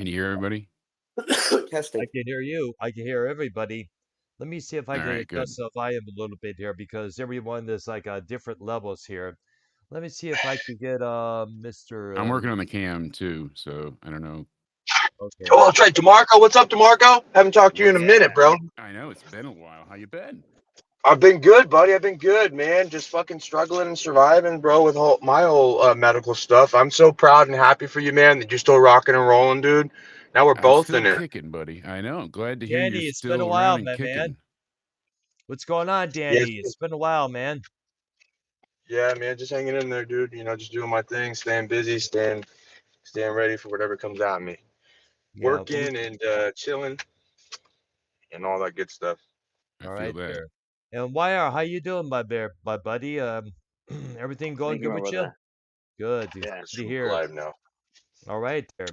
Can you hear everybody? I Testing. can hear you. I can hear everybody. Let me see if I All can right, adjust good. the volume a little bit here because everyone is like different levels here. Let me see if I can get I'm Mr. working on the cam too, so I don't know. Okay. Oh, that's right, DeMarco. What's up, DeMarco? Haven't talked to you in a What's minute, bro. I know it's been a while. How you been? I've been good, buddy. I've been good, man. Just fucking struggling and surviving, bro, with my whole medical stuff. I'm so proud and happy for you, man, that you're still rocking and rolling, dude. Now we're I'm both still in it. kicking, buddy. I know. Glad to hear you're Danny, it's been a still while, around and my man. kicking. What's going on, Yes, Danny? It's been a while, man. yeah, man. Just hanging in there, dude. Just doing my thing, staying busy, staying ready for whatever comes at me. Yeah. Working and chilling and all that good stuff. I All feel right that. there. And YR, how you doing, my bear, my buddy? Everything going Thank you, good my with you? brother. Good. Yeah. Good to Super hear. alive now. All right, there.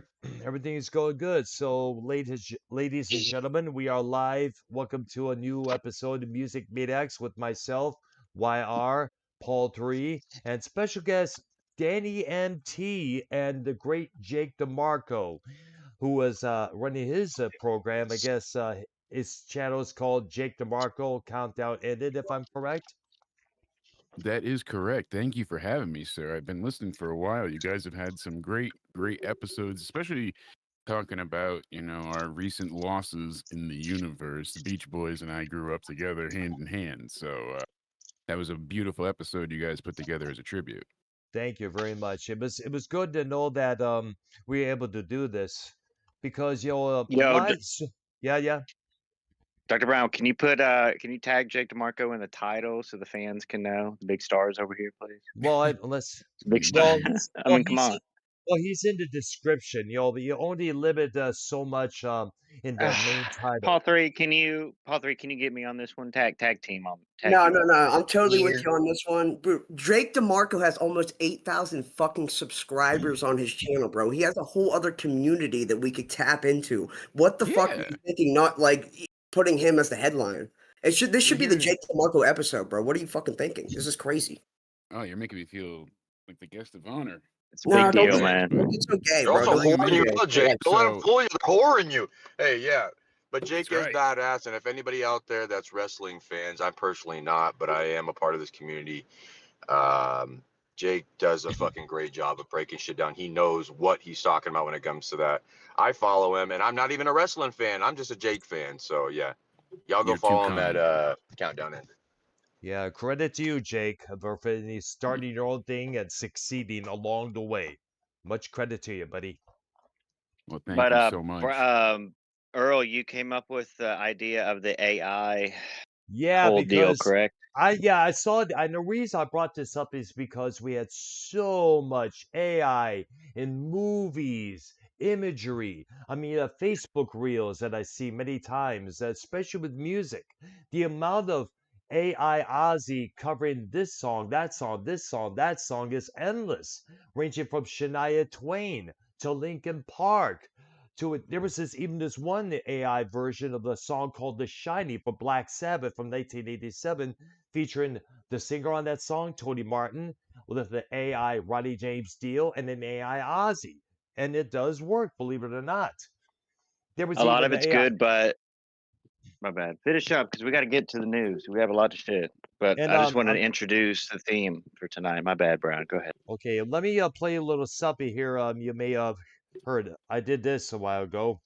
Everything is going good. So, ladies and gentlemen, we are live. Welcome to a new episode of Music Maniax with myself, YR, Paul 3, and special guest Danny MT and the great Jake DeMarco, who was running his program. I guess his channel is called Jake DeMarco Countdown Ended, if I'm correct. That is correct. Thank you for having me, sir. I've been listening for a while. You guys have had some great episodes, especially talking about, our recent losses in the universe. The Beach Boys and I grew up together hand in hand. So that was a beautiful episode you guys put together as a tribute. Thank you very much. It was good to know that we were able to do this because Yo, yeah, yeah. Dr. Brown, can you tag Jake DeMarco in the title so the fans can know the big stars over here, please? Well, unless Big star. well he's I mean, come on. he's in the description. But you only limit so much in the main title. Paul three, can you get me on this one? Tag team on tag No, team no, on no. me. I'm totally with Yeah. you on this one. Bro, Drake DeMarco has almost 8,000 fucking subscribers on his channel, bro. He has a whole other community that we could tap into. What the fuck are Yeah. you thinking? Not like putting him as the headline. This We're should be the here. Jake DeMarco episode, bro. What are you fucking thinking? This is crazy. Oh, you're making me feel like the guest of honor. It's a No, big Not don't deal, be, relaxed, man. but don't get so gay, They're bro. also Don't bring get him whoring so you in. gay. out, Jake. Relax. Don't let them So fool you. They're whoring you. Hey, yeah. But Jake that's is right. badass, and if anybody out there that's wrestling fans, I'm personally not, but I am a part of this community. Um, Jake does a fucking great job of breaking shit down. He knows what he's talking about when it comes to that. I follow him, and I'm not even a wrestling fan. I'm just a Jake fan. So yeah, y'all go You're too follow him at kind. Countdown Ended. Yeah, credit to you, Jake, for starting your own thing and succeeding along the way. Much credit to you, buddy. Well, thank But you so for, much. Earl, you came up with the idea of the AI Yeah, whole deal, because correct? I saw it, and the reason I brought this up is because we had so much AI in movies, imagery. I mean, Facebook reels that I see many times, especially with music. The amount of AI Ozzy covering this song, that song, this song, that song is endless, ranging from Shania Twain to Linkin Park to it. There was even this one AI version of the song called "The Shiny" for Black Sabbath from 1987, featuring the singer on that song, Tony Martin, with the AI Ronnie James Dio and an AI Ozzy, and it does work, believe it or not. There was A lot even of the it's AI, good, but my bad. Finish up because we got to get to the news. We have a lot of shit. But and I just wanted to introduce the theme for tonight. My bad, Brown. Go ahead. okay, let me play a little something here. You may have heard. I did this a while ago.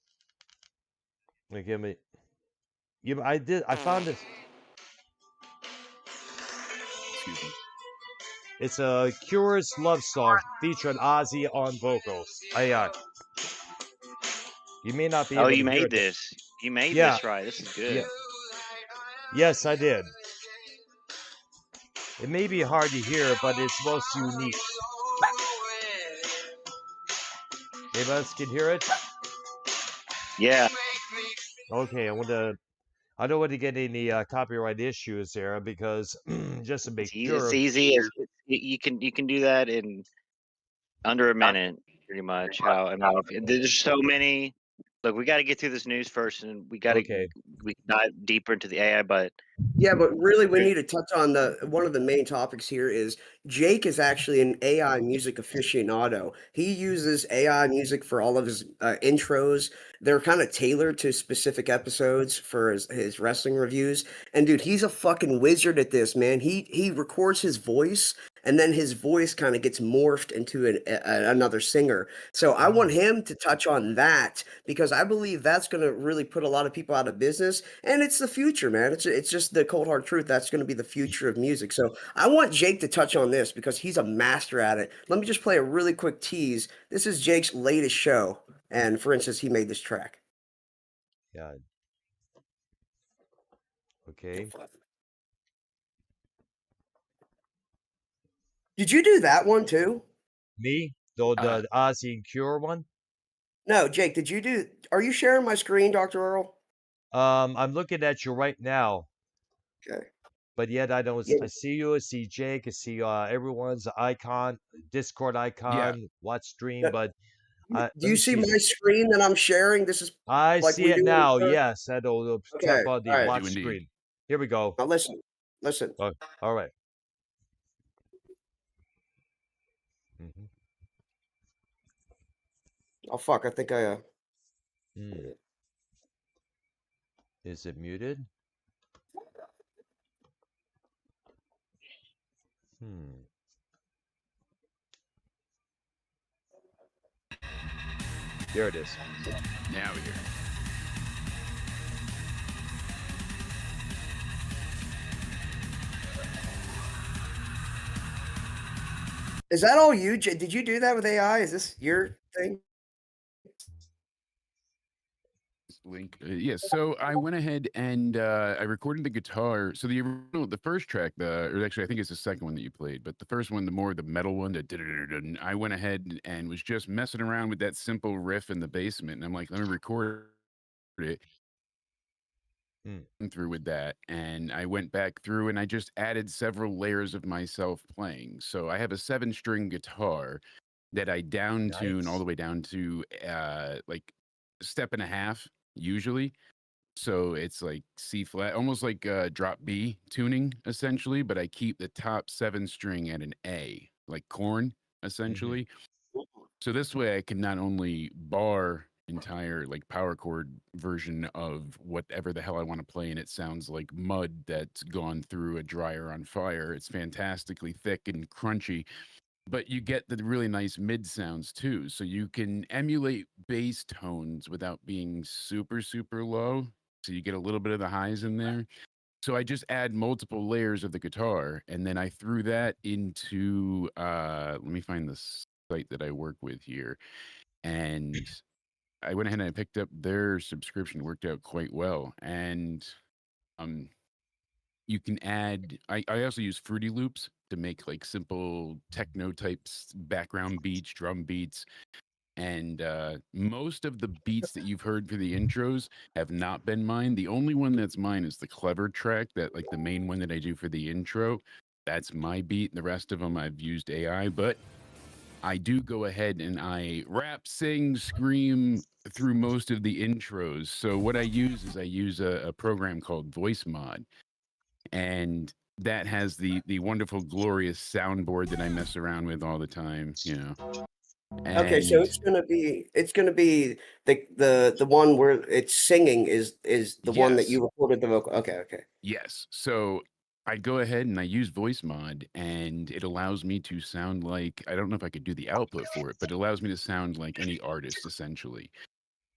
Give me. I found this. Excuse me. It's a Cure's love song featuring Ozzy on vocals. You may not be Oh, able you to hear made it. this. You made Yeah, this right. This is yeah, good. yes, I did. It may be hard to hear, but it's most unique. Anybody else can hear it? Yeah. Okay, I don't want to get any copyright issues there because just to make It's sure. easy as you can do that in under a minute, pretty much. How I mean, there's so many Look, we got to get through this news first, and we got to Okay. we can dive deeper into the AI. But Yeah, but really, we need to touch on one of the main topics here is Jake is actually an AI music aficionado. He uses AI music for all of his intros. They're kind of tailored to specific episodes for his wrestling reviews. And dude, he's a fucking wizard at this, man. He records his voice, and then his voice kind of gets morphed into another singer. So I want him to touch on that because I believe that's going to really put a lot of people out of business, and it's the future, man. It's just the cold hard truth. That's going to be the future of music. So I want Jake to touch on this because he's a master at it. Let me just play a really quick tease. This is Jake's latest show, and for instance, he made this track. Yeah. Okay. Did you do that one too? Me? The Ozzy and Cure one? No, Jake, did you do? Are you sharing my screen, Dr. Earl? I'm looking at you right now, Okay. but yet I don't. Yeah. I see you. I see Jake. I see everyone's icon, Discord icon, watch stream. Yeah. But Do let you me see see. my screen that I'm sharing? This is I like see we it do. now. Yes, that'll Okay. tap on All the right. watch Do indeed. screen. Here we go. Now listen. Listen. All right. Mhm. Oh fuck! I think I. Is it muted? There it is. Now we hear. Is that all you? Did you do that with AI? Is this your thing? Link. Yes. So I went ahead and I recorded the guitar. So the first track, or actually I think it's the second one that you played, but the first one, the metal one, I went ahead and was just messing around with that simple riff in the basement, and I'm like, let me record it through with that, and I went back through and I just added several layers of myself playing. So I have a 7-string guitar that I down tune all the way down to like a step and a half usually. So it's like C flat, almost like drop B tuning essentially, but I keep the top 7-string at an A, like corn essentially. So this way I can not only bar entire like power chord version of whatever the hell I want to play, and it sounds like mud that's gone through a dryer on fire. It's fantastically thick and crunchy, but you get the really nice mid sounds too. So you can emulate bass tones without being super, super low. So you get a little bit of the highs in there. So I just add multiple layers of the guitar, and then I threw that into let me find the site that I work with here. And I went ahead and I picked up their subscription, worked out quite well. And you can add I also use Fruity Loops to make like simple techno types background beats, drum beats. And most of the beats that you've heard for the intros have not been mine. The only one that's mine is the clever track, that like the main one that I do for the intro. That's my beat. The rest of them I've used AI, but I do go ahead and I rap, sing, scream through most of the intros. So what I use is I use a program called Voice Mod, and that has the wonderful, glorious soundboard that I mess around with all the time. You know. Okay, so And it's gonna be the one where it's singing is the one that yes, you recorded the vocal. Okay. yes. So I go ahead and I use Voice Mod, and it allows me to sound like, I don't know if I could do the output for it, but it allows me to sound like any artist essentially.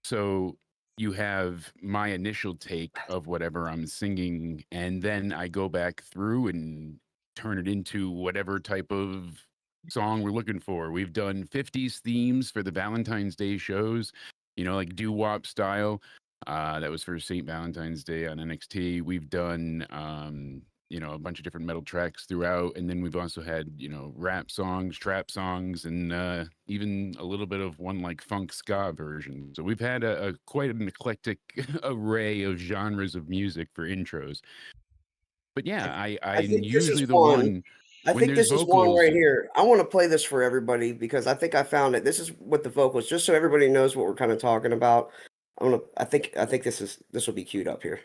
So you have my initial take of whatever I'm singing, and then I go back through and turn it into whatever type of song we're looking for. We've done 50s themes for the Valentine's Day shows, like doo-wop style. That was for St. Valentine's Day on NXT. We've done a bunch of different metal tracks throughout, and then we've also had rap songs, trap songs, and even a little bit of one like funk ska version. So we've had a quite an eclectic array of genres of music for intros. But yeah, I I'm think this is usually the one. one I when think there's this is one vocals. right here. I want to play this for everybody because I think I found it. This is with the vocals, just so everybody knows what we're kind of talking about. I think this will be queued up here.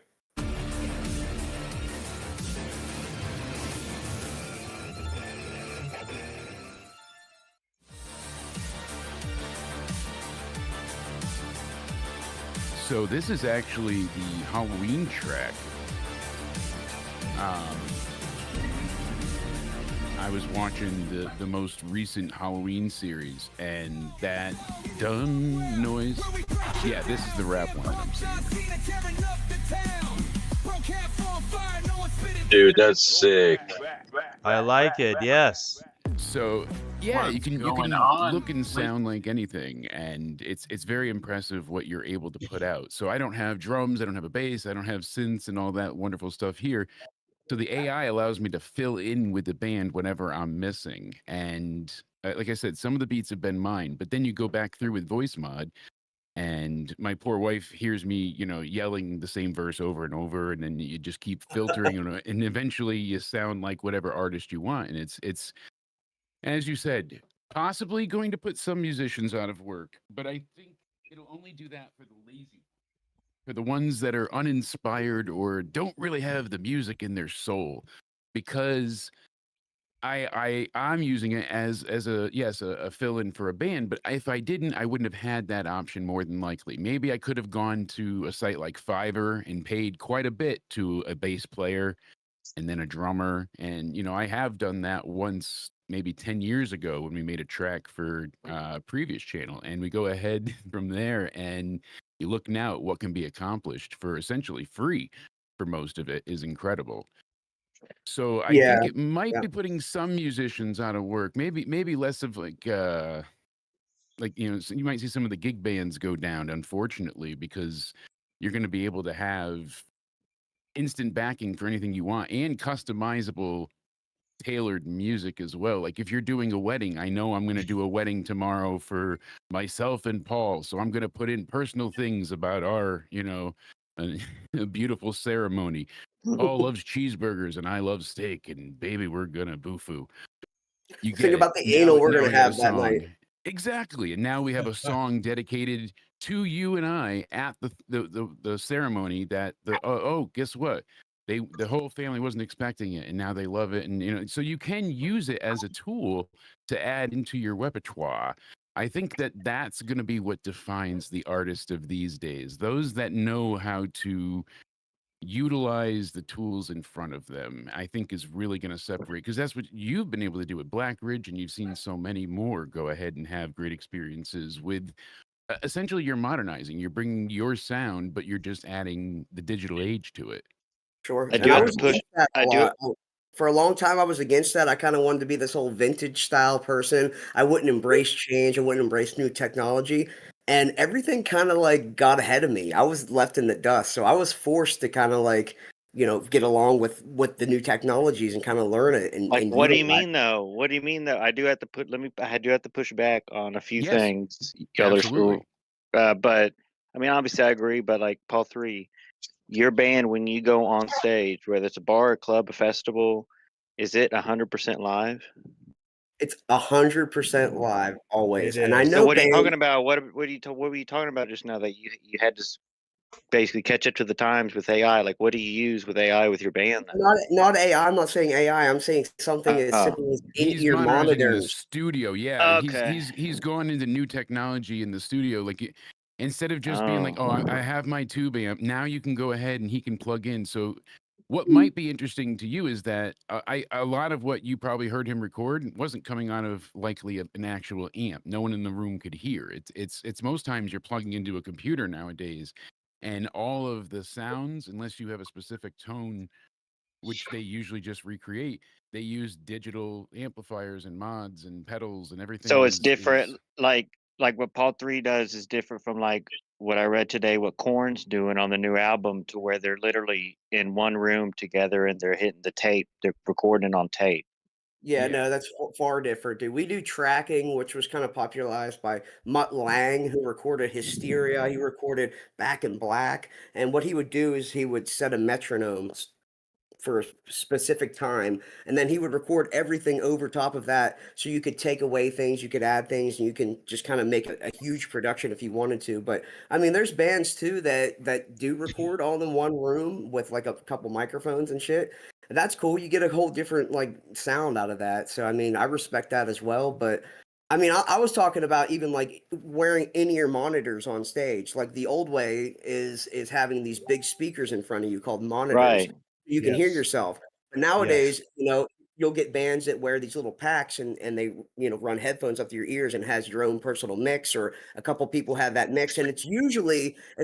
So this is actually the Halloween track. I was watching the most recent Halloween series, and that dumb noise. Yeah, this is the rap one that I'm singing. Dude, that's sick. I like it. Yes. So yeah, What's you can going on? look and sound like anything, and it's very impressive what you're able to put out. So I don't have drums, I don't have a bass, I don't have synths and all that wonderful stuff here. So the AI allows me to fill in with the band whenever I'm missing. And like I said, some of the beats have been mine, but then you go back through with voice mod, and my poor wife hears me, yelling the same verse over and over, and then you just keep filtering, and eventually you sound like whatever artist you want. And it's as you said, possibly going to put some musicians out of work, but I think it'll only do that for the lazy, for the ones that are uninspired or don't really have the music in their soul, because I'm using it as a fill-in for a band. But if I didn't, I wouldn't have had that option more than likely. Maybe I could have gone to a site like Fiverr and paid quite a bit to a bass player and then a drummer. And I have done that once, maybe 10 years ago, when we made a track for previous channel, and we go ahead from there, and you look now at what can be accomplished for essentially free for most of it is incredible. So I Yeah, think it might yeah. be putting some musicians out of work, maybe less of like so you might see some of the gig bands go down, unfortunately, because you're going to be able to have instant backing for anything you want and customizable tailored music as well. Like if you're doing a wedding, I know I'm going to do a wedding tomorrow for myself and Paul, so I'm going to put in personal things about our, a, a beautiful ceremony. Paul loves cheeseburgers and I love steak, and baby, we're gonna boo-foo. You Think get it. about the anal we're Now gonna we got a have that night. song. Exactly. And now we have a song dedicated to you and I at the ceremony that guess what? The whole family wasn't expecting it, and now they love it. And so you can use it as a tool to add into your repertoire. I think that that's going to be what defines the artist of these days. Those that know how to utilize the tools in front of them, I think, is really going to separate, because that's what you've been able to do at Black Ridge, and you've seen so many more go ahead and have great experiences with essentially you're modernizing, you're bringing your sound, but you're just adding the digital age to it. Sure, I and do I have was to push. against that I a do. lot. For a long time, I was against that. I kind of wanted to be this whole vintage style person. I wouldn't embrace change. I wouldn't embrace new technology. And everything kind of like got ahead of me. I was left in the dust. So I was forced to kind of like, get along with the new technologies and kind of learn it Like, and what do you utilize. mean though? What do you mean though? I do have to put. I do have to push back on a few Yes, things. Other absolutely. school, but I mean, obviously, I agree. But like Paul 3, your band, when you go on stage, whether it's a bar, a club, a festival, is it 100% live? It's 100% live always. It And I is. So know what are you bands. talking about? What were you talking about just now that you had to basically catch up to the times with AI? Like, what do you use with AI with your band then? Not AI. I'm not saying AI. I'm saying something as Oh, simple as He's in-ear modernizing the monitors. studio. Yeah, okay. he's gone into new technology in the studio. Like instead of just being like, Oh, "Oh, I have my tube amp," now you can go ahead and he can plug in. So, what might be interesting to you is that a lot of what you probably heard him record wasn't coming out of likely an actual amp. No one in the room could hear. It's most times you're plugging into a computer nowadays, and all of the sounds, unless you have a specific tone, which they usually just recreate, they use digital amplifiers and mods and pedals, and everything so it's is different. Like what Paul 3 does is different from like what I read today. What Korn's doing on the new album, to where they're literally in one room together and they're hitting the tape. They're recording on tape. Yeah, yeah. no, that's far different, dude. We do tracking, which was kind of popularized by Mutt Lang, who recorded Hysteria. He recorded Back in Black. And what he would do is he would set a metronome for a specific time, and then he would record everything over top of that, so you could take away things, you could add things, and you can just kind of make a huge production if you wanted to. But I mean, there's bands too that do record all in one room with like a couple microphones and shit. And that's cool. You get a whole different like sound out of that. So I mean, I respect that as well. But I mean, I was talking about even like wearing in-ear monitors on stage. Like the old way is having these big speakers in front of you called monitors. Right. You can hear Yes. yourself. But Yes. nowadays, you'll get bands that wear these little packs and they, run headphones up to your ears and has your own personal mix, or a couple people have that mix. And it's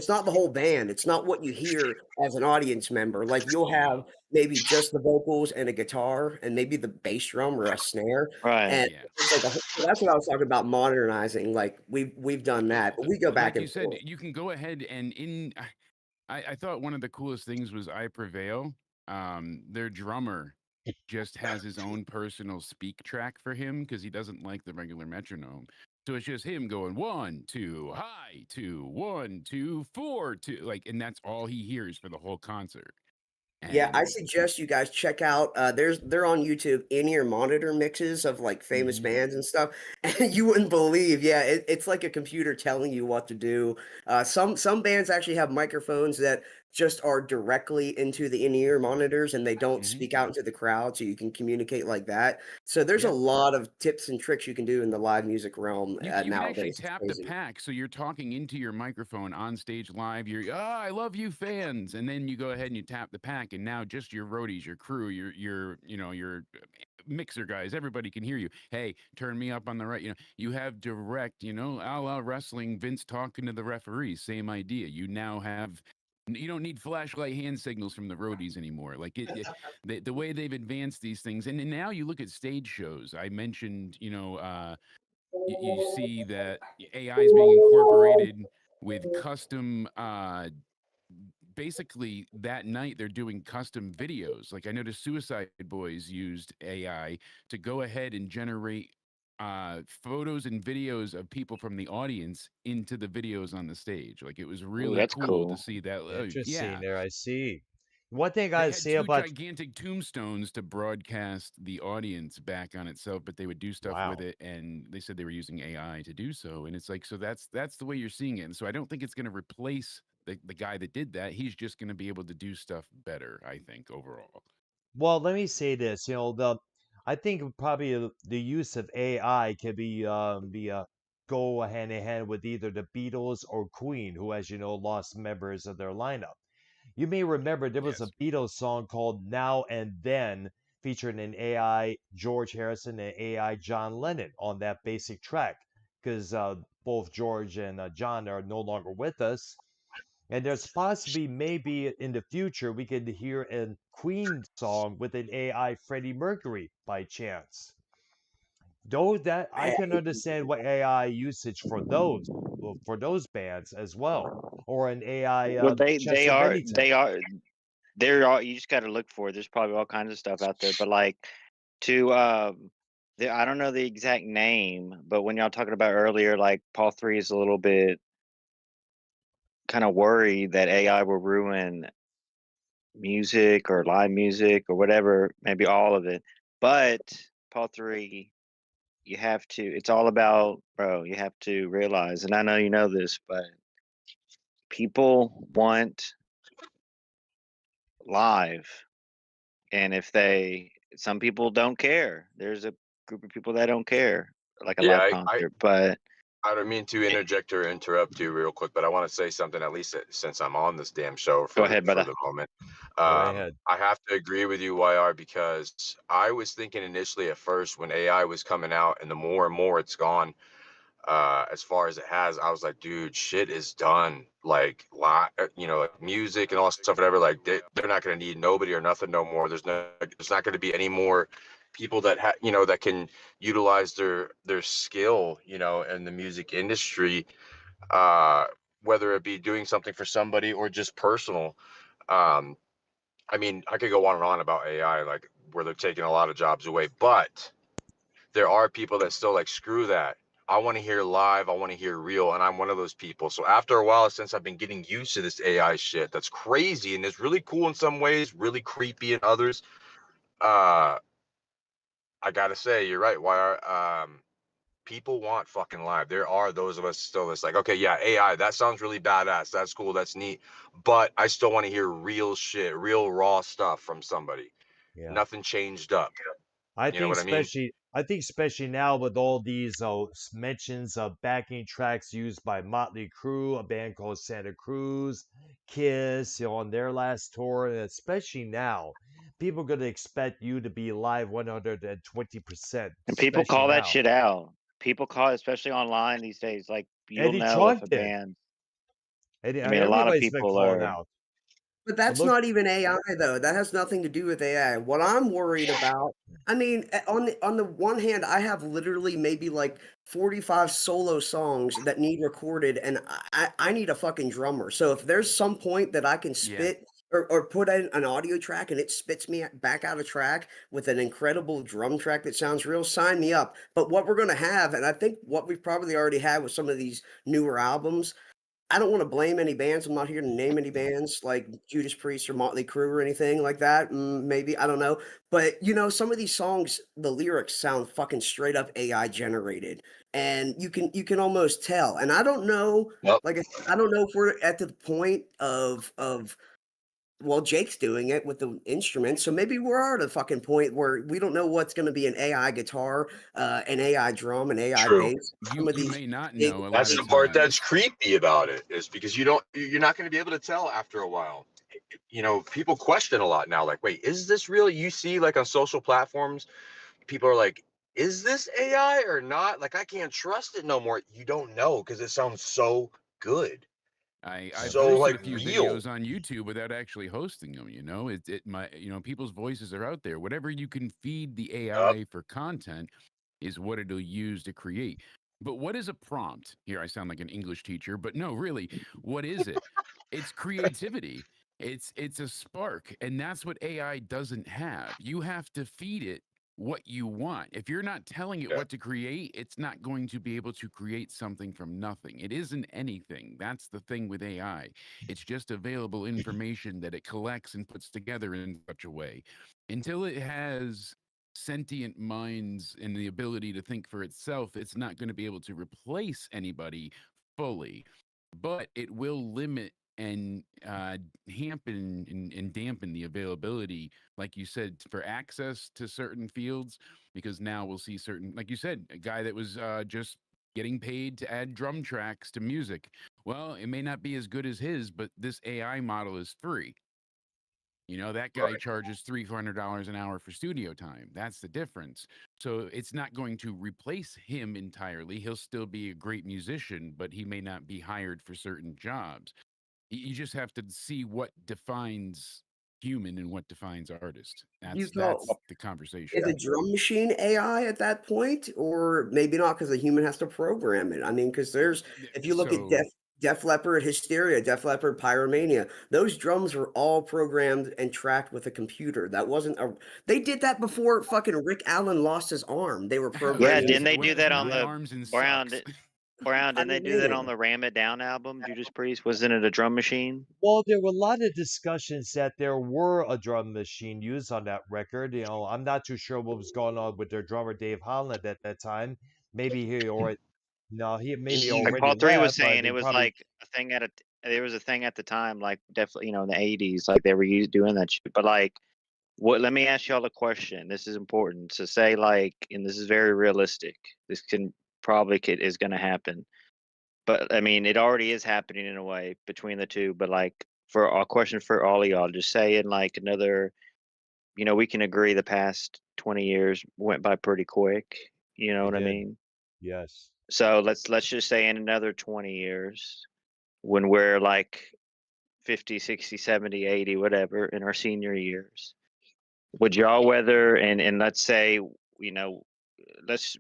not the whole band. It's not what you hear as an audience member. Like you'll have No. maybe just the vocals and a guitar and maybe the bass drum or a snare. Right. And Yeah. it's like that's what I was talking about modernizing. Like we've done that, but we go back Like you and said, forth. you can go ahead and I thought one of the coolest things was I Prevail. Their drummer just has his own personal speak track for him because he doesn't like the regular metronome. So it's just him going 1, 2, high, 2, 1, 2, 4, 2, like, and that's all he hears for the whole concert. Yeah, I And suggest you guys check out. They're on YouTube in-ear monitor mixes of like famous mhm, bands and stuff, and you wouldn't believe. Yeah, it's like a computer telling you what to do. Some bands actually have microphones that just are directly into the in-ear monitors, and they don't mhm, speak out into the crowd, so you can communicate like that. So there's a yeah. lot of tips and tricks you can do in the live music realm You can actually nowadays. It's tap the crazy. pack, so you're talking into your microphone on stage live. You're, I love you, fans, and then you go ahead and you tap the pack, and now just your roadies, your crew, your mixer guys, everybody can hear you. Hey, turn me up on the right. You have direct, a la wrestling. Vince talking to the referees, same idea. You now have. You don't need flashlight hand signals from the roadies anymore. Like the way they've advanced these things, and then now you look at stage shows. I mentioned, you see that AI is being incorporated with custom basically that night they're doing custom videos. Like I noticed Suicide Boys used AI to go ahead and generate photos and videos of people from the audience into the videos on the stage. Like it was Ooh, really that's cool to cool. see that. Oh, Interesting yeah. there, I see. One thing They I had say two about gigantic tombstones to broadcast the audience back on itself, but they would do stuff with wow. it, and they said they were using AI to do so. And it's like, so that's the way you're seeing it. And so I don't think it's going to replace the guy that did that. He's just going to be able to do stuff better, I think, overall. Well, let me say this, I think probably the use of AI can be go hand in hand with either the Beatles or Queen, who, as you know, lost members of their lineup. You may remember there was a Yes. Beatles song called Now and Then featuring an AI George Harrison and AI John Lennon on that basic track because both George and John are no longer with us. And there's possibly maybe in the future we could hear a Queen song with an AI Freddie Mercury by chance. Though that I can understand what AI usage for those bands as well, or an AI Well, they they Chester are Bennington. they are they're all. You just got to look for it. There's probably all kinds of stuff out there, but like to I don't know the exact name, but when y'all talking about earlier, like Paul 3 is a little bit kind of worried that AI will ruin music or live music or whatever, maybe all of it. But Paul 3, you have to. It's all about, bro. You have to realize, and I know you know this, but people want live, and if some people don't care. There's a group of people that don't care, like a Yeah, live I concert. But I don't mean to interject or interrupt you real quick, but I want to say something at least since I'm on this damn show go for ahead, for brother. the moment. Go right ahead. I have to agree with you, YR, because I was thinking initially at first when AI was coming out, and the more and more it's gone, as far as it has, I was like, dude, shit is done. Like, like music and all that stuff, whatever. Like, they're not gonna need nobody or nothing no more. There's not gonna be any more people that can utilize their skill, in the music industry, uh, whether it be doing something for somebody or just personal. Um, I mean, I could go on and on about AI, like where they're taking a lot of jobs away, but there are people that still like screw that. I want to hear live. I want to hear real. And I'm one of those people. So after a while, since I've been getting used to this AI shit, that's crazy and it's really cool in some ways, really creepy in others. I gotta say, you're right. Why are people want fucking live? There are those of us still that's like, okay, yeah, AI, that sounds really badass. That's cool. That's neat. But I still want to hear real shit, real raw stuff from somebody. Yeah. Nothing changed up. I You know think what I mean? especially now with all these mentions of backing tracks used by Motley Crue, a band called Santa Cruz, Kiss, on their last tour, and especially now, people are going to expect you to be live 120%, And people especially call that now. shit out. People call it, especially online these days. Like you'll Eddie know if Trunk a did. band. And I mean, a lot of everybody's been people calling are. out. But But that's look, not even AI though. That has nothing to do with AI. What I'm worried about, I mean, on the one hand, I have literally maybe like 45 solo songs that need recorded, and I need a fucking drummer. So if there's some point that I can Yeah. spit or put in an audio track and it spits me back out of track with an incredible drum track that sounds real, sign me up. But what we're gonna have, and I think what we've probably already had with some of these newer albums, I don't want to blame any bands. I'm not here to name any bands like Judas Priest or Motley Crue or anything like that. Maybe I don't know, but some of these songs, the lyrics sound fucking straight up AI generated, and you can almost tell. And I don't know, Yep. like I don't know if we're at the point of well, Jake's doing it with the instruments, so maybe we're at a fucking point where we don't know what's going to be an AI guitar, an AI drum, an AI True. bass. Some You of you these may not big know a lot That's of the part that's times. creepy about it, is because you're not going to be able to tell after a while. People question a lot now, like, wait, is this real? You see, like on social platforms, people are like, is this AI or not? Like, I can't trust it no more. You don't know because it sounds so good, I've so posted like a few real. videos on YouTube without actually hosting them. People's voices are out there. Whatever you can feed the Yep. AI for content is what it'll use to create. But what is a prompt? Here I sound like an English teacher, but no, really, what is it? It's creativity. It's a spark, and that's what AI doesn't have. You have to feed it what you want. If you're not telling it Yeah. what to create, it's not going to be able to create something from nothing. It isn't anything. That's the thing with AI. It's just available information that it collects and puts together in such a way. Until it has sentient minds and the ability to think for itself, it's not going to be able to replace anybody fully, but it will limit and hampen and dampen the availability, like you said, for access to certain fields. Because now we'll see certain, like you said, a guy that was just getting paid to add drum tracks to music. Well, it may not be as good as his, but this AI model is free. That guy Right. charges $300 an hour for studio time. That's the difference. So it's not going to replace him entirely. He'll still be a great musician, but he may not be hired for certain jobs. You just have to see what defines human and what defines artist. you That's call the conversation. is a drum machine AI at that point, or maybe not because the human has to program it? I mean, because if you look at So Def Leppard, Hysteria, Def Leppard, Pyromania, those drums were all programmed and tracked with a computer. That wasn't a. They did that before fucking Rick Allen lost his arm. They were Yeah, programming. didn't they do that on my the arms and Brown? socks. Brown, didn't they do that on Pyromania. the Ram It Down album? Judas Priest, wasn't it a drum machine? well, there were a lot of discussions that there were a drum machine used on that record. I'm not too sure what was going on with their drummer Dave Holland at that time. Maybe he already no, he maybe Like already Paul 3 was left, but saying, it he was probably like a thing there was a thing at the time, like definitely, in the 80s, like they were doing that shit. But like, let me ask y'all a question. This is important. So say like, and this is very realistic. This is going to happen. But I mean, it already is happening in a way between the two. But like, for a question for all of y'all, just say in like another, we can agree the past 20 years went by pretty quick. You know he what I did. mean? Yes. So let's just say in another 20 years, when we're like 50, 60, 70, 80, whatever, in our senior years, would y'all whether and let's say,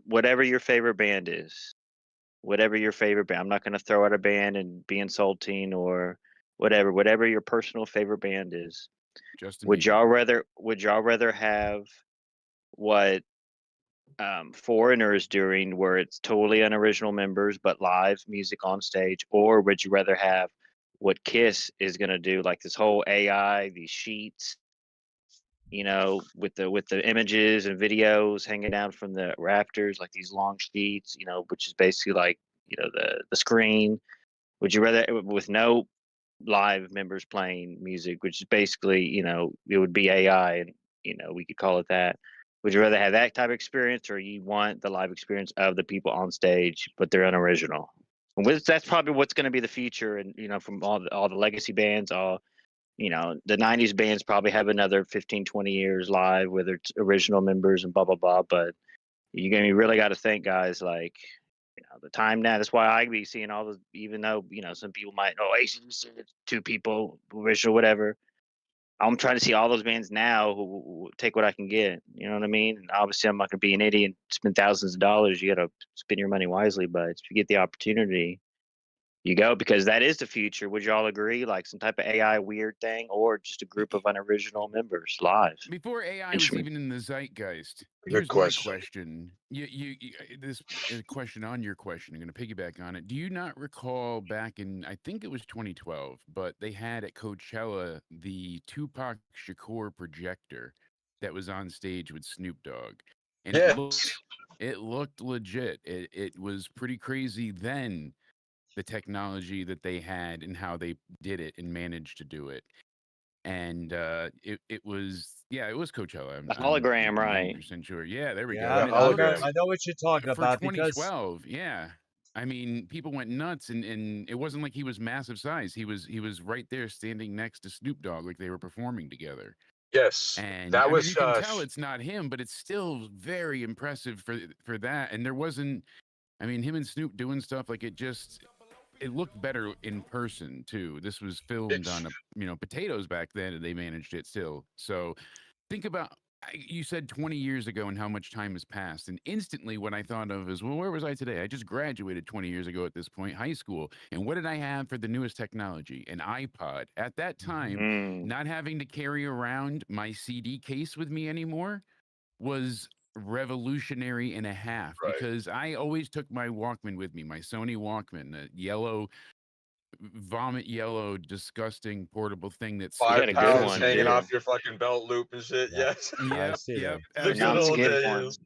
whatever your favorite band is, whatever your favorite band, I'm not going to throw out a band and be insulting or whatever your personal favorite band is. Justin Would Bieber. y'all rather have what Foreigners doing, where it's totally unoriginal members but live music on stage, or would you rather have what Kiss is going to do, like this whole AI, these sheets, with the images and videos hanging down from the rafters, like these long sheets, which is basically like the screen. Would you rather, with no live members playing music, which is basically, it would be AI, and we could call it that. Would you rather have that type of experience, or you want the live experience of the people on stage, but they're unoriginal? And that's probably what's going to be the future, and from all the legacy bands, the 90s bands probably have another 15, 20 years live, whether it's original members and blah blah blah. But you really got to think, guys, like, the time now. That's why I be seeing all the, even though some people might, AC/DC, it's two people original, whatever. I'm trying to see all those bands now who take what I can get. You know what I mean? And obviously, I'm not going to be an idiot and spend thousands of dollars. You got to spend your money wisely, but if you get the opportunity, you go, because that is the future. Would you all agree? Like some type of AI weird thing, or just a group of unoriginal members live? Before AI was even in the zeitgeist, Good here's my question. question. This question on your question. I'm going to piggyback on it. Do you not recall back in, I think it was 2012, but they had at Coachella the Tupac Shakur projector that was on stage with Snoop Dogg, and Yes. it looked legit. It was pretty crazy then, the technology that they had and how they did it and managed to do it. And it was, yeah, it was Coachella. A hologram, right? 90% sure. Yeah, there we go. Yeah, And it I know, hologram. looked, I know what you're talking for about because 2012. Yeah, I mean, people went nuts, and it wasn't like he was massive size. He was right there standing next to Snoop Dogg, like they were performing together. Yes. And That I mean, was you can tell it's not him, but it's still very impressive for that. And there wasn't, I mean, him and Snoop doing stuff like it looked better in person too. This was filmed it's on potatoes back then, and they managed it still. So think about, you said 20 years ago and how much time has passed, and instantly what I thought of is, well, where was I today? I just graduated 20 years ago at this point, high school, and what did I have for the newest technology? An iPod. At that time, not having to carry around my CD case with me anymore was revolutionary and a half, right. because I always took my Walkman with me, my Sony Walkman, the yellow, vomit yellow, disgusting portable thing that You Five had a still good pounds one existed. hanging too. off your fucking belt loop and shit. yeah, Yes. I Yep, see yep, that. The The good old absolutely. non-skid days. ones.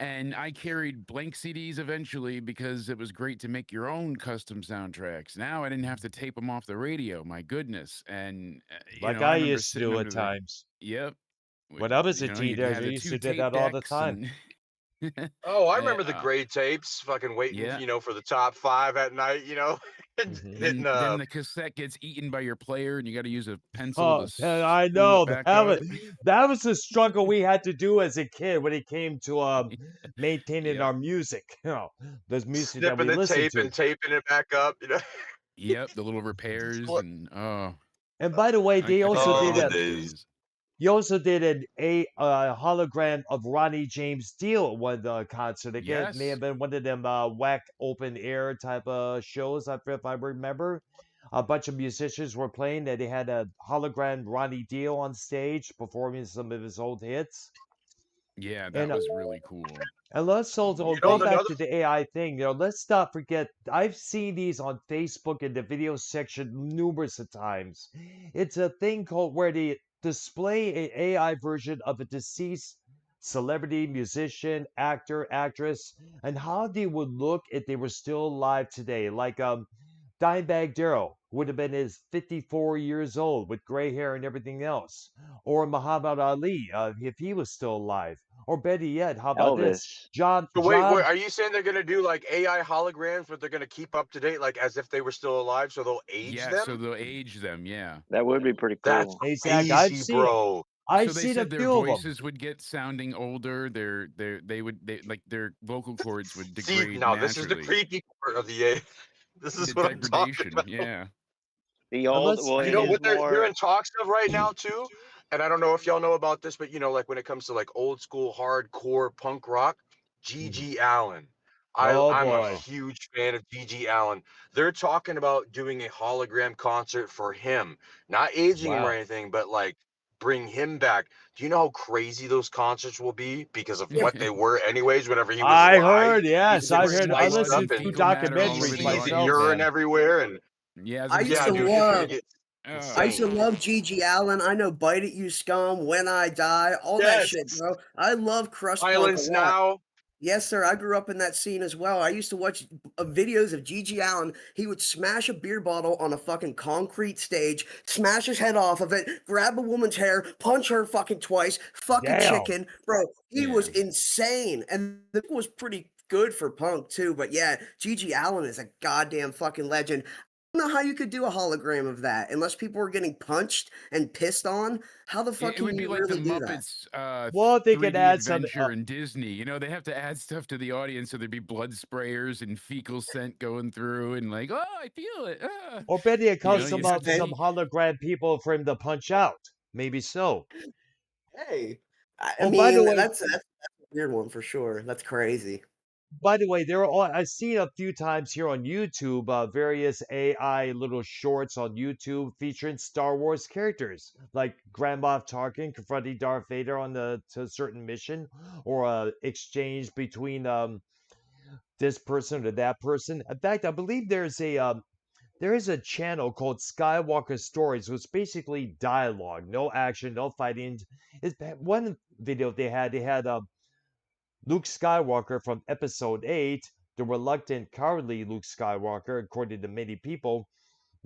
And I carried blank CDs eventually because it was great to make your own custom soundtracks. Now I didn't have to tape them off the radio. My goodness. And Like I I remember used to sitting do under at the, times. yep, When I was a you'd teenager, have I the used two to do tape that all the decks time. and Oh, I and remember the grade tapes, fucking waiting, yeah. for the top 5 at night, and Mhm. hitting Then the cassette gets eaten by your player, and you got to use a pencil to Oh, and I spool it know back up. that was the struggle we had to do as a kid when it came to maintaining Yep, our music. The music that snipping we the listened tape to. and taping it back up, yep. The little repairs, What- and oh, And by the way, I they forget also all did the a those days. days. he also did a hologram of Ronnie James Dio at one concert. Again, it may Yes, have been one of them whack open air type of shows. If I remember, a bunch of musicians were playing. That they had a hologram Ronnie Dio on stage performing some of his old hits. yeah, that And was really cool. and let's also You know, go back another to the AI thing. Let's not forget. I've seen these on Facebook in the video section numerous of times. It's a thing called where they display an AI version of a deceased celebrity, musician, actor, actress, and how they would look if they were still alive today. Like Dimebag Darrell would have been his 54 years old with gray hair and everything else. Or Muhammad Ali, if he was still alive. Or better yet, how about this? Elvis. So wait, are you saying they're gonna do like AI holograms, but they're gonna keep up to date, like as if they were still alive, so they'll age Yeah, so them? they'll age them. Yeah. That would be pretty That's cool. Exactly. crazy, bro. I've So they seen a said their few of them. voices would get sounding older. Like their vocal cords would See, degrade now this is the naturally. creepy part of the AI. This The is what I'm talking degradation. about. Yeah. The And old, let's well, You it know is what they're more. in talks of right now too, and I don't know if y'all know about this, but like when it comes to like old school hardcore punk rock, Mhm. G.G. Allen. Oh I'm a boy. huge fan of G.G. Allen. They're talking about doing a hologram concert for him, not aging him or Wow. anything, but like bring him back. Do you know how crazy those concerts will be because of what they were anyways? Whenever he was I live, heard, he's yes, been I Squirting heard. I spiced blood listened up, and to 2 and fecal matter all over documentaries the feces and myself, audience. urine man. everywhere, and Yeah, I some used yeah, to stuff dude, is it's gonna love get I used to insane. love Gigi Allen. I know Bite It You Scum, When I Die, all that Yes, shit, bro. I love crust punk a Silence lot. Now. Yes, sir. I grew up in that scene as well. I used to watch videos of Gigi Allen. He would smash a beer bottle on a fucking concrete stage, smash his head off of it, grab a woman's hair, punch her fucking twice, fuck a Damn. chicken. Bro, he was Yeah. insane. And the was pretty good for punk too. But yeah, Gigi Allen is a goddamn fucking legend. I don't know how you could do a hologram of that unless people were getting punched and pissed on. How the fuck It can would be you like the really do that? Muppets Well, they could 3D add some. adventure in Disney. You know, they have to add stuff to the audience, so there'd be blood sprayers and fecal scent going through, and like, oh, I feel it. Or better yet, You call know, some you'd have to some be. hologram people for him to punch out. Maybe so. Hey, I Oh, by the mean, way, that's a weird one for sure. That's crazy. there are all I've seen a few times here on YouTube, various AI little shorts on YouTube featuring Star Wars characters, like Grand Moff Tarkin confronting Darth Vader on to a certain mission, or a exchange between this person or that person. In fact, I believe there is a channel called Skywalker Stories, which is basically dialogue, no action, no fighting. It's one video they had Luke Skywalker from Episode 8, the reluctant, cowardly Luke Skywalker, according to many people,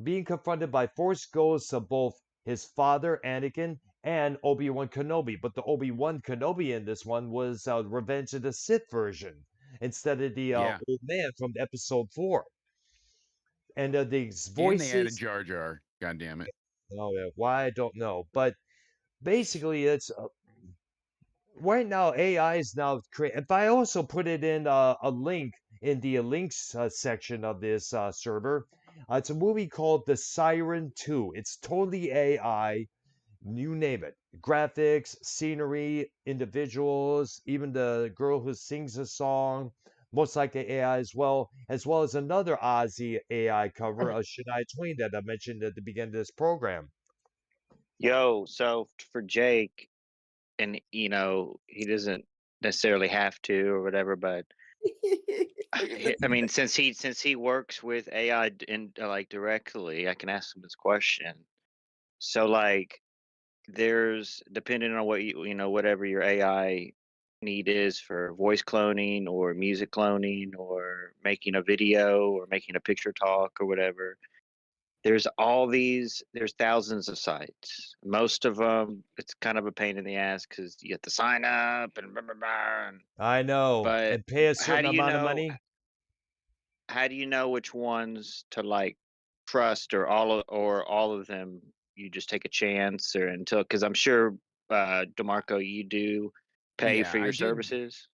being confronted by Force ghosts of both his father Anakin and Obi-Wan Kenobi. But the Obi-Wan Kenobi in this one was Revenge of the Sith version instead of the Yeah, old man from Episode 4. And these and they added voices, Jar Jar. God damn it. oh yeah, why I don't know, but basically it's right now AI is now create. If I also put it in a link in the links section of this server, it's a movie called The Siren 2. It's totally AI, you name it. Graphics, scenery, individuals, even the girl who sings the song, most likely AI as well as another Ozzy AI cover of Shania Twain that I mentioned at the beginning of this program. Yo, so for Jake, and he doesn't necessarily have to or whatever, but I mean, since he works with AI in like directly, I can ask him this question. So like, there's depending on what whatever your AI need is for voice cloning or music cloning or making a video or making a picture talk or whatever. There's thousands of sites. Most of them, it's kind of a pain in the ass because you have to sign up and blah, blah, blah, I know, but and pay a how certain do you amount of know? money. How do you know which ones to like trust, or all of them? You just take a chance, or until because I'm sure, DeMarco, you do pay Yeah, for I your did. services.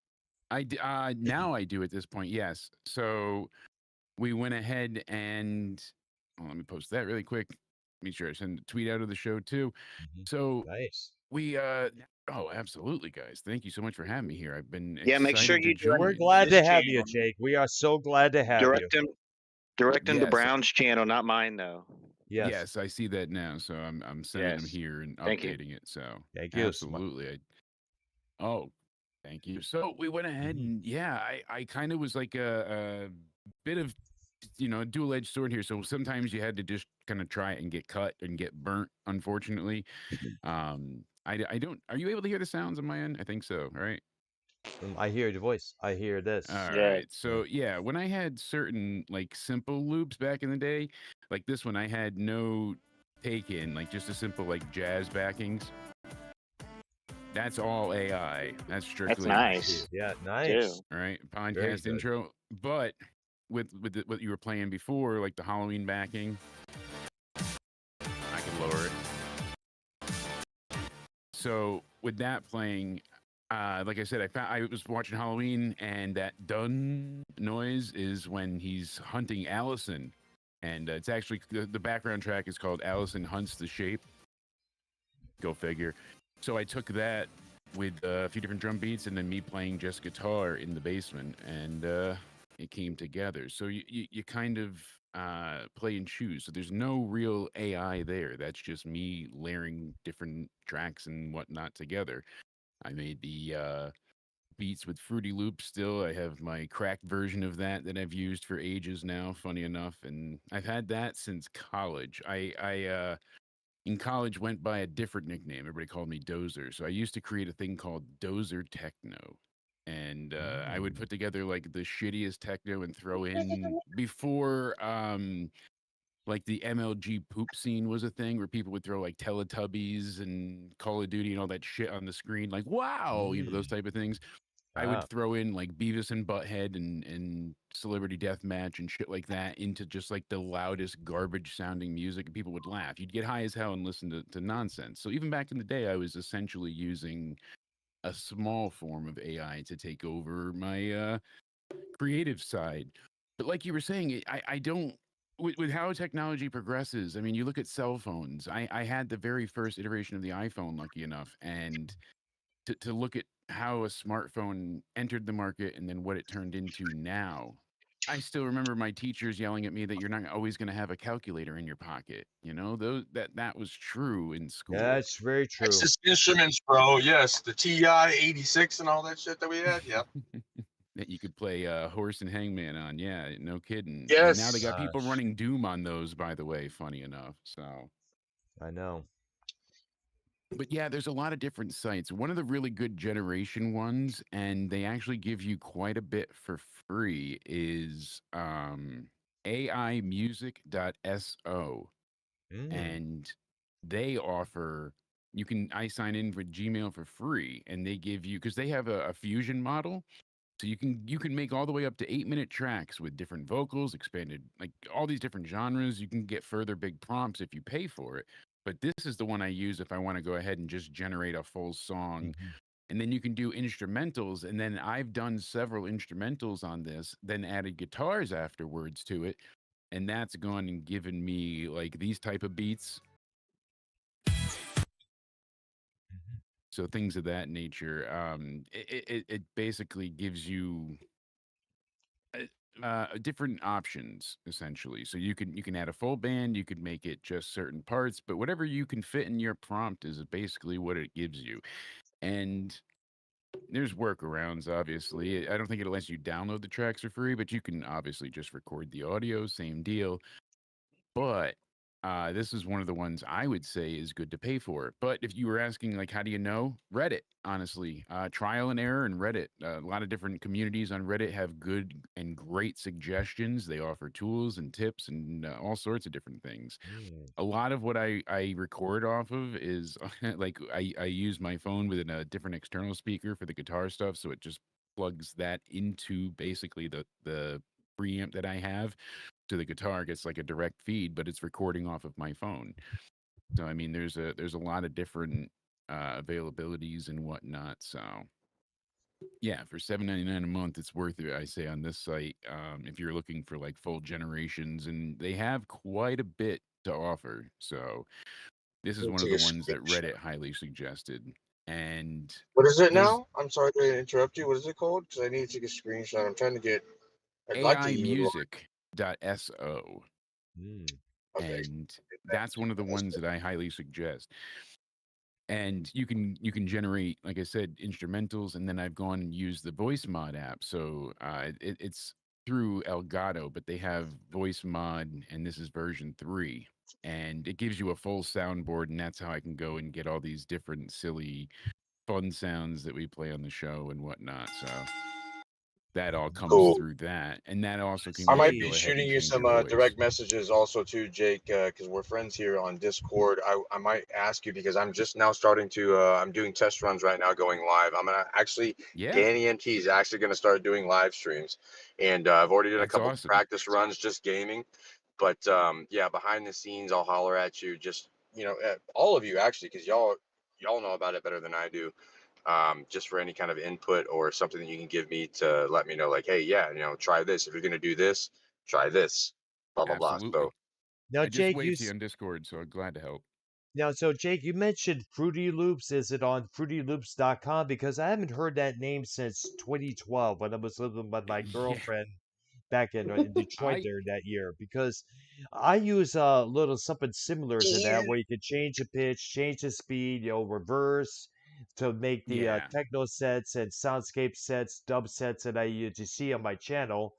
Now I do at this point. Yes. So we went ahead and let me post that really quick. Make sure I send a tweet out of the show too. Mhm. So Nice. we oh, absolutely, guys. Thank you so much for having me here. I've been Yeah, make sure excited to you direct We're join. glad his to have you, channel. Jake. We are so glad to have you. Direct him. Direct him to Yes, Brown's channel, not mine though. Yes. yes, I see that now. So I'm sending them Yes. here and Thank you. updating it. So Thank you. absolutely. Oh, thank you. So we went ahead Mhm. and yeah, I kind of was like a bit of dual-edged sword here. So sometimes you had to just kind of try it and get cut and get burnt, unfortunately. I don't. Are you able to hear the sounds on my end? I think so, right? I hear your voice. I hear this. All Yeah. right. So yeah, when I had certain like simple loops back in the day, like this one, I had no take in, like just a simple like jazz backings. That's all AI. That's That's strictly nice Yeah, too. nice. all right. Very Podcast good. intro, but with what you were playing before, like the Halloween backing, I can lower it. So with that playing, like I said, I was watching Halloween, and that dun noise is when he's hunting Allison, and it's actually the background track is called "Allison Hunts the Shape." Go figure. So I took that with a few different drum beats, and then me playing just guitar in the basement, and it came together. So you kind of play and choose. So there's no real AI there. That's just me layering different tracks and whatnot together. I made the beats with Fruity Loops still. I have my cracked version of that I've used for ages now, funny enough. And I've had that since college. I in college went by a different nickname. Everybody called me Dozer. So I used to create a thing called Dozer Techno. And I would put together like the shittiest techno and throw in before like the MLG poop scene was a thing where people would throw like Teletubbies and Call of Duty and all that shit on the screen, like wow, those type of things. I would Ah, throw in like Beavis and Butthead and Celebrity Deathmatch and shit like that into just like the loudest garbage sounding music, and people would laugh. You'd get high as hell and listen to nonsense. So even back in the day, I was essentially using a small form of AI to take over my creative side. But like you were saying, I don't. With how technology progresses, I mean, you look at cell phones. I had the very first iteration of the iPhone, lucky enough, and to look at how a smartphone entered the market and then what it turned into now. I still remember my teachers yelling at me that you're not always going to have a calculator in your pocket. You know, that was true in school. that's very true. Texas Instruments, bro. Yes, the TI 86 and all that shit that we had. Yep. That you could play Horse and Hangman on. Yeah, no kidding. And now they Yes. got people Gosh, running Doom on those, by the way, funny enough. So, I know. but yeah, there's a lot of different sites. One of the really good generation ones, and they actually give you quite a bit for free, is aimusic.so. Mm. And they offer, I sign in with Gmail for free, and they give you, because they have a fusion model. So you can make all the way up to 8-minute tracks with different vocals, expanded like all these different genres. You can get further big prompts if you pay for it. But this is the one I use if I want to go ahead and just generate a full song. Mhm. And then you can do instrumentals. And then I've done several instrumentals on this, then added guitars afterwards to it. And that's gone and given me like these type of beats. So things of that nature. It basically gives you different options essentially. So you can add a full band, you could make it just certain parts, but whatever you can fit in your prompt is basically what it gives you. And there's workarounds, obviously. I don't think it lets you download the tracks for free, but you can obviously just record the audio, same deal. But this is one of the ones I would say is good to pay for. But if you were asking, like, how do you know? Reddit, honestly. Trial and error and Reddit. A lot of different communities on Reddit have good and great suggestions. They offer tools and tips and all sorts of different things. Mm. A lot of what I record off of is like I use my phone with a different external speaker for the guitar stuff. So it just plugs that into basically the preamp that I have to the guitar, gets like a direct feed, but it's recording off of my phone. So I mean, there's a lot of different availabilities and whatnot. So yeah, for $7.99 a month, it's worth it. I say on this site, if you're looking for like full generations, and they have quite a bit to offer. So this is Let me one of take the a ones that screenshot. Reddit highly suggested. And What is it there's now? I'm sorry to interrupt you. What is it called? Because I need to take a screenshot. I'm trying to get. I'd like to utilize. aimusic.so. Mm. Okay. And that's one of the ones that I highly suggest. And you can generate, like I said, instrumentals, and then I've gone and used the voice mod app. So it's through Elgato, but they have voice mod, and this is version 3, and it gives you a full soundboard, and that's how I can go and get all these different silly fun sounds that we play on the show and whatnot. So that all comes Cool. through that, and that I also can I let you might be go see. ahead and shooting you change some your voice. direct messages also too, Jake, because we're friends here on Discord. I might ask you because I'm just now starting to. I'm doing test runs right now, going live. I'm gonna actually. Yeah, Danny MT is actually gonna start doing live streams, and I've already done a that's couple awesome. practice runs just gaming. But yeah, behind the scenes, I'll holler at you. Just all of you actually, because y'all know about it better than I do. Just for any kind of input or something that you can give me to let me know, like, hey, yeah, try this. If you're gonna do this, try this. Blah blah blah. So Absolutely. Now, I just Jake, waved to you on Discord, so glad to help. so Jake, you mentioned Fruity Loops. Is it on FruityLoops.com? Because I haven't heard that name since 2012 when I was living with my Yeah. girlfriend back in Detroit I there that year because I use a little something similar to that where you can change the pitch, change the speed, reverse to make the yeah. techno sets and soundscape sets, dub sets that I use to see on my channel.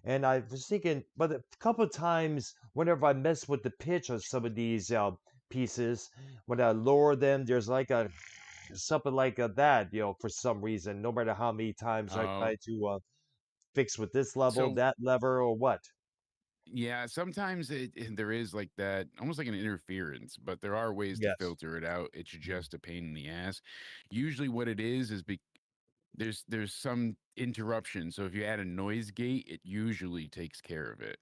And I was thinking, but a couple of times, whenever I mess with the pitch on some of these pieces, when I lower them, there's like a something like that, for some reason, no matter how many times I Oh, try to fix with this level, so that lever, or what. yeah, sometimes there is like that, almost like an interference, but there are ways to Yes. filter it out. It's Mm. just a pain in the ass. Usually, what it is there's some interruption. So if you add a noise gate, it usually takes care of it.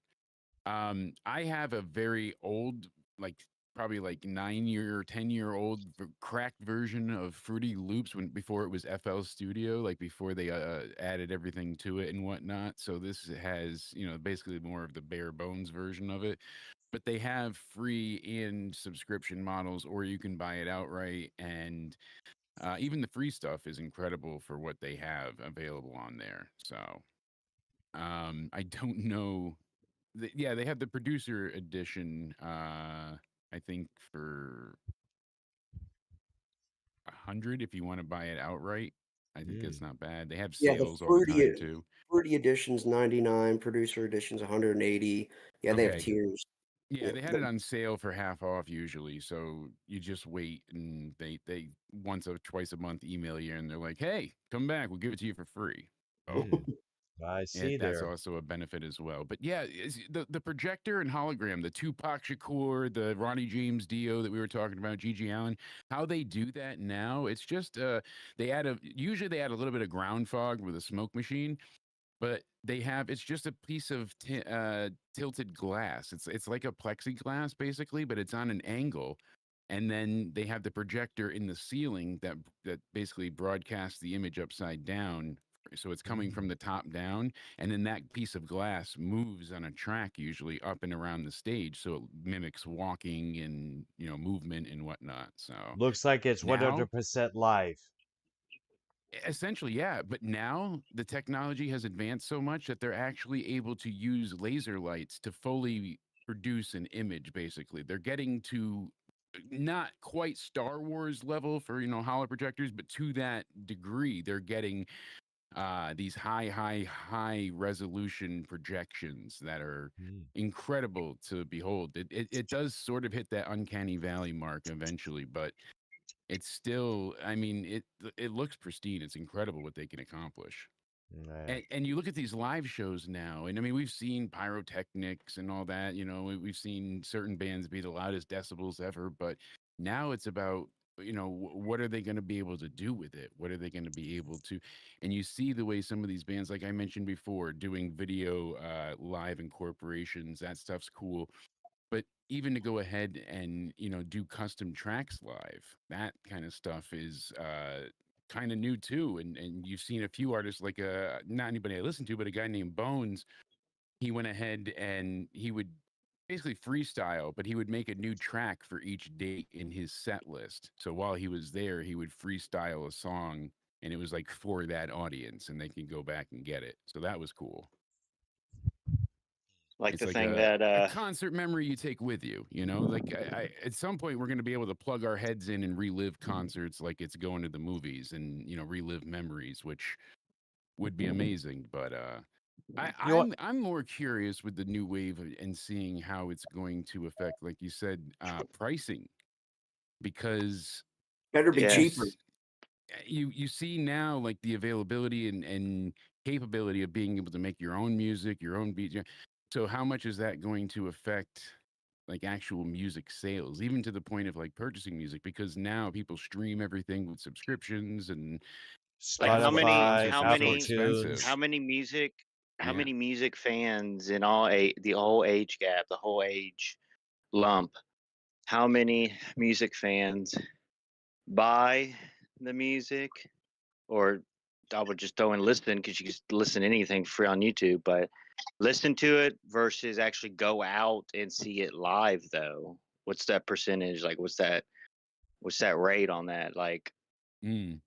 I have a very old, like probably like 9 year, 10 year old cracked version of Fruity Loops when before it was FL Studio, like before they added everything to it and whatnot. So this has, basically more of the bare bones version of it. But they have free and subscription models, or you can buy it outright. And even the free stuff is incredible for what they have available on there. So I don't know yeah, they have the producer edition. I think for 100 if you want to buy it outright. I think that's Mm. not bad. They have Yeah, the sales all the fruity time too. fruity edition's 99, producer edition's 180. Yeah, they have Okay. tiers. Yeah, Yeah, they had it on sale for half off usually. So you just wait and they once or twice a month email you and they're like, "Hey, come back. We'll give it to you for free." Oh, Mm. I yeah, see that's there. also a benefit as well. But yeah, the projector and hologram, the Tupac Shakur, the Ronnie James Dio that we were talking about, Gigi Allen, how they do that now, it's just usually they add a little bit of ground fog with a smoke machine, but it's just a piece of tilted glass. It's like a plexiglass basically, but it's on an angle. And then they have the projector in the ceiling that basically broadcasts the image upside down. So it's coming from Mm. the top down, and then that piece of glass moves on a track usually up and around the stage, so it mimics walking and movement and whatnot. So Looks like it's now 100% live. essentially, yeah. But now the technology has advanced so much that they're actually able to use laser lights to fully produce an image, basically. They're getting to not quite Star Wars level for, holo projectors, but to that degree, they're getting these high resolution projections that are Mm. incredible to behold. It does sort of hit that uncanny valley mark eventually, but it's still, I mean, it looks pristine. It's incredible what they can accomplish. Yeah. And you look at these live shows now, and I mean, we've seen pyrotechnics and all that. We've seen certain bands be the loudest decibels ever, but now it's about what are they going to be able to do with it? What are they going to be able to? And you see the way some of these bands, like I mentioned before, doing video live incorporations. That stuff's cool, but even to go ahead and do custom tracks live, that kind of stuff is kind of new too. And you've seen a few artists like not anybody I listen to, but a guy named Bones. He went ahead and he would basically freestyle, but he would make a new track for each date in his set list. So while he was there, he would freestyle a song, and it was like for that audience, and they can go back and get it. So that was cool. Like It's the like thing a that concert memory you take with you, like at some point we're going to be able to plug our heads in and relive concerts like it's going to the movies and relive memories, which would be amazing. But I, You know what? I'm more curious with the new wave and seeing how it's going to affect, like you said, pricing, because better be you yeah. cheaper. s- you see now like the availability and capability of being able to make your own music, your own beats. So how much is that going to affect like actual music sales, even to the point of like purchasing music? Because now people stream everything with subscriptions, and Like that's how why many Spotify, concerts are so Apple expensive. Tunes. how Yeah. many music fans in the whole age gap, the whole age lump, how many music fans buy the music, or I would just throw in listen because you can listen to anything free on YouTube, but listen to it versus actually go out and see it live though. What's that percentage? Like what's that rate on that? Like Mm.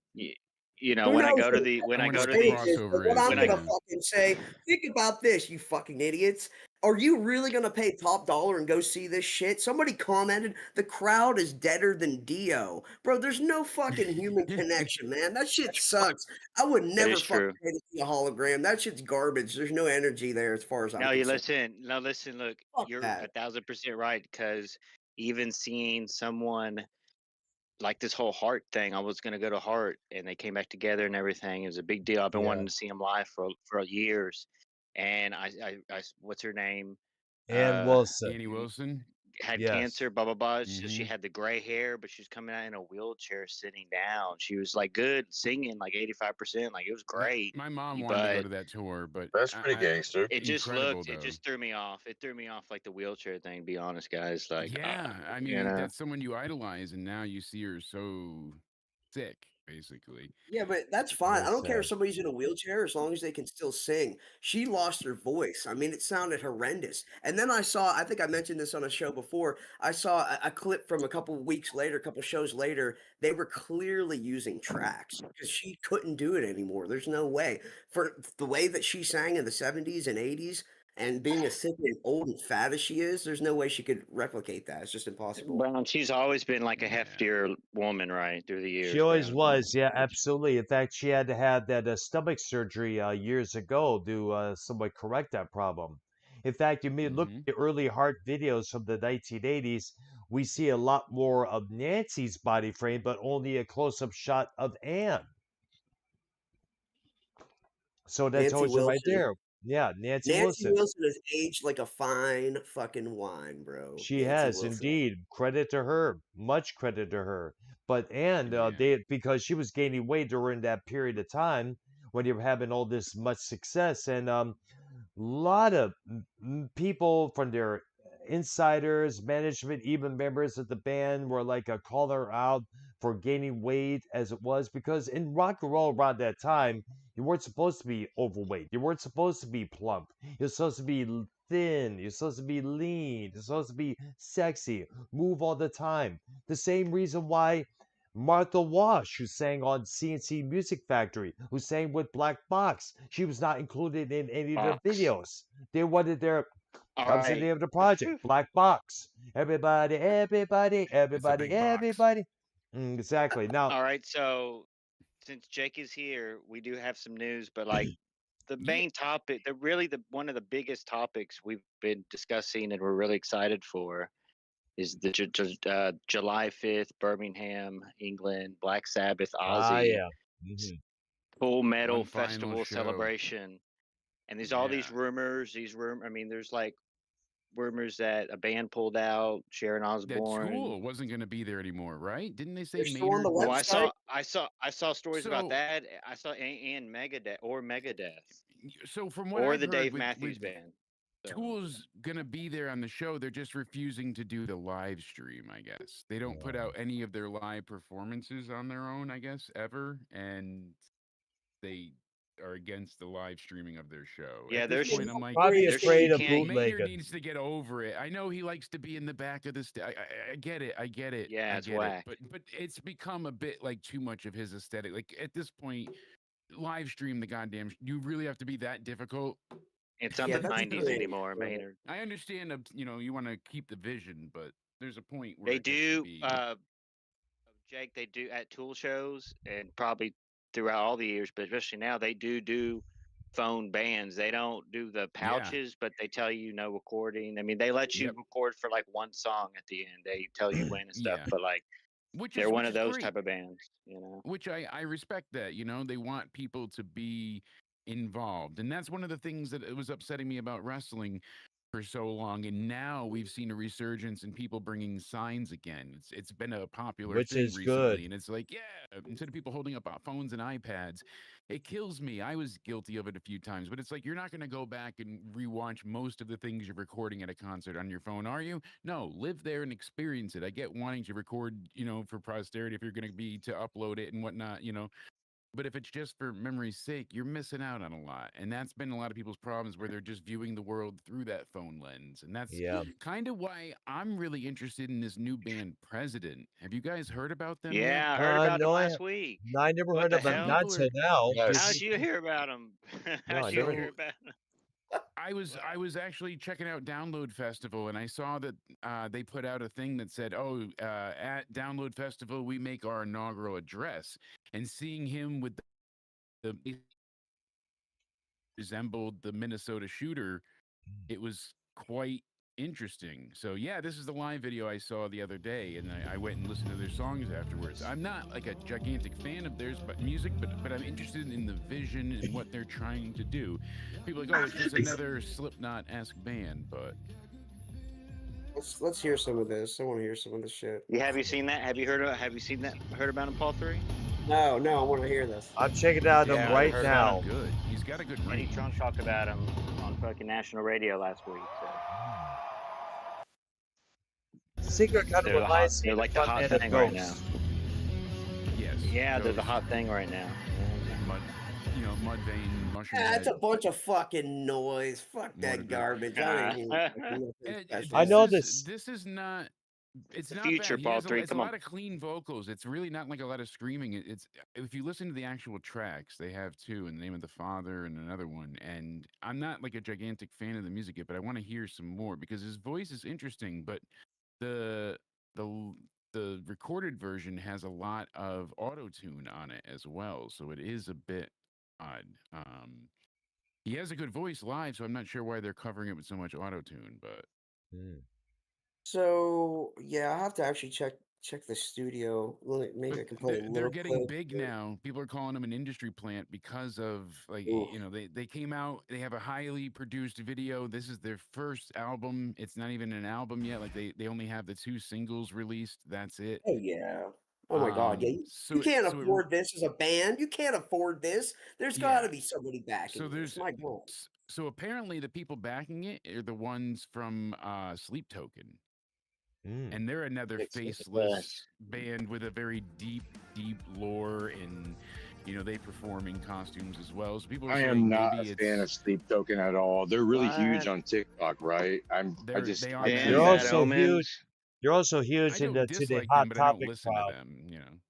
you know, Who when I knows go to the what when I I wonder go what to the stage these is, but crossover what is. I'm when I gonna Yeah. fucking say, think about this, you fucking idiots. Are you really gonna pay top dollar and go see this shit? Somebody commented the crowd is deader than Dio. Bro, there's no fucking human connection, man. That shit sucks. I would that never is fucking true. pay to see a hologram. That shit's garbage. There's no energy there as far as I'm No, you concerned. listen. No, listen. Look, Fuck you're that. 1,000% right. Because even seeing someone like this whole Heart thing, I was gonna go to Heart, and they came back together and everything. It was a big deal. I've been Yeah. wanting to see them live for years, and what's her name? Ann Uh, Wilson. Annie Wilson. had Yes. cancer, blah blah blah. She Mhm. had the gray hair, but she was coming out in a wheelchair, sitting down. She was like good singing, like 85%. Like it was That great, my mom wanted to go but to that tour, but That's pretty gangster. it just incredible looked, it though. just threw me off. It threw me off like the wheelchair thing. To be honest, guys, like Yeah, I you mean, know, that's someone you idolize, and now you see her so sick, basically. Yeah, but that's fine. I Very don't care if sad. somebody's in a wheelchair as long as they can still sing. She lost her voice. I mean, it sounded horrendous. And then I saw, I think I mentioned this on a show before. I saw a clip from a couple weeks later, a couple shows later. They were clearly using tracks because she couldn't do it anymore. There's no way. For the way that she sang in the 70s and 80s and being as sick and old and fat as she is, there's no way she could replicate that. It's just impossible. Brown. She's always been like a Yeah. heftier woman, right, through the She years, always Brown. was, yeah, absolutely. In fact, she had to have that stomach surgery years ago to somewhat correct that problem. In fact, you may look Mhm. at the early Heart videos from the 1980s, we see a lot more of Nancy's body frame, but only a close-up shot of Anne. So that Nancy tells you right Wilson. there. Yeah, Nancy Nancy Wilson. Wilson has aged like a fine fucking wine, bro. She Nancy has Wilson. indeed. Credit to her. Much credit to her. But and Yeah. they because she was gaining weight during that period of time when you were having all this much success, and lot of people from their insiders, management, even members of the band were like a call her out for gaining weight as it was because in rock and roll around that time, you weren't supposed to be overweight. You weren't supposed to be plump. You're supposed to be thin. You're supposed to be lean. You're supposed to be sexy. Move all the time. The same reason why Martha Wash, who sang on CNC Music Factory, who sang with Black Box. She was not included in any of their Box. videos. They wanted their All that was the right. name of the project, Black Box. Everybody, everybody, It's a everybody, big box. everybody. Exactly. Now, All right. So since Jake is here, we do have some news, but like the Yeah. main topic, the really the one of the biggest topics we've been discussing and we're really excited for is the July 5th, Birmingham, England, Black Sabbath, Ozzy, yeah. Mhm. Full Metal One final Festival show. celebration. And there's all these Yeah. rumors, I mean, there's like rumors that a band pulled out, Sharon That Osbourne. Tool wasn't going to be there anymore, right? Didn't they say They're still on the Maynard? Well, website. I saw stories about So, that. I saw and Megadeth so from what or I've the heard, Dave with Matthews Band. So Tool's gonna be there on the show. They're just refusing to do the live stream, I guess. They don't put Yeah. out any of their live performances on their own, I guess, ever. And they are against the live streaming of their show. yeah, At this Yeah, point, I'm how like, Probably curious they afraid you of can't. Maynard bootlegging. needs to get over it. I know he likes to be in the back of the I get it. I get it. Yeah, I it's get it. whack. But it's become a bit like too much of his aesthetic. Like at this point, live stream the goddamn. You really have to be that difficult. It's not Yeah, the that's '90s strange, anymore, bro. Maynard. I understand, you want to keep the vision, but there's a point where They it gets to do, be. Jake. They do at Tool shows and probably throughout all the years, but especially now, they do phone bands. They don't do the Yeah. pouches, but they tell you no recording. I mean, they let you Yep. record for like one song at the end. They tell you when and stuff, Yeah. but like Which they're is one of those great. type of bands, you know. Which I respect that. They want people to be involved, and that's one of the things that it was upsetting me about wrestling for so long. And now we've seen a resurgence in people bringing signs again. It's been a popular Which thing is good. recently, and it's like, yeah, instead of people holding up phones and iPads, it kills me. I was guilty of it a few times, but it's like you're not going to go back and rewatch most of the things you're recording at a concert on your phone, are you? No, live there and experience it. I get wanting to record, for posterity if you're going to be to upload it and whatnot, But if it's just for memory's sake, you're missing out on a lot. And that's been a lot of people's problems where they're just viewing the world through that phone lens. And that's Yeah. kind of why I'm really interested in this new band, President. Have you guys heard about them yet? Yeah, I heard about them No, last week. I never What heard the of them. hell? Not People till are now. Yes. How'd you hear about them? No, I How'd you never. hear about them? I was actually checking out Download Festival, and I saw that they put out a thing that said, "Oh, at Download Festival, we make our inaugural address." And seeing him with the resembled the Minnesota shooter, it was quite interesting. So yeah, this is the live video I saw the other day, and I went and listened to their songs afterwards. I'm not like a gigantic fan of theirs, but music, but I'm interested in the vision and what they're trying to do. People are like, oh, it's just another Slipknot-esque band, but Let's hear some of this. I want to hear some of this shit. Have you seen that? Have you seen that? Heard about him, Paul 3? No, I want to hear this. I'm checking out Yeah, them I right heard now. about good. He's got a good Eddie range. Trunk talked about him on fucking national radio last week. So. Secret kind of They're, reminds me they're of like the hot frontman of thing right now. Ghost. Yes. Yeah, they're the Ghost, hot thing right now. Mud, Mudvayne, Mushroom It's a Head. bunch of fucking noise. Fuck that Motivate. garbage. I don't even fucking special. I know This is not. It's The not future, bad. Paul It's 3, a come lot on. of clean vocals. It's really not like a lot of screaming. It's if you listen to the actual tracks, they have two, in the Name of the Father and another one. And I'm not like a gigantic fan of the music yet, but I want to hear some more because his voice is interesting. But the the recorded version has a lot of auto tune on it as well, so it is a bit odd. He has a good voice live, so I'm not sure why they're covering it with so much auto tune, but. So yeah, I have to actually check the studio. Maybe I But can play a they're little getting clip big here. now. People are calling them an industry plant because of like Oof. they came out. They have a highly produced video. This is their first album. It's not even an album yet. Like they only have the 2 singles released. That's it. Oh yeah. Oh my God. Yeah, you can't afford this as a band. You can't afford this. There's got to be somebody backing so this. there's My God. so apparently the people backing it are the ones from Sleep Token. And they're another faceless band with a very deep lore, and they perform in costumes as well. So people are saying am not maybe a fan of Sleep Token at all. They're really huge on TikTok, right? They are. They're also huge. You're also huge I in don't the dislike Hot them, but I don't Topic listen crowd. to them.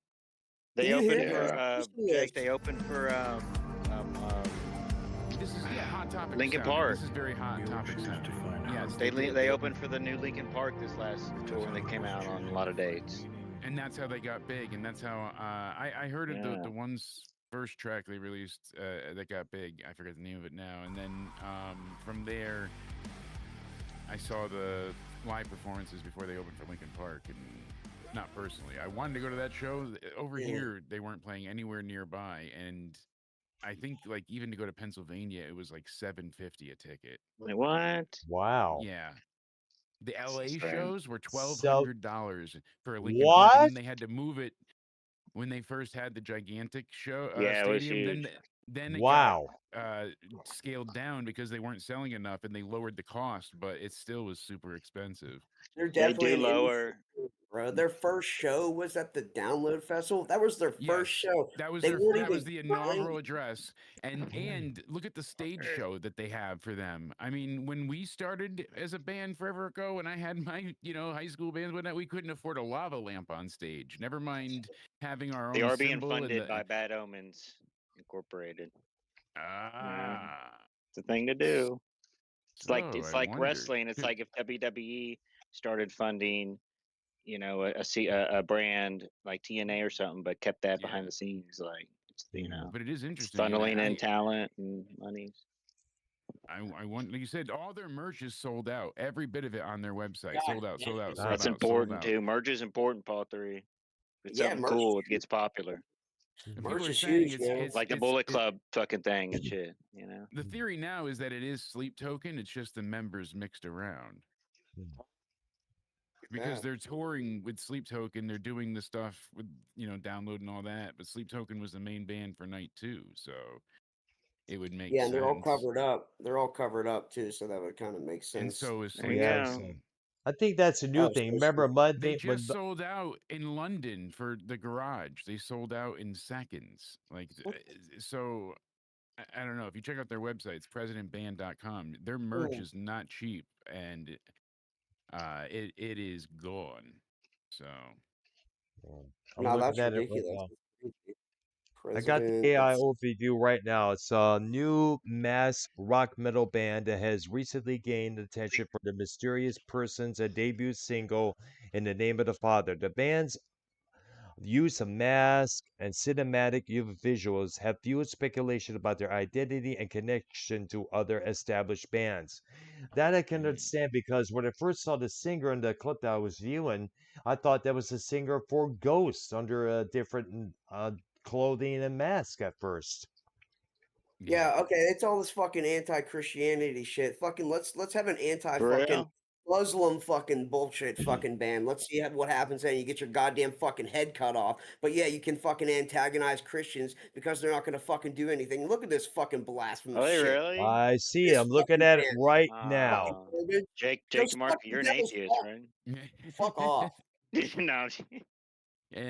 They Can you opened hear for Jake. They opened for this is Hot Topic. Linkin sounding. Park. This is very Hot Topic. Yes, they opened for the new Linkin Park this last tour, and they came out on a lot of dates. And that's how they got big, and that's how I heard of the one's first track they released that got big. I forget the name of it now. And then from there, I saw the live performances before they opened for Linkin Park, and not personally. I wanted to go to that show. Over here, they weren't playing anywhere nearby, and I think like even to go to Pennsylvania, it was like $750 a ticket. Wait, what? Wow. Yeah. The LA shows were $1,200 for a Linkin Park, and then they had to move it when they first had the gigantic show it was stadium. huge. Then it got scaled down because they weren't selling enough, and they lowered the cost, but it still was super expensive. They're definitely They do lower. Bro, their first show was at the Download Festival. That was their first show. That was They weren't even the inaugural address. And look at the stage show that they have for them. I mean, when we started as a band forever ago, and I had my high school bands, whatnot, we couldn't afford a lava lamp on stage. Never mind having our own. They are being funded by Bad Omens Incorporated. It's a thing to do. It's like wrestling. It's like if WWE started funding, a brand like TNA or something, but kept that behind the scenes, like But it is interesting. funneling in talent and money. I want, like you said, all their merch is sold out. Every bit of it on their website, sold out. That's important too. Merch is important, Paul 3. It's something cool. It gets popular. Merch is huge, it's like the Bullet Club fucking thing and shit. The theory now is that it is Sleep Token. It's just the members mixed around. Because they're touring with Sleep Token, they're doing the stuff with Download and all that, but Sleep Token was the main band for night 2, so it would make sense. Yeah, and they're all covered up. They're all covered up too, so that would kind of make sense. And so is Sleep Token. I think that's a new Oh, thing. so Remember They Monday when just sold out in London for the garage. They sold out in seconds. Like, what? so I don't know. If you check out their websites, presidentband.com, their merch Mm. is not cheap, and it is gone. So I'm No, looking that's at it right ridiculous. now. I got the President. AI Let's see. overview right now. It's a new mass rock metal band that has recently gained attention for the mysterious persons and debut single In the Name of the Father. The band's use of masks and cinematic visuals have fueled speculation about their identity and connection to other established bands. That I can understand because when I first saw the singer in the clip that I was viewing, I thought that was the singer for Ghost under a different clothing and mask at first. yeah, Yeah, okay, it's all this fucking anti-Christianity shit. Fucking let's have an For anti-fucking real? Muslim fucking bullshit fucking band. Let's see what happens then. You get your goddamn fucking head cut off. But yeah, you can fucking antagonize Christians because they're not gonna fucking do anything. Look at this fucking blasphemous Are they shit. really? I see. This I'm looking fucking at it band, right fucking now. garbage. Jake Go DeMarco, suck the you're an devil's atheist, cock. right? Fuck off. No.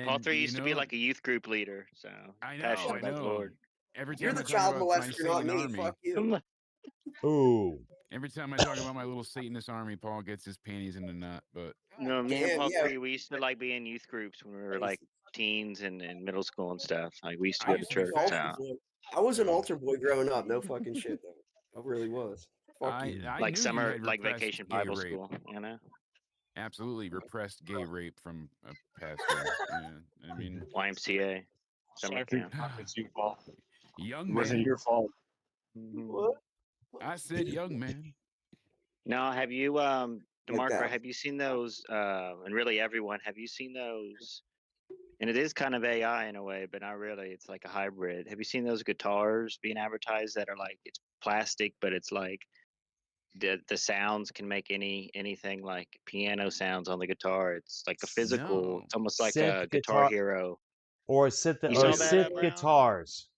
Paul and 3 used to be like a youth group leader, so I know, passionate I about the know. Lord. Every You're time the I talk child about my molester, not Satan me. Fuck army, you. Ooh. every time I talk about my little Satanist army, Paul gets his panties in the knot. But No, me and Damn, Paul yeah. 3, we used to like be in youth groups when we were like teens and in middle school and stuff. Like we used to I go to used to be church. Altar fat, So boy. I was an so altar boy growing up. No fucking shit though. I really was. Fuck you. I like knew you summer, had like repressed vacation gay Bible rape. school, you know? Absolutely repressed gay rape from a pastor. Yeah, I mean, YMCA, summer Sorry for your camp. comments, you Paul. young It wasn't man. your fault. Mhm. What? I said young man. Now, have you, Get DeMarco, down. have you seen those, and really everyone, have you seen those? And it is kind of AI in a way, but not really. It's like a hybrid. Have you seen those guitars being advertised that are like it's plastic, but it's like the sounds can make anything like piano sounds on the guitar. It's like a physical. No. It's almost like Synth a Guitar guitar Hero. or synth You or saw that, synth Brown? guitars.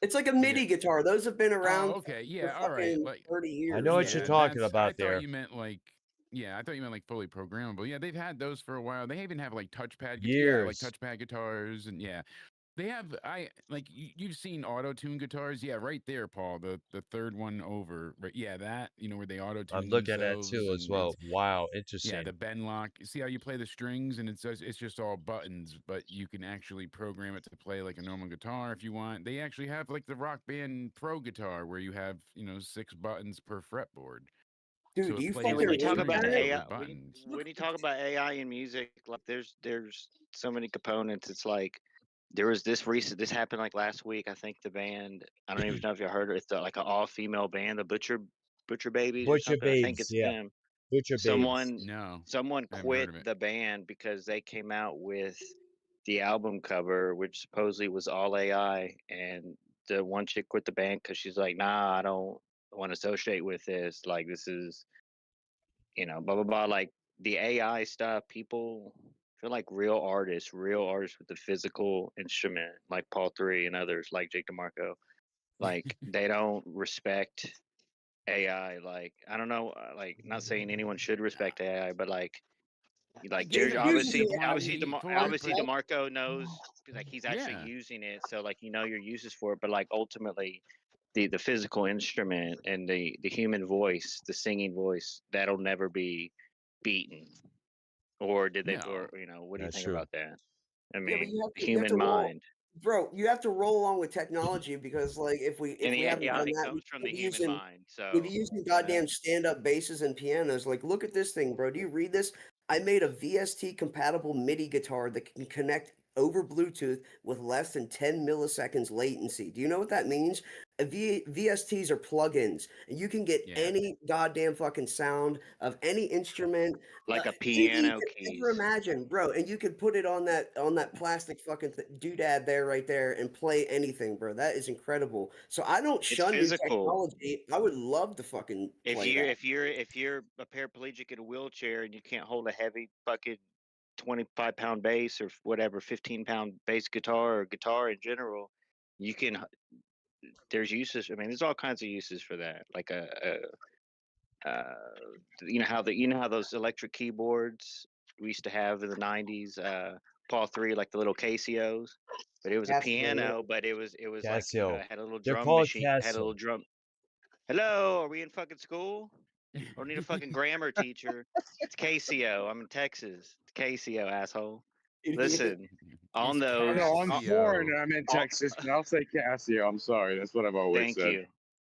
It's like a Yeah. MIDI guitar. Those have been Oh, around okay. for Yeah. All right. fucking Like, 30 I know years, what you're yeah. man. talking That's. I about thought there. you meant like. Yeah, I thought you meant like fully programmable. Yeah, they've had those for a while. They even have like touchpad. Yeah, like Years. touchpad guitars, and yeah, they have. You've seen auto tune guitars. Yeah, right there, Paul. The third one over. Right. Yeah, that where they auto I'm tune looking at themselves, too as and well. it's Wow, yeah, interesting. the bend lock. See how you play the strings, and it's just all buttons, but you can actually program it to play like a normal guitar if you want. They actually have like the Rock Band Pro guitar where you have 6 buttons per fretboard, Dude, so do it you See, plays fucking when you like talk read about strings the that? but AI, with buttons. when you talk about AI in music, like there's so many components. It's like there was this happened like last week. I think the band, I don't even know if you heard it. It's like an all female band, the Butcher Babies or Butcher something. I think Babes, it's yeah. them. Butcher Babes. Someone No, someone I haven't heard quit of it. the band because they came out with the album cover, which supposedly was all AI, and the one chick quit the band because she's like, nah, I don't want to associate with this. Like this is blah blah blah. Like the AI stuff, people feel like real artists with the physical instrument, like Paul 3 and others, like Jake DeMarco. Like they don't respect AI. Like I don't know, like not saying anyone should respect AI, but They Jared, have like Uses obviously, it as blind obviously, hate for it, Obviously, but DeMarco knows like he's actually yeah, using it, so like your uses for it. But like ultimately, the physical instrument and the human voice, the singing voice, that'll never be beaten. Or did they? no, Or what do you That's think true. about that? I Yeah, but mean, the you have human to roll, mind bro. You have to roll along with technology because, like, and if we the haven't done AI that, comes from we'd the be human using mind. we'd be So using you know, goddamn stand up basses and pianos. Like, look at this thing, bro. Do you read this? I made a VST compatible MIDI guitar that can connect over Bluetooth with less than 10 milliseconds latency. Do you know what that means? VSTs are plugins, and you can get yeah, any goddamn fucking sound of any instrument, like a anything you piano could ever keys. imagine, bro. And you could put it on that plastic fucking doodad there, right there, and play anything, bro. That is incredible. So I don't It's shun new physical. technology. I would love to fucking If play you're that. if you're if you're a paraplegic in a wheelchair and you can't hold a heavy fucking 25-pound bass or whatever 15-pound bass guitar or guitar in general, you can there's uses. I mean, there's all kinds of uses for that. Like you know how those electric keyboards we used to have in the 90s, Paul 3, like the little Casios, but it was a Casio, yeah. piano, but it was like, you know, Casio. it had a little They're drum called machine, had a little Casio. drum. Hello, are we in fucking school? Or need a fucking grammar teacher? It's Casio. I'm in Texas. It's Casio, asshole. Listen, on It's I those. know I'm foreign Casio. and I'm in Oh, Texas, but I'll say Casio. I'm sorry. That's what I've always thank said. you,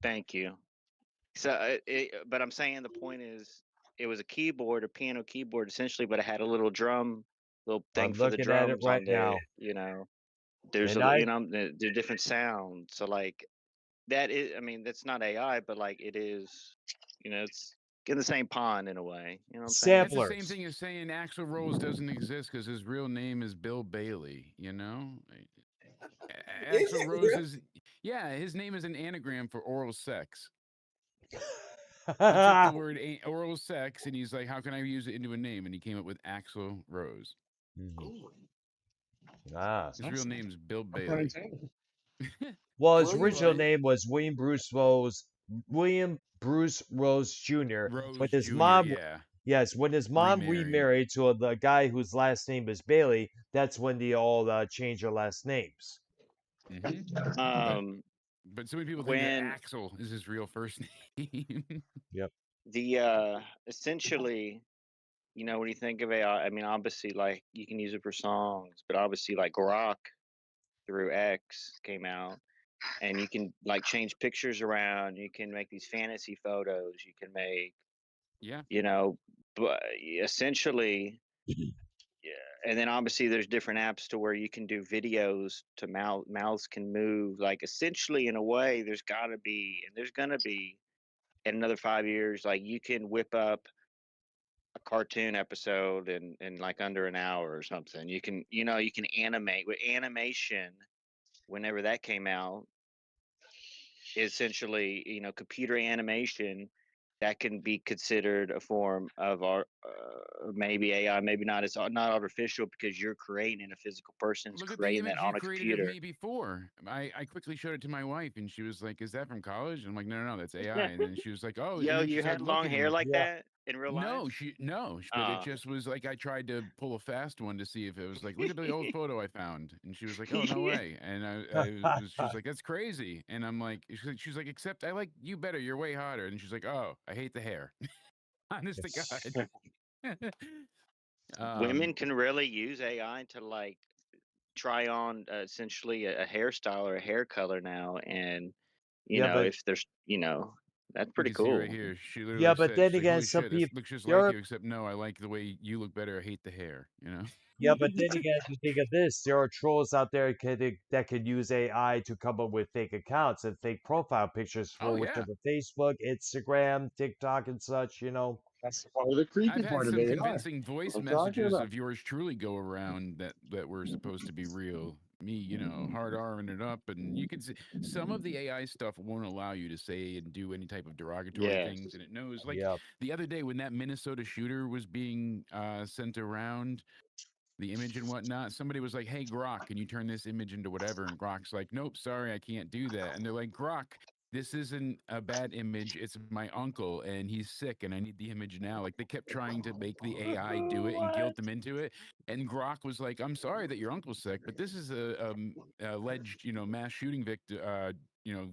thank you. So, but I'm saying the point is, it was a keyboard, a piano keyboard, essentially, but it had a little drum, little thing I'm for the looking at it drums right on there. now. You know, there's And a, I you know, there are different sounds. So like that is, I mean, that's not AI, but like it is, you know, it's in the same pond in a way. You know what I'm saying? That's the same samplers. thing as saying Axl Rose doesn't exist because his real name is Bill Bailey. You know, Is Axl it Rose really? is his name is an anagram for oral sex. He took Mhm. the word oral sex and he's like, how can I use it into a name? And he came up with Axl Rose. Ah. His real name's Bill No pun Bailey. intended. Well, his William original Rose. name was William Bruce Rose Jr. When Rose his Jr. mom, Yeah, yes, when his mom remarried. remarried to the guy whose last name is Bailey, that's when they all changed their last names. But so many people think that When Axel is his real first name. Yep. the essentially, you know, when you think of AI, I mean, obviously, like you can use it for songs, but obviously, like Grok through X came out, and you can like change pictures around. You can make these fantasy photos. You can make, Yeah. you know, but essentially, yeah. And then obviously, there's different apps to where you can do videos to mouths can move. Like essentially, in a way, there's got to be, and there's gonna be in another 5 years, like you can whip up a cartoon episode in like under an hour or something. You can, you know, you can animate with animation. Whenever that came out, essentially, you know, computer animation that can be considered a form of art, maybe AI, maybe not. It's not artificial because you're creating a physical person's Look at the creating that image you on a created of computer. me before. I quickly showed it to my wife and she was like, is that from college? And I'm like, no, that's AI. And then she was like, oh, and Yo, then she you started had long hair looking. like Yeah. that in real No, life? but it just was like I tried to pull a fast one to see if it was like, look at the old photo I found, and she was like, oh no way, and she was like, that's crazy, and I'm like, she's like, except I like you better, you're way hotter, and she's like, oh, I hate the hair, honest to God. Women can really use AI to like try on essentially a hairstyle or a hair color now, and you Yeah, know, but if there's, you know, that's You pretty can see right cool. here. She yeah, literally but said, then she's like, again, holy some shit, this people looks just there like are you, except no, I like the way you look better. I hate the hair, you know? yeah, but then again, you think of this: there are trolls out there that could use AI to come up with fake accounts and fake profile pictures Oh for yeah. whichever Facebook, Instagram, TikTok, and such. You know. That's part of the creepy I've had part of some AI. convincing voice I'm talking messages about. of yours truly go around that were supposed to be real. Me, you know, hard R'ing it up, and you can see some of the AI stuff won't allow you to say and do any type of derogatory things, Yes. and it knows. Like Yep. the other day when that Minnesota shooter was being sent around, the image and whatnot, somebody was like, hey Grok, can you turn this image into whatever? And Grok's like, nope, sorry, I can't do that. And they're like, Grok, this isn't a bad image, it's my uncle and he's sick and I need the image now. Like they kept trying to make the AI do it and guilt them into it, and Grok was like, I'm sorry that your uncle's sick, but this is a alleged, you know, mass shooting victim, you know,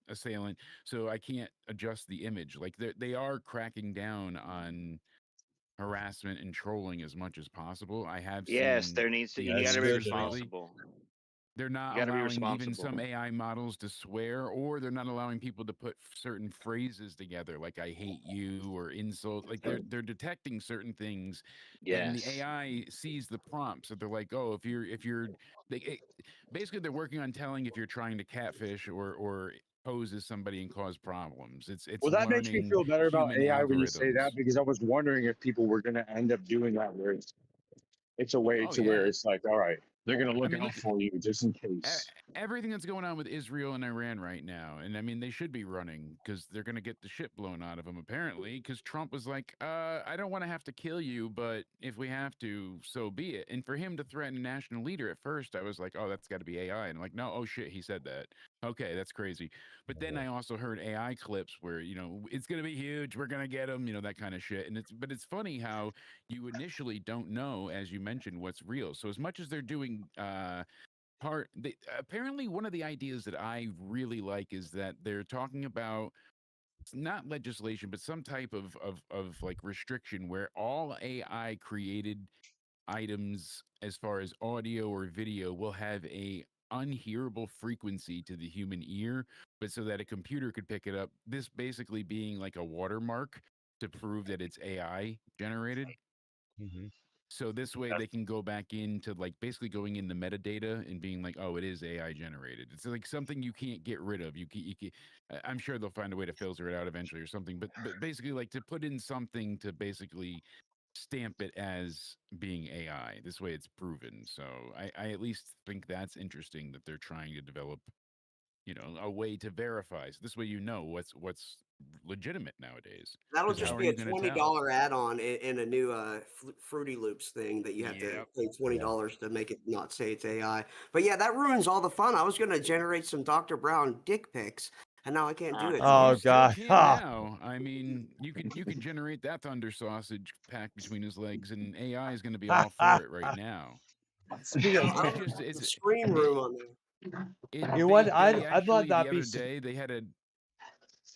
assailant, so I can't adjust the image. Like they are cracking down on harassment and trolling as much as possible. I have Yes, seen there needs to, the you got That's to be good abuses to know. lately. responsible. They're You not got to be allowing even some responsible. AI models to swear, or they're not allowing people to put certain phrases together, like "I hate you" or insult. Like they're detecting certain things, and the Yes. AI sees the prompts. So they're like, "Oh, if you're," basically they're working on telling if you're trying to catfish or pose as somebody and cause problems. It's Well, that makes me learning feel better about human AI when you say that algorithms. because I was wondering if people were going to end up doing that where it's a way Oh to where yeah. it's like, all right, they're going to I look mean, out look, for you just in e- case. everything that's going on with Israel and Iran right now, and I mean, they should be running because they're going to get the shit blown out of them, apparently, because Trump was like, I don't want to have to kill you, but if we have to, so be it. And for him to threaten a national leader at first, I was like, oh, that's got to be AI. And I'm like, no, oh shit, he said that. Okay, that's crazy. But then Mhm. I also heard AI clips where, it's going to be huge, we're going to get them, that kind of shit. And it's funny how you initially don't know, as you mentioned, what's real. So as much as they're doing apparently one of the ideas that I really like is that they're talking about, it's not legislation, but some type of like restriction where all AI created items as far as audio or video will have a unhearable frequency to the human ear, but so that a computer could pick it up, this basically being like a watermark to prove that it's AI generated. Mhm. So this way they can go back into like basically going into metadata and being like, oh, it is AI generated. It's like something you can't get rid of. I'm sure they'll find a way to filter it out eventually or something. But basically, like to put in something to basically stamp it as being AI. This way it's proven. So I at least think that's interesting that they're trying to develop, a way to verify. So this way what's legitimate nowadays. That'll Because just how Yeah. are be a you going to tell? $20 add-on in a new Fruity Loops thing that you have to Yep. pay Yeah. $20 to make it not say it's AI. But yeah, that ruins all the fun. I was gonna generate some Dr. Brown dick pics, and now I can't do it You Oh anymore. still God. can Ha. now. I mean, you can generate that thunder sausage packed between his legs, and AI is going to be all for it right now. Speaking I of, don't It's know, just the it's screen it room on there. it you know they what? they I might actually the not be. other day they had a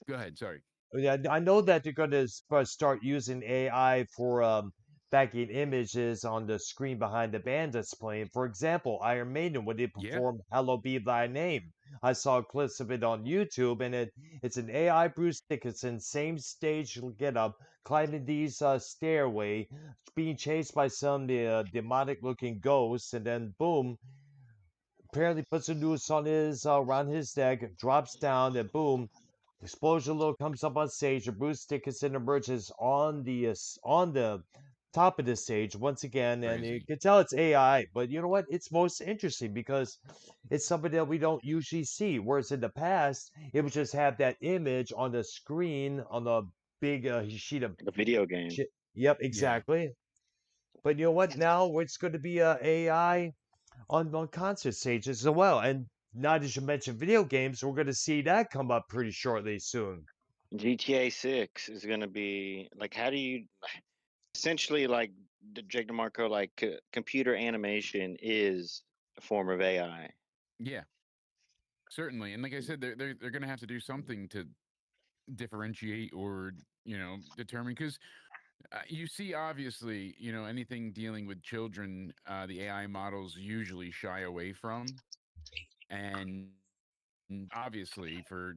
go ahead. Sorry. Yeah, I know that they're going to start using AI for backing images on the screen behind the band that's playing. For example, Iron Maiden, when they Yeah. perform "Hallowed Be Thy Name," I saw clips of it on YouTube, and it's an AI Bruce Dickinson, same stage get up, climbing these stairway, being chased by some demonic looking ghosts, and then boom, apparently puts a noose on his around his neck, drops down, and boom, the explosion logo comes up on stage. And Bruce Dickinson emerges on the top of the stage once again, and you Crazy. can tell it's AI. But you know what? It's most interesting because it's somebody that we don't usually see. Whereas in the past, it would just have that image on the screen on the big sheet of Like a video game. shit. Yep, Yeah. exactly. But you know what? Now it's going to be AI on concert stages as well. And now that you mentioned video games, we're going to see that come up pretty shortly soon. GTA 6 is going to be like, how do you essentially like Jake DeMarco, like computer animation is a form of AI. Yeah. Certainly. And like I said, they're going to have to do something to differentiate or determine because you see obviously anything dealing with children, the AI models usually shy away from, and obviously for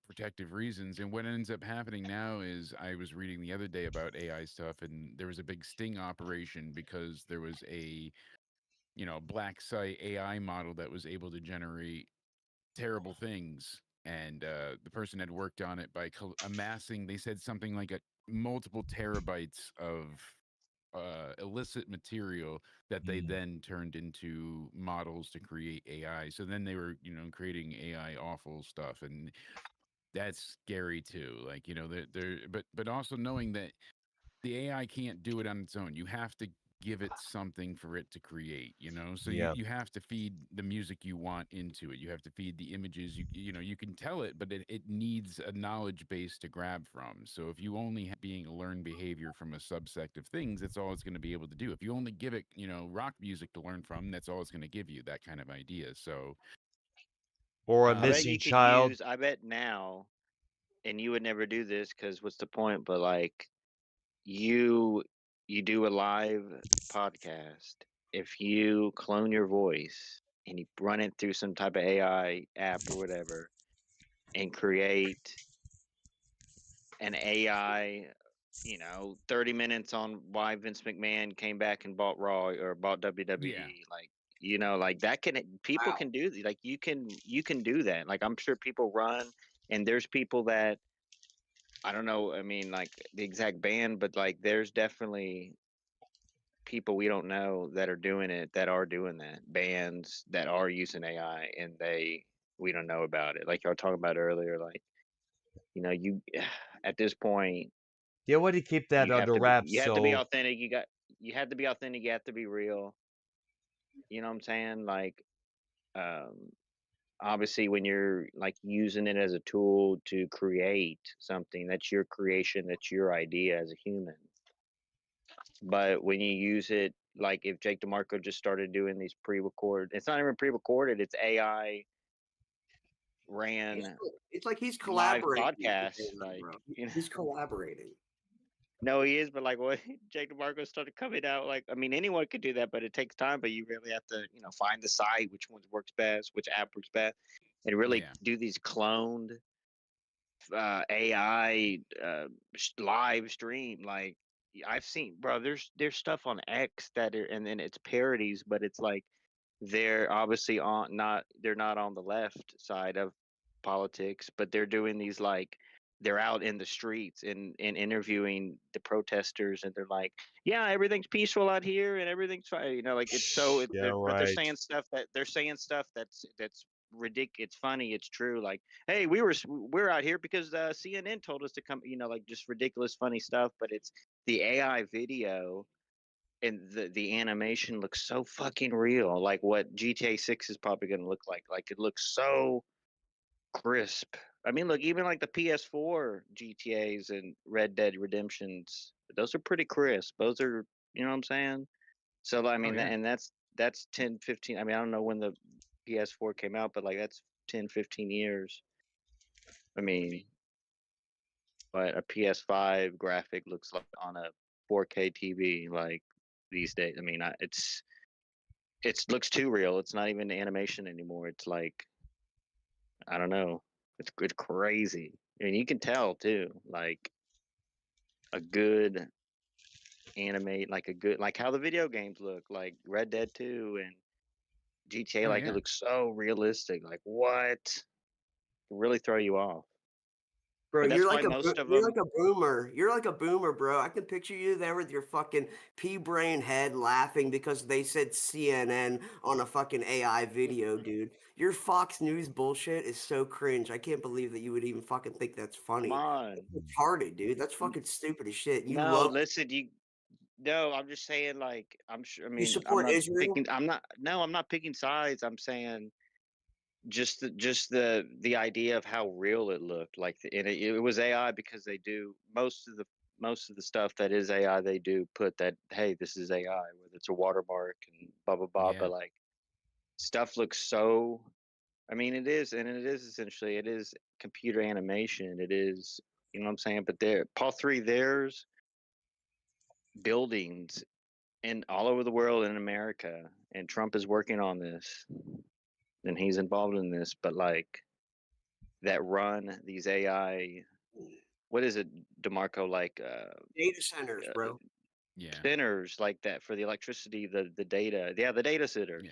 protective reasons. And what ends up happening now is I was reading the other day about AI stuff, and there was a big sting operation because there was a black site AI model that was able to generate terrible things. And the person had worked on it by amassing, they said something like a multiple terabytes of illicit material that they Mm, then turned into models to create AI. So then they were, creating AI awful stuff, and that's scary too. Like, but also knowing that the AI can't do it on its own. You have to give it something for it to create, So you, yeah. you have to feed the music you want into it. You have to feed the images. You can tell it, but it needs a knowledge base to grab from. So if you only have being a learned behavior from a subsect of things, that's all it's going to be able to do. If you only give it, rock music to learn from, that's all it's going to give you, that kind of idea. So Or a I bet missing you could child. use, I bet now, and you would never do this because what's the point? But like you, you do a live podcast. If you clone your voice and you run it through some type of AI app or whatever and create an AI, 30 minutes on why Vince McMahon came back and bought Raw or bought yeah, WWE. Like, like that people Wow. can do, like, you can do that. Like, I'm sure people run, and there's people that, I don't know, I mean, like the exact band, but like, there's definitely people we don't know that are doing it, that are doing that, bands that are using AI, and we don't know about it. Like y'all talking about earlier, like, you, at this point, They want to keep that under wraps. you have to be So, authentic. You have to be authentic. You have to be real. You know what I'm saying? Like, um, obviously when you're like using it as a tool to create something, that's your creation, that's your idea as a human. But when you use it, like if Jake DeMarco just started doing these pre-record, it's not even pre-recorded, it's AI ran It's like he's live collaborating with podcasts, AI, like bro. you know. He's collaborating. No, he is, but like what Jake DeMarco started coming out, like I mean anyone could do that, but it takes time. But you really have to, find the site, which one works best, which app works best, and really Yeah. do these cloned AI live stream. Like I've seen, bro. There's stuff on X that are, and then it's parodies, but it's like they're obviously they're not on the left side of politics, but they're doing these like they're out in the streets and interviewing the protesters, and they're like, yeah, everything's peaceful out here and everything's fine. Like it's so Yeah, but they're right. saying stuff that's ridiculous. It's funny. It's true. Like, hey, we're out here because CNN told us to come. Like just ridiculous, funny stuff. But it's the AI video and the animation looks so fucking real. Like what GTA 6 is probably going to look like. Like it looks so crisp. I mean, look, even like the PS4 GTAs and Red Dead Redemptions, those are pretty crisp. Those are, you know what I'm saying? So I Oh mean, yeah. and that's 10, 15. I mean, I don't know when the PS4 came out, but like that's 10, 15 years. I mean, but a PS5 graphic looks like on a 4K TV like these days. I mean, it looks too real. It's not even animation anymore. It's like I don't know. It's crazy, and you can tell too. Like a good like how the video games look, like Red Dead 2 and GTA. Oh Like it yeah. looks so realistic. Like what? It really throw you off. Bro, But that's you're why like most of you're them. like a boomer. You're like a boomer, bro. I can picture you there with your fucking pea brain head laughing because they said CNN on a fucking AI video, dude. Your Fox News bullshit is so cringe. I can't believe that you would even fucking think that's Come funny. on. That's retarded, dude. That's fucking stupid as shit. You No, love listen, you. No, I'm just saying. Like I'm sure. I you mean, I'm support not Israel? picking. I'm not. No, I'm not picking sides. I'm saying just the idea of how real it looked like and it was AI because they do most of the stuff that is AI. They do put that, hey, this is AI, whether it's a watermark and blah blah blah, Yeah. but like stuff looks so, I mean it is, and it is essentially, it is computer animation. It is, you know what I'm saying? But there, Paul 3, there's buildings in all over the world in America, and Trump is working on this and he's involved in this, but like that run these AI, what is it, DeMarco, like Data centers, bro. Yeah. centers like that for the electricity, the data, yeah, the data centers. Yeah.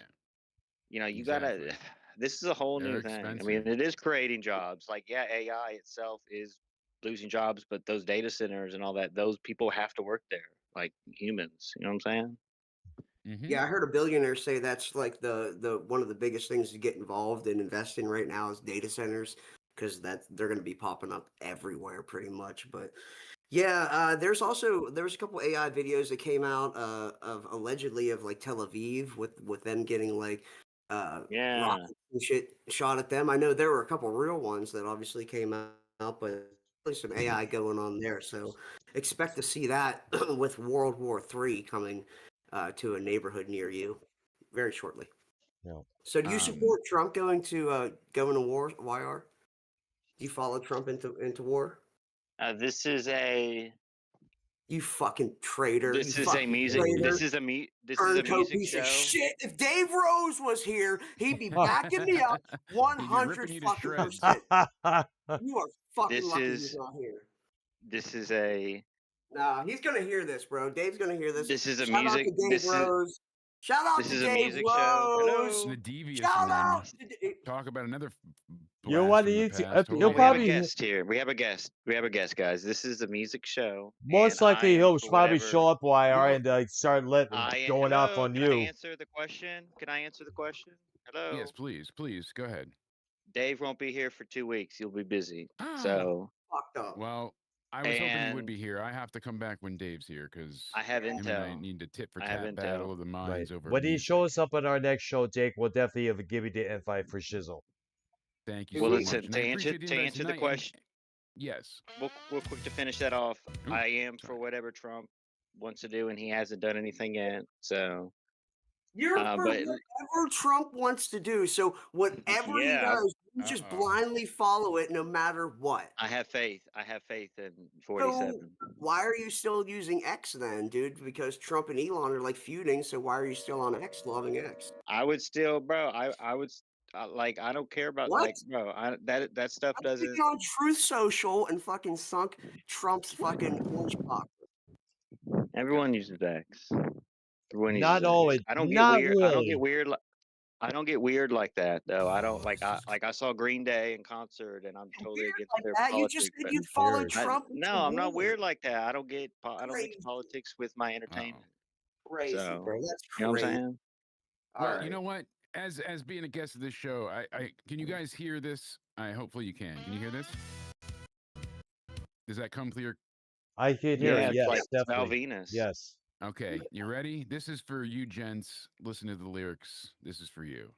You Exactly. gotta. This is a whole They're new thing. I mean, expensive. it is creating jobs. Like, yeah, AI itself is losing jobs, but those data centers and all that, those people have to work there, like humans. You know what I'm saying? Mm-hmm. Yeah, I heard a billionaire say that's like the one of the biggest things to get involved in investing right now is data centers because they're going to be popping up everywhere pretty much. But yeah, there's a couple AI videos that came out of allegedly of like Tel Aviv with them getting like Yeah. rockets and shit shot at them. I know there were a couple real ones that obviously came out, but there's some AI going on there. So expect to see that with World War III coming to a neighborhood near you very shortly. Yeah. So do you Um. support Trump going to war, YR? Do you follow Trump into war? This is a You fucking traitor. You this is a fucking music. traitor. This is a Turncoat music piece of show. shit. If Dave Rose was here, he'd be backing me up He'd be 100 ripping you to fucking shreds. percent. You are fucking This lucky he's is not here. this is a Nah, he's gonna hear this, bro. Dave's gonna hear this. this is a Shout out music. to Dave Rose. Shout out This to is a Dave music show. Rose. The Hello. devious Shout one. out to Talk about another You know blast what? from the past. He'll Oh, Holy we have a hell. probably guest here. We have a guest. We have a guest, guys. This is a music show, and most I likely am, he'll for probably show whatever. up YR Well, and start going off Hello. on Can I you. answer the question? Can I answer the question? yes, Hello. please go ahead. Dave won't be here for 2 weeks. He'll be busy. Ah. So, fucked up. Well, I was hoping he would and be here. I have to come back when Dave's here because I have him and I intel. need to tit for I have tat battle intel. of the Right. minds over When he music. shows up on our next show, Jake, we'll definitely give you the invite for Shizzle. Thank you Well, so listen, much, and I appreciate the to invite answer the tonight. question, Yes. real quick to finish that off, Ooh, I am for sorry. whatever Trump wants to do, and he hasn't done anything yet. So, You're for but whatever Trump wants to do. So whatever he yeah, does, you just Uh-oh. blindly follow it no matter what. I have faith. I have faith in So 47. why are you still using X then, dude? Because Trump and Elon are like feuding. So why are you still on X loving X? I would still, bro. I would like. I don't care about What? like, bro. That stuff I'm thinking doesn't. on Truth Social and fucking sunk Trump's fucking lunchbox. Everyone uses X. Everyone uses Not X. always. I don't get Not weird. I don't get really. weird. I don't get weird like that though. I don't like. I saw Green Day in concert, and I'm totally Weird against like their that. You just politics. said But you Who follow cares? Trump. no, I'm not weird like that. I don't get. I don't mix Crazy, politics with my Uh-oh. entertainment. crazy, So bro. That's you know what I'm crazy. saying? All Well, right. you know what? As being a guest of this show, I can you guys hear this? I hopefully you can. Can you hear this? Does that come clear? I can hear Yeah, it. it's Yes, like definitely. Valvinus. Yes. Okay, you ready? This is for you, gents. Listen to the lyrics. This is for you.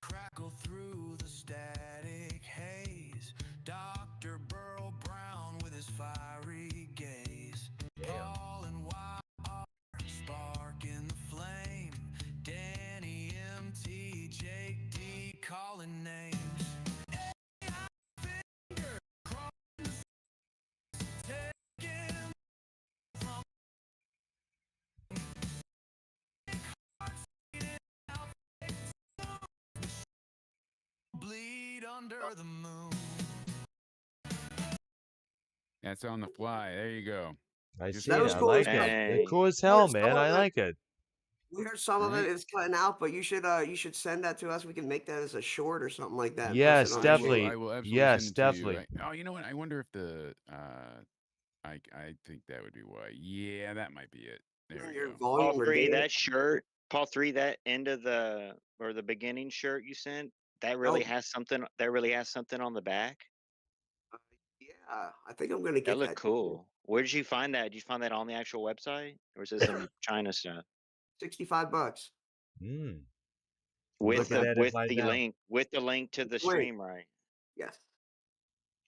Crackle through the static haze. Dr. Burl Brown with his fiery gaze. Paul and Wild sparking the flame. Danny MT, Jake D calling names. Bleed under the moon. That's on the fly. There you go. I Just see That it. was I cool as like it. fuck. It's Dang. cool as We hell, heard some man. of I it. like it. We heard some of Right. it. It's cutting out, but you should send that to us. We can make that as a short or something like that. Yes, Post it on definitely. I will absolutely Yes, send it to you. definitely. Oh, you know what? I wonder if the I think that would be why. Yeah, that might be it. There in we your go. Paul volume or 3, data. that shirt, Paul 3, that end of the or the beginning shirt you sent, that really Oh, has something. That really has something on the back. yeah. I think I'm gonna That get looked that. cool. Where did you find that? Did you find that on the actual website, or is it some China stuff? $65. Mm. I'm With looking Okay. the at it right now. link to the Wait. stream, right? Yes.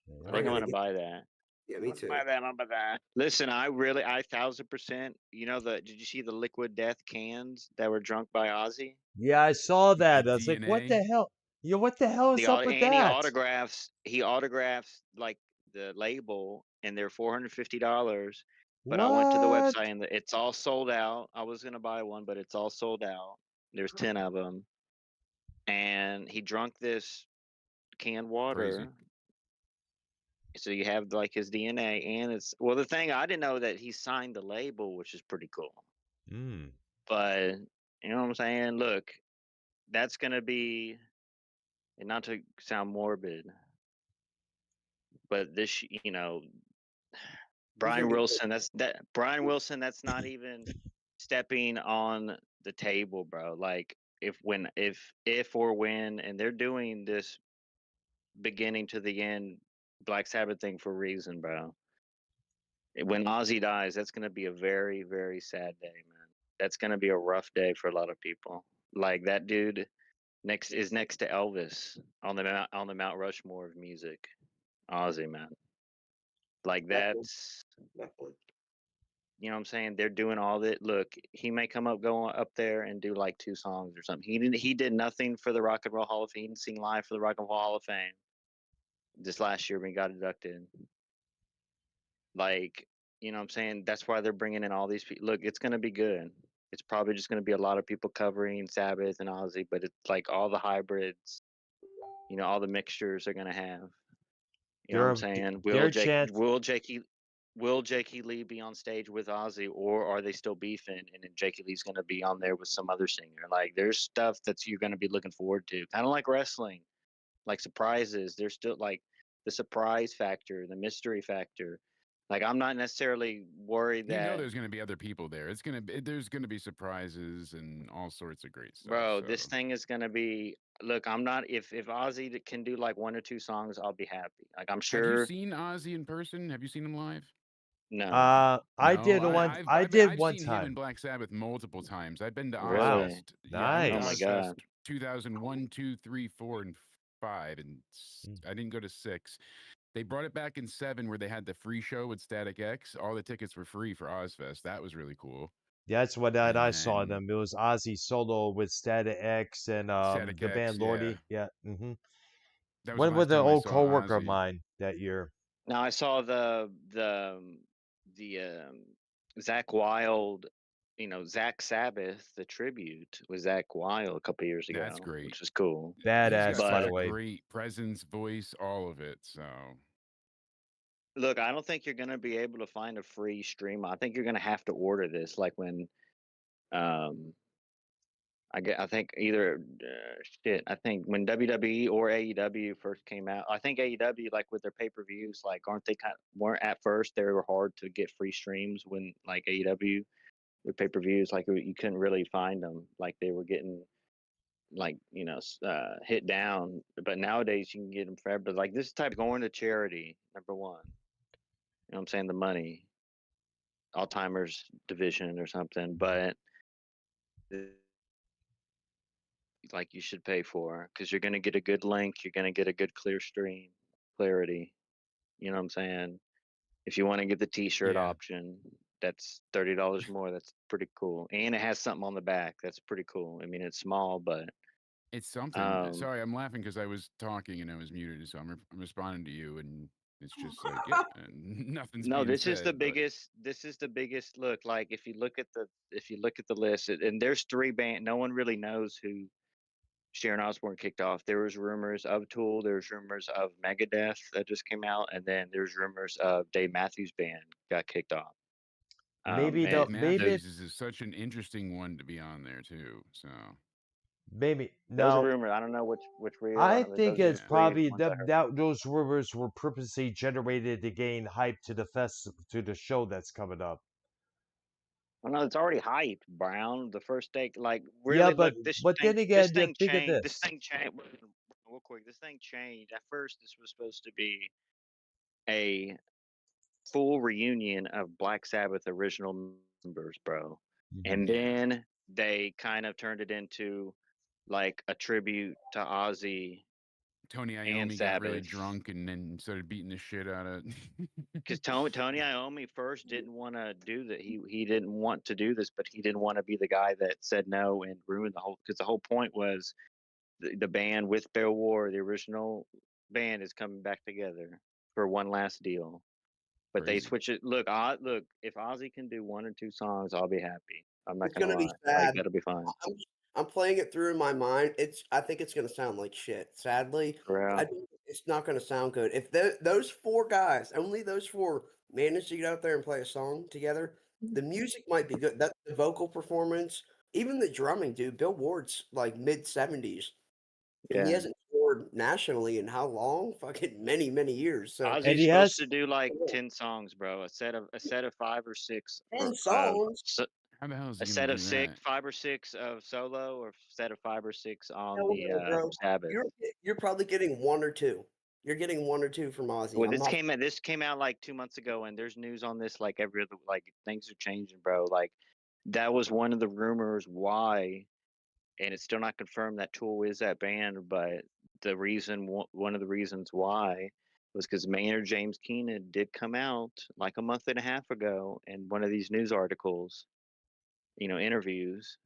All I We're think right. I'm gonna gonna get. buy that. Yeah, me too. Buy that. I'm buy that. Listen, I 1000%. You know did you see the Liquid Death cans that were drunk by Ozzy? Yeah, I saw The that. I was like, what the DNA. hell? Yo, what the hell is up with And that? he autographs like the label, and they're $450. But I went to the What? website and it's all sold out. I was gonna buy one, but it's all sold out. There's 10 of them, and he drunk this canned Crazy. water. So you have like his DNA, and it's the thing I didn't know that he signed the label, which is pretty cool. Mm. But you know what I'm saying? Look, that's gonna be, and not to sound morbid, but this, He's gonna be. Brian Wilson. That's not even stepping on the table, bro. Like if or when, and they're doing this beginning to the end Black Sabbath thing for a reason, bro. When Ozzy dies, that's gonna be a very, very sad day, man. That's gonna be a rough day for a lot of people. Like that dude next to Elvis on the Mount Rushmore of music. Ozzy, man. Like Definitely. that's Definitely. you know what I'm saying? They're doing all that. Look, he may go up there and do like 2 songs or something. He did nothing for the Rock and Roll Hall of Fame. He didn't sing live for the Rock and Roll Hall of Fame this last year when he got inducted. Like, you know what I'm saying? That's why they're bringing in all these people. Look, it's going to be good. It's probably just going to be a lot of people covering Sabbath and Ozzy, but it's like all the hybrids, all the mixtures are going to have. You know what I'm saying? Their chance. Will Jakey Lee be on stage with Ozzy, or are they still beefing? And then Jakey Lee's going to be on there with some other singer. Like, there's stuff that you're going to be looking forward to, kind of like wrestling, like surprises. There's still like the surprise factor, the mystery factor. Like, I'm not necessarily worried You know, that, there's going to be other people there. There's going to be surprises and all sorts of great stuff. bro. So. This thing is going to be. Look, I'm not. If Ozzy can do like 1 or 2 songs, I'll be happy. Like, I'm Have you sure. seen Ozzy in person? Have you seen him live? No. I No, did one. I've I I've been, did I've one seen him time. and Black Sabbath multiple times. I've been to Wow, Really? Ozfest. Yeah, I went to Oh my nice. Ozfest god. 2001, 2, 3, 4, and 5, and Mm. I didn't go to 6. They brought it back in 7 where they had the free show with Static X. All the tickets were free for Ozfest. That was really cool. That's what that And I saw then them. It was Ozzy solo with Static X and Static the X, band yeah. Lordy. Yeah. Hmm. That was the Went with last an time I old saw coworker of Ozzy. mine that year. Now I saw the Zach Wild, Zach Sabbath, the tribute with Zach Wild a couple years That's ago, great. which is cool. He's Badass, got by such the a But way. great presence, voice, all of it. So look, I don't think you're gonna be able to find a free stream. I think you're gonna have to order this, like when um I think either I think when WWE or AEW first came out, I think AEW, like with their pay-per-views, like aren't they weren't at first they were hard to get free streams when like AEW their pay-per-views, like you couldn't really find them, like they were getting like hit down. But nowadays you can get them forever. But like this type going to charity, number one, you know what I'm saying, the money, Alzheimer's division or something, but like you should pay for because you're going to get a good link, you're going to get a good clear stream clarity, you know what I'm saying. If you want to get the t-shirt yeah, option, that's $30 more. That's pretty cool, and it has something on the back that's pretty cool. I mean, it's small, but it's something. um Sorry, I'm laughing because I was talking and I was muted, so I'm responding to you, and it's just like, yep, and nothing's no, being this is the said. But biggest, look, like if you look at the list, and there's three band, no one really knows who Sharon Osbourne kicked off. There was rumors of Tool. There's rumors of Megadeth that just came out, and then there's rumors of Dave Matthews Band got kicked off. Maybe Dave the And maybe Matthews is such an interesting one to be on there too. So maybe those are now. rumors. I don't know which real. I I don't. think Those are it's the yeah, three probably ones I heard. that those rumors were purposely generated to gain hype to to the show that's coming up. Well, no, it's already hyped, Brown. The first day, like Yeah, really, look, but then again, this you thing think of changed. This this. thing changed real quick. This thing changed. At first, this was supposed to be a full reunion of Black Sabbath original members, bro. Mhm. And yeah. then they kind of turned it into like a tribute to Ozzy Tony and Iommi got really Sabbath. drunk and then started beating the shit out of. Because Tony Iommi first didn't want to do that. He didn't want to do this, but he didn't want to be the guy that said no and ruined the whole. Because the whole point was the band with Bill Ward, the original band, is coming back together for one last deal. But they Crazy. switch it. Look, look. If Ozzy can do one or two songs, I'll be happy. I'm not It's gonna gonna be lie. Like sad. that'll be fine. I'm I'm playing it through in my mind. I think it's gonna sound like shit. Sadly, For I real. think it's not gonna sound good. If those four guys, only those four, manage to get out there and play a song together, the music might be good. That the vocal performance, even the drumming, dude. Bill Ward's like mid-70s, and he Yeah. hasn't toured nationally in how long? Fucking many years. So And Ozzy's he supposed has to do like 10 songs, bro. A set of 5 or 6 10 for songs. How the hell is a he gonna set of do six, that? 5 or 6 of solo, or set of 5 or 6 on Hell the no, bro. Sabbath. You're probably getting one or two. You're getting one or two from Ozzy. Well, I'm not. this came out like 2 months ago, and there's news on this like every other, like things are changing, bro. Like that was one of the rumors why, and it's still not confirmed that Tool is that band, but one of the reasons why was because Maynard James Keenan did come out like a month and a half ago in one of these news articles, interviews,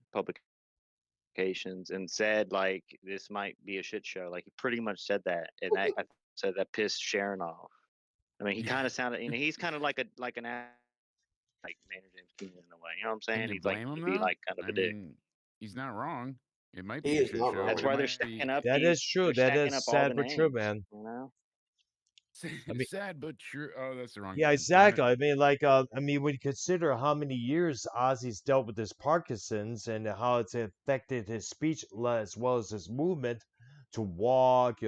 publications, and said like this might be a shit show. Like he pretty much said that, and I said that pissed Sharon off. I mean, he Yeah. kind of sounded, he's kind of like like Maynard James Keenan in a way. You know what I'm Can saying? you He's like blame him to be though? like kind of I a dick. mean, he's not wrong. It might He be a is shit not show, wrong. but That's it why they're might be stacking up that is true. they're That stacking is up all sad the but true, names. man. I mean, sad but true. Oh, that's the wrong yeah, band. Damn exactly. it. I mean, when you consider how many years Ozzy's dealt with his Parkinson's and how it's affected his speech as well as his movement to walk,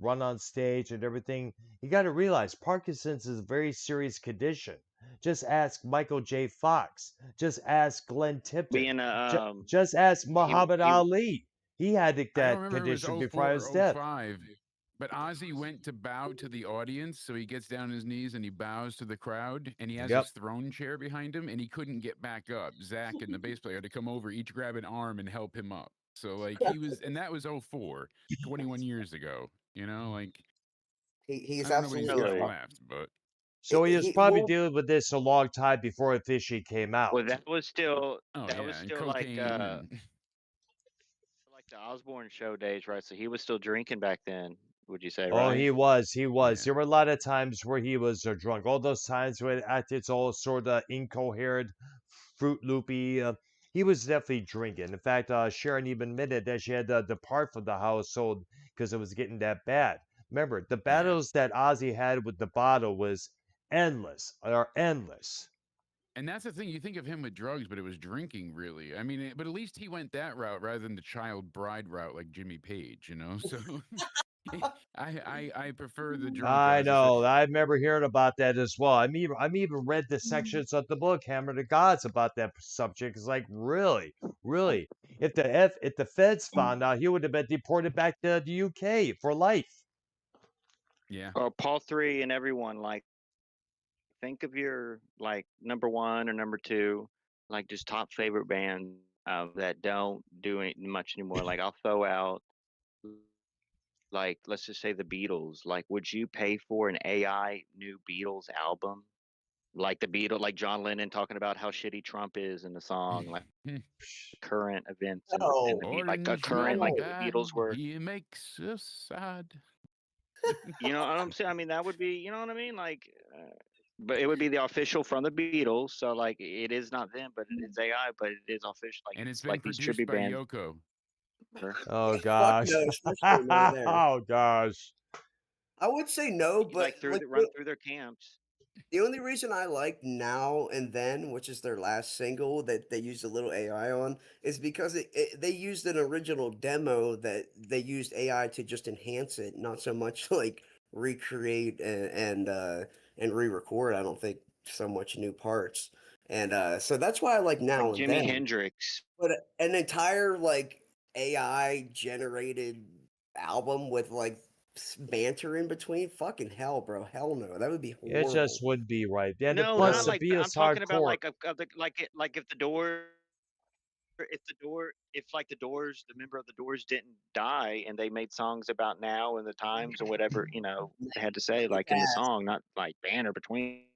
run on stage and everything, you got to realize Parkinson's is a very serious condition. Just ask Michael J. Fox. Just ask Glenn Tipton. Being a Just ask he Muhammad he Ali. He had I don't that remember it was condition oh before 04 his or death. 05, But Ozzy went to bow to the audience, so he gets down on his knees and he bows to the crowd, and he has Yep. his throne chair behind him, and he couldn't get back up. Zach and the bass player had to come over, each grab an arm and help him up. So like he was, and that was 04, 21 years ago. You know, like He's I know nobody's absolutely gonna Really? laugh, but So he was he probably well, dealing with this a long time before it officially came out. Well, that was still oh yeah, and cocaine and like the Osborne show days, right? So he was still drinking back then. Would you say, Oh, right? he was. He was. yeah. There were a lot of times where he was drunk. All those times when it acted all sort of incoherent, fruit loopy. He was definitely drinking. In fact, Sharon even admitted that she had to depart from the household because it was getting that bad. Remember, the Yeah. battles that Ozzy had with the bottle was endless, or endless. And that's the thing. You think of him with drugs, but it was drinking, really. I mean, but at least he went that route rather than the child bride route like Jimmy Page, you know? So I prefer the drunk I Ozzy. So know. I remember hearing about that as well. I'm even read the sections of the book Hammer to Gods about that subject. It's like really, really. If the feds found out, he would have been deported back to the UK for life. yeah. Or Paul 3 and everyone, like, think of your like number one or number two, like just top favorite bands that don't do it much anymore. Like I'll throw out, like, let's just say the Beatles. Like, would you pay for an AI new Beatles album? Like the Beatles, like John Lennon talking about how shitty Trump is in the song, like current events in the no, beat, like a Orange current, man like no. if the Beatles bad, were, he makes us sad. you know what I'm saying? I mean, that would be, you know what I mean? Like, but it would be the official from the Beatles. So like, it is not them, but it is AI, but it is official. Like And it's it's been like these produced tribute by bands. Yoko. Oh Fuck gosh. no, especially no there. Oh gosh. I would say no, but Like through like the run through their camps. the only reason I like Now and Then, which is their last single that they used a little AI on, is because they used an original demo that they used AI to just enhance it, not so much like recreate and re-record. I don't think so much new parts, and so that's why I like Like Now and Jimi Then. Hendrix. But an entire like AI generated album with like banter in between, fucking hell, bro, hell no, that would be It just horrible. wouldn't be right. And No, plus not the No. like I'm Beatles talking about hardcore. like of the like it like if the door if like the Doors, the member of the Doors didn't die and they made songs about now and the times or whatever, you know, they had to say like in the Yes. song, not like banner between,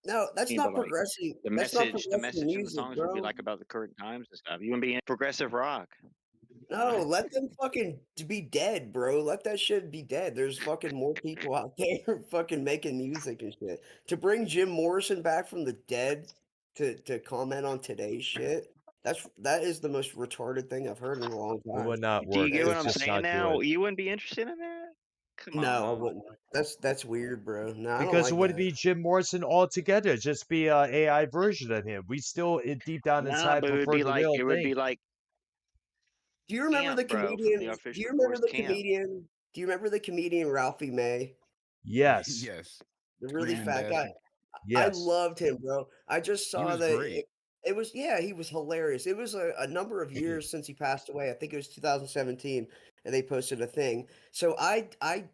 No, that's but not like progressing. the That's not the progressing message in the music, songs would be bro. like about the current times and stuff. You wouldn't be in progressive rock. No, let them fucking be dead, bro. Let that shit be dead. There's fucking more people out there fucking making music and shit. To bring Jim Morrison back from the dead to comment on today's shit, that is the most retarded thing I've heard in a long It time. would not Do you work. get what It's I'm just saying not now? good. You wouldn't be interested in that? Come No, I on. wouldn't. That's weird, bro. No, I don't Because it like wouldn't that. be Jim Morrison altogether. It'd just be a AI version of him. We still, deep down Nah, inside, but prefer the real it would thing. be like Do you remember Camp, the bro, from the comedian? Do official you remember Doors the Camp. comedian? Do you remember the comedian Ralphie May, Yes. Yes. the really Screaming fat guy? bastard. I Yes. loved him, bro. I just He saw was that great. it was, yeah, he was hilarious. It was a number of years since he passed away. I think it was 2017, and they posted a thing. So I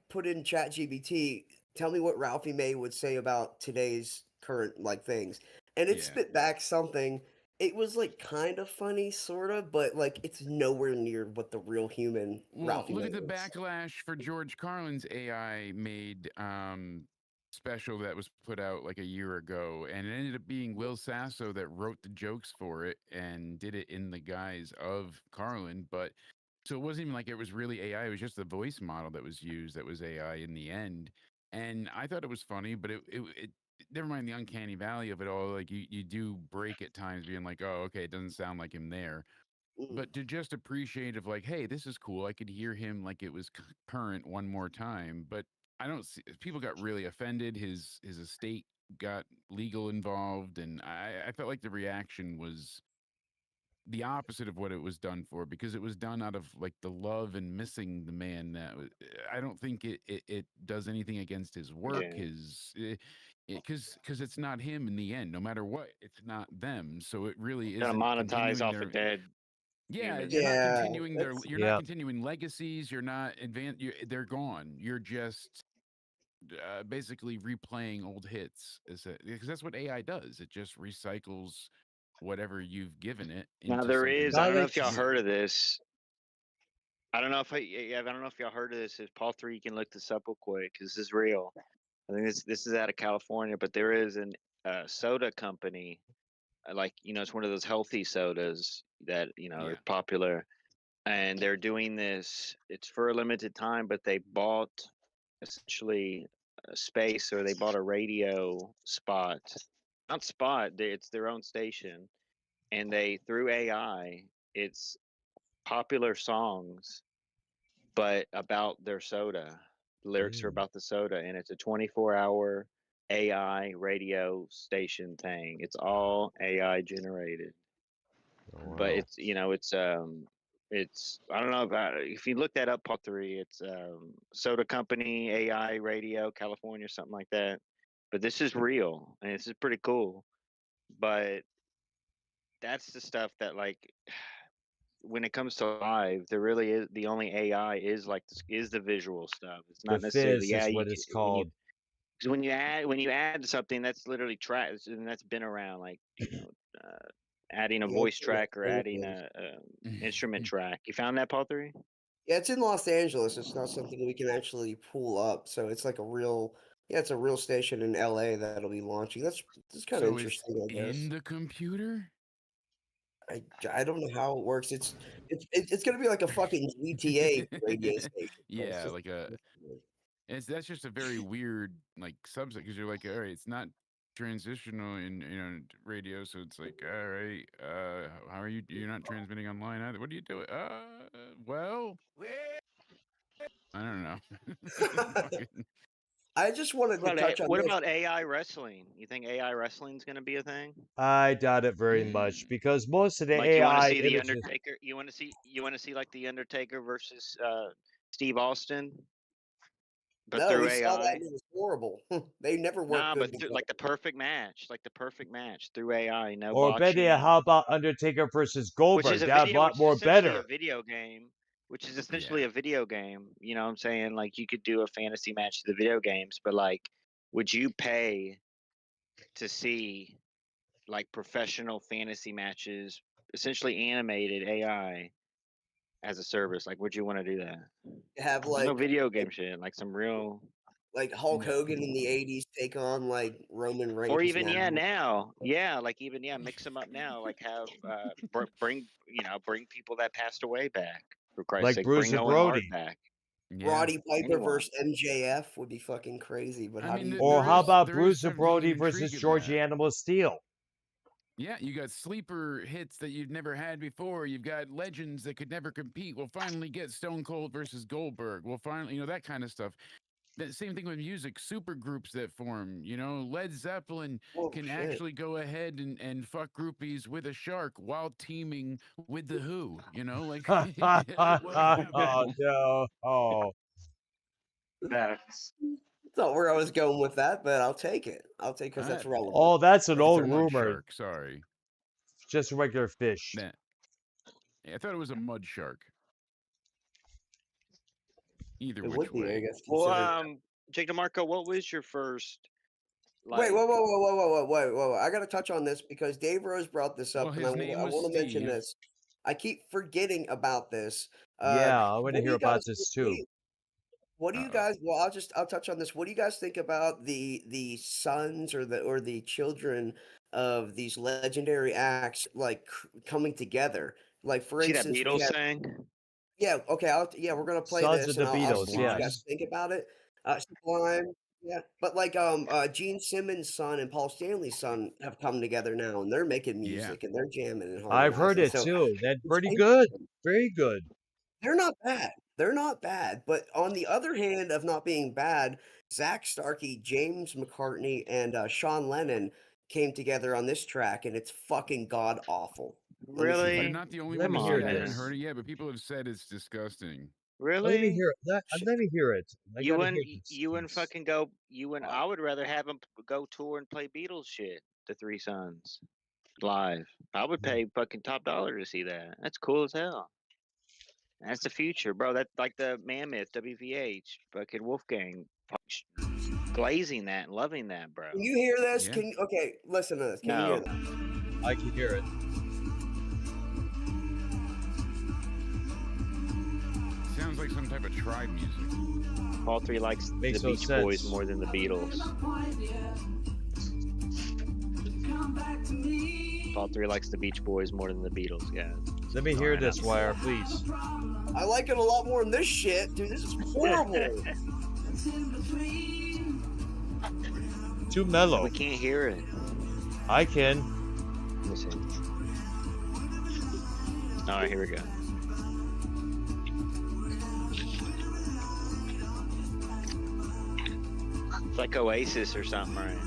put in ChatGPT, tell me what Ralphie May would say about today's current like things, and it Yeah. spit back something. It was like kind of funny, sort of, but like it's nowhere near what the real human Well, Ralphie look May at the is. backlash for George Carlin's AI made special that was put out like a year ago, and it ended up being Will Sasso that wrote the jokes for it and did it in the guise of Carlin. But so it wasn't even like it was really AI; it was just the voice model that was used that was AI in the end. And I thought it was funny, but it never mind the uncanny valley of it all. Like you do break at times, being like, oh, okay, it doesn't sound like him there, Mm. but to just appreciate of like, hey, this is cool. I could hear him like it was current one more time. But I don't see people got really offended. His estate got legal involved, and I felt like the reaction was the opposite of what it was done for, because it was done out of like the love and missing the man. I don't think it does anything against his work, Yeah. his because it's not him in the end. No matter what, it's not them. So it really Gonna isn't monetize continuing off a their dead. Yeah, humans. you're not Yeah, continuing that's you're not continuing legacies. You're not they're gone. You're just basically replaying old hits. Because that's what AI does. It just recycles whatever you've given it Now into there something is. I Not don't know like if y'all new. heard of this. I don't know if I don't know if y'all heard of this. Is Paul 3? You can look this up real quick. This is real. I think this is out of California, but there is an soda company. Like it's one of those healthy sodas that Yeah. are popular, and they're doing this. It's for a limited time, but they bought essentially a space, or they bought a radio spot. Not spot. It's their own station, and they through AI. It's popular songs but about their soda. The lyrics are about the soda, and it's a 24-hour AI radio station thing. It's all AI generated, but wow. it's I don't know about if you look that up, Part 3. It's soda company AI radio California, something like that. But this is real, and this is pretty cool. But that's the stuff that when it comes to live, there really is the only AI is is the visual stuff. It's The not necessarily fizz is what it's called. because when you add something that's literally tracks and that's been around adding a yeah, voice track or adding it's a instrument track. You found that, Paul 3? yeah, it's in Los Angeles. It's not something we can actually pull up. So it's like a real, yeah, it's a real station in LA that'll be launching. That's kind of So it's interesting, I guess. in the computer? I don't know how it works. It's gonna be like a fucking GTA radio station. So it's Yeah, just like that's just a very weird subset because you're like, all right, it's not transitional in radio, so it's like, all right, how are you? You're not transmitting online either. What are you doing? Well, I don't know. Fucking- I just wanted to touch on What this. about AI wrestling? You think AI wrestling is going to be a thing? I doubt it very much Mm. because most of the Like you want to AI see the images. Undertaker? You want to see like the Undertaker versus Steve Austin, but No, through we saw that AI? and it was horrible. They never work Nah, good but together. like the perfect match through AI, no Or better, botching, how about Undertaker versus which is Goldberg? a That video, lot which is more essentially a better. video game, which is Yeah. essentially a video game. You know what I'm saying? Like you could do a fantasy match to the video games, but like, would you pay to see like professional fantasy matches, essentially animated AI as a service? Like, would you want to do that? Have No video game shit, like some real. like Hulk No. Hogan in the '80s take on like Roman Or Reigns even now. like even mix them up now, like have bring bring people that passed away back, for Christ's Like sake, bring Bruiser Owen Hart Brody. back, Yeah. Roddy Piper anyone. versus MJF would be fucking crazy. But I how do mean, you Or do how that? about there is Bruiser something Brody versus intrigue of George that. Animal Steel? Yeah, you got sleeper hits that you've never had before. You've got legends that could never compete. We'll finally get Stone Cold versus Goldberg. We'll finally, that kind of stuff. The same thing with music, super groups that form. Led Zeppelin Oh can shit! actually go ahead and fuck groupies with a shark while teaming with the Who. Like Oh no! Oh, That's That's not where I was going with that, but I'll take it. I'll take because that's relevant. oh, that's an it's a old mud rumor. shark. Sorry, Just a regular fish. that I thought it was a mud shark. Either It which would be, I way. guess, Well, considering. Jake DeMarco, what was your first Wait, like? whoa! I got to touch on this because Dave Rose brought this Well, up, and I his name was want to mention Steve. this. I keep forgetting about this. Yeah, I want to What do hear you about guys? this What do too. you, what do you Uh-oh. guys? Well, I'll touch on this. What do you guys think about the sons or the children of these legendary acts like coming together? Like for See that instance, we Beatles have thing? okay. We're gonna play Sons this, of and the I'll Beatles, see what you Sublime. guys yes. think about it. Sublime, yeah. But like Gene Simmons' son and Paul Stanley's son have come together now, and they're making Yeah. music and they're jamming and I've heard harmonizing. it So too. That's it's pretty good. interesting. Very good. They're not bad. They're not bad. But on the other hand of not being bad, Zach Starkey, James McCartney, and Sean Lennon came together on this track, and it's fucking god awful. Let me see if I You're Really? not the only Let one me to Come say hear on, that. I haven't this. heard man. it yet, but people have said it's disgusting. Let me Really? hear it. Let me hear it. I You gotta and hear this you and piece. fucking go. You and I would rather have them go tour and play Beatles shit. The Three Sons. live. I would Yeah. pay fucking top dollar to see that. That's cool as hell. That's the future, bro. That's like the Mammoth, WVH, fucking Wolfgang, glazing that and loving that, bro. Can you hear this? Yeah. Can you, okay, listen to this. Can you hear No, that? I can hear it. Sounds like some type of tribe music. Paul 3 likes Makes the no Beach Boys sense. more than the Beatles. Paul 3 likes the Beach Boys more than the Beatles, guys. Let me hear this, Wire, please. I like it a lot more than this shit, dude. This is horrible. Too mellow. We can't hear it. I can. Let me see. All right, here we go. It's like Oasis or something, right?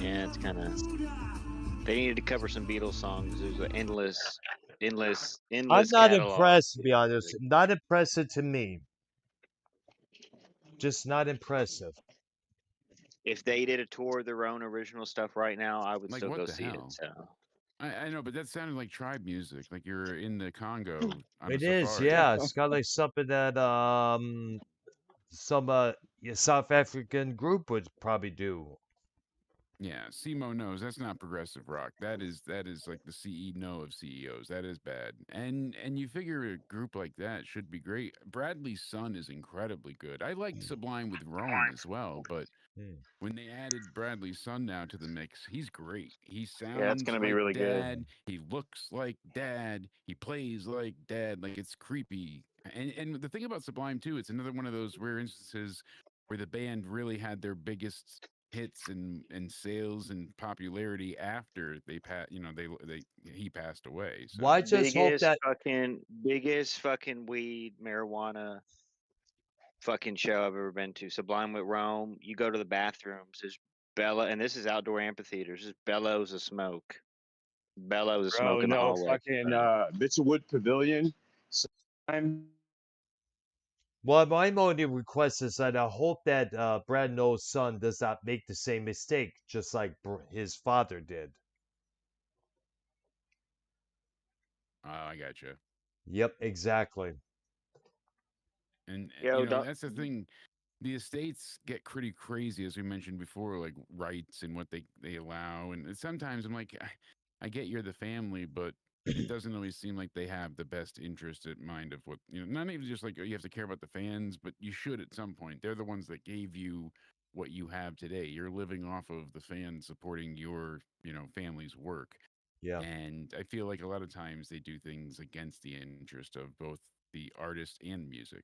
Yeah, it's kind of. They needed to cover some Beatles songs. There's an endless I'm not catalog. impressed, to be honest. Not impressive to me. Just not impressive. If they did a tour of their own original stuff right now, I would Like, still what go the see hell? it. So I know, but that sounded like tribe music. Like you're in the Congo on a It is, safari. yeah. It's got like something that some South African group would probably do. Yeah, Simo knows that's not progressive rock. That is like the CEO of CEOs. That is bad. And you figure a group like that should be great. Bradley's Son is incredibly good. I liked Sublime with Rome as well, but Hmm. when they added Bradley's Son now to the mix, he's great. He yeah, that's sounds gonna be like really good. dad. He looks like dad. He plays like dad. Like it's creepy. And the thing about Sublime too, it's another one of those rare instances where the band really had their biggest hits and sales and popularity after he passed away. So Well, I just hope that Biggest fucking weed marijuana fucking show I've ever been to. Sublime with Rome. You go to the bathrooms. There's and this is outdoor amphitheaters. There's bellows of smoke. Bellows of Bro, smoke in the no hallway. fucking Bitterwood Pavilion. Sometime well, my only request is that I hope that Brad No's son does not make the same mistake, just like his father did. I gotcha. Yep, exactly. And Yo, that's the thing. The estates get pretty crazy, as we mentioned before, like rights and what they allow. And sometimes I'm like, I get you're the family, but it doesn't always seem like they have the best interest at mind of what not even just like you have to care about the fans, but you should at some point. They're the ones that gave you what you have today. You're living off of the fans supporting your family's work. Yeah, And I feel like a lot of times they do things against the interest of both the artist and music.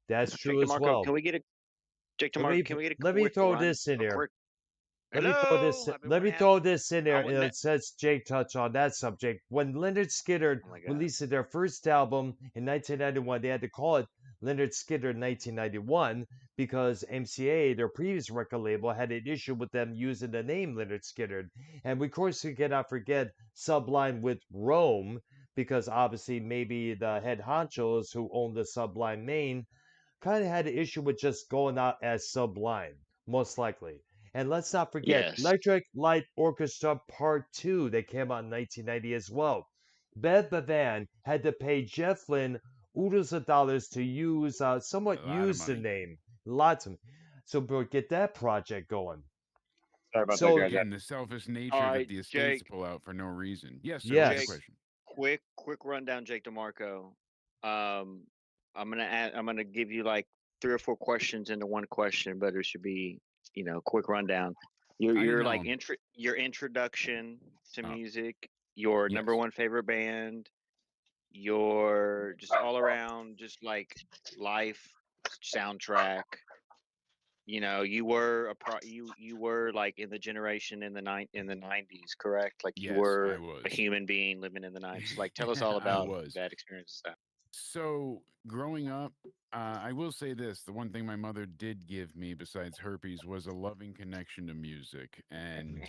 that's Jake true as DeMarco, well. can we get a Jake Let DeMarco? me Can we get a let me quick throw run? this in A there. quick. Let me throw this. Hello, Let me throw this in there. I It says Jake touched on that subject. When Leonard Skinner Oh my God. released their first album in 1991, they had to call it Leonard Skinner 1991 because MCA, their previous record label, had an issue with them using the name Leonard Skinner. And we, of course, we cannot forget Sublime with Rome because obviously maybe the head honchos who own the Sublime main kind of had an issue with just going out as Sublime, most likely. And let's not forget Yes. Electric Light Orchestra Part 2 that came out in 1990 as well. Bev Bevan had to pay Jeff Lynne oodles of dollars to use, somewhat A lot of use the money. name. Lots of So, bro, get that project going. sorry about So, that, guys. Again, the selfish nature All that right, the estates Jake. pull out for no reason. Yes, sir. What's your yes. question? Quick rundown, Jake DeMarco. I'm gonna give you like 3 or 4 questions into one question, but it should be quick rundown. Your know like him. your introduction to Oh, music, your number yes. one favorite band, your just all around just like life soundtrack. You were you were like in the generation in the 90s, correct? Like you Yes, I were was. a human being living in the 90s. Like tell us all I about was. that experience and stuff. So, growing up, I will say this: the one thing my mother did give me, besides herpes, was a loving connection to music. And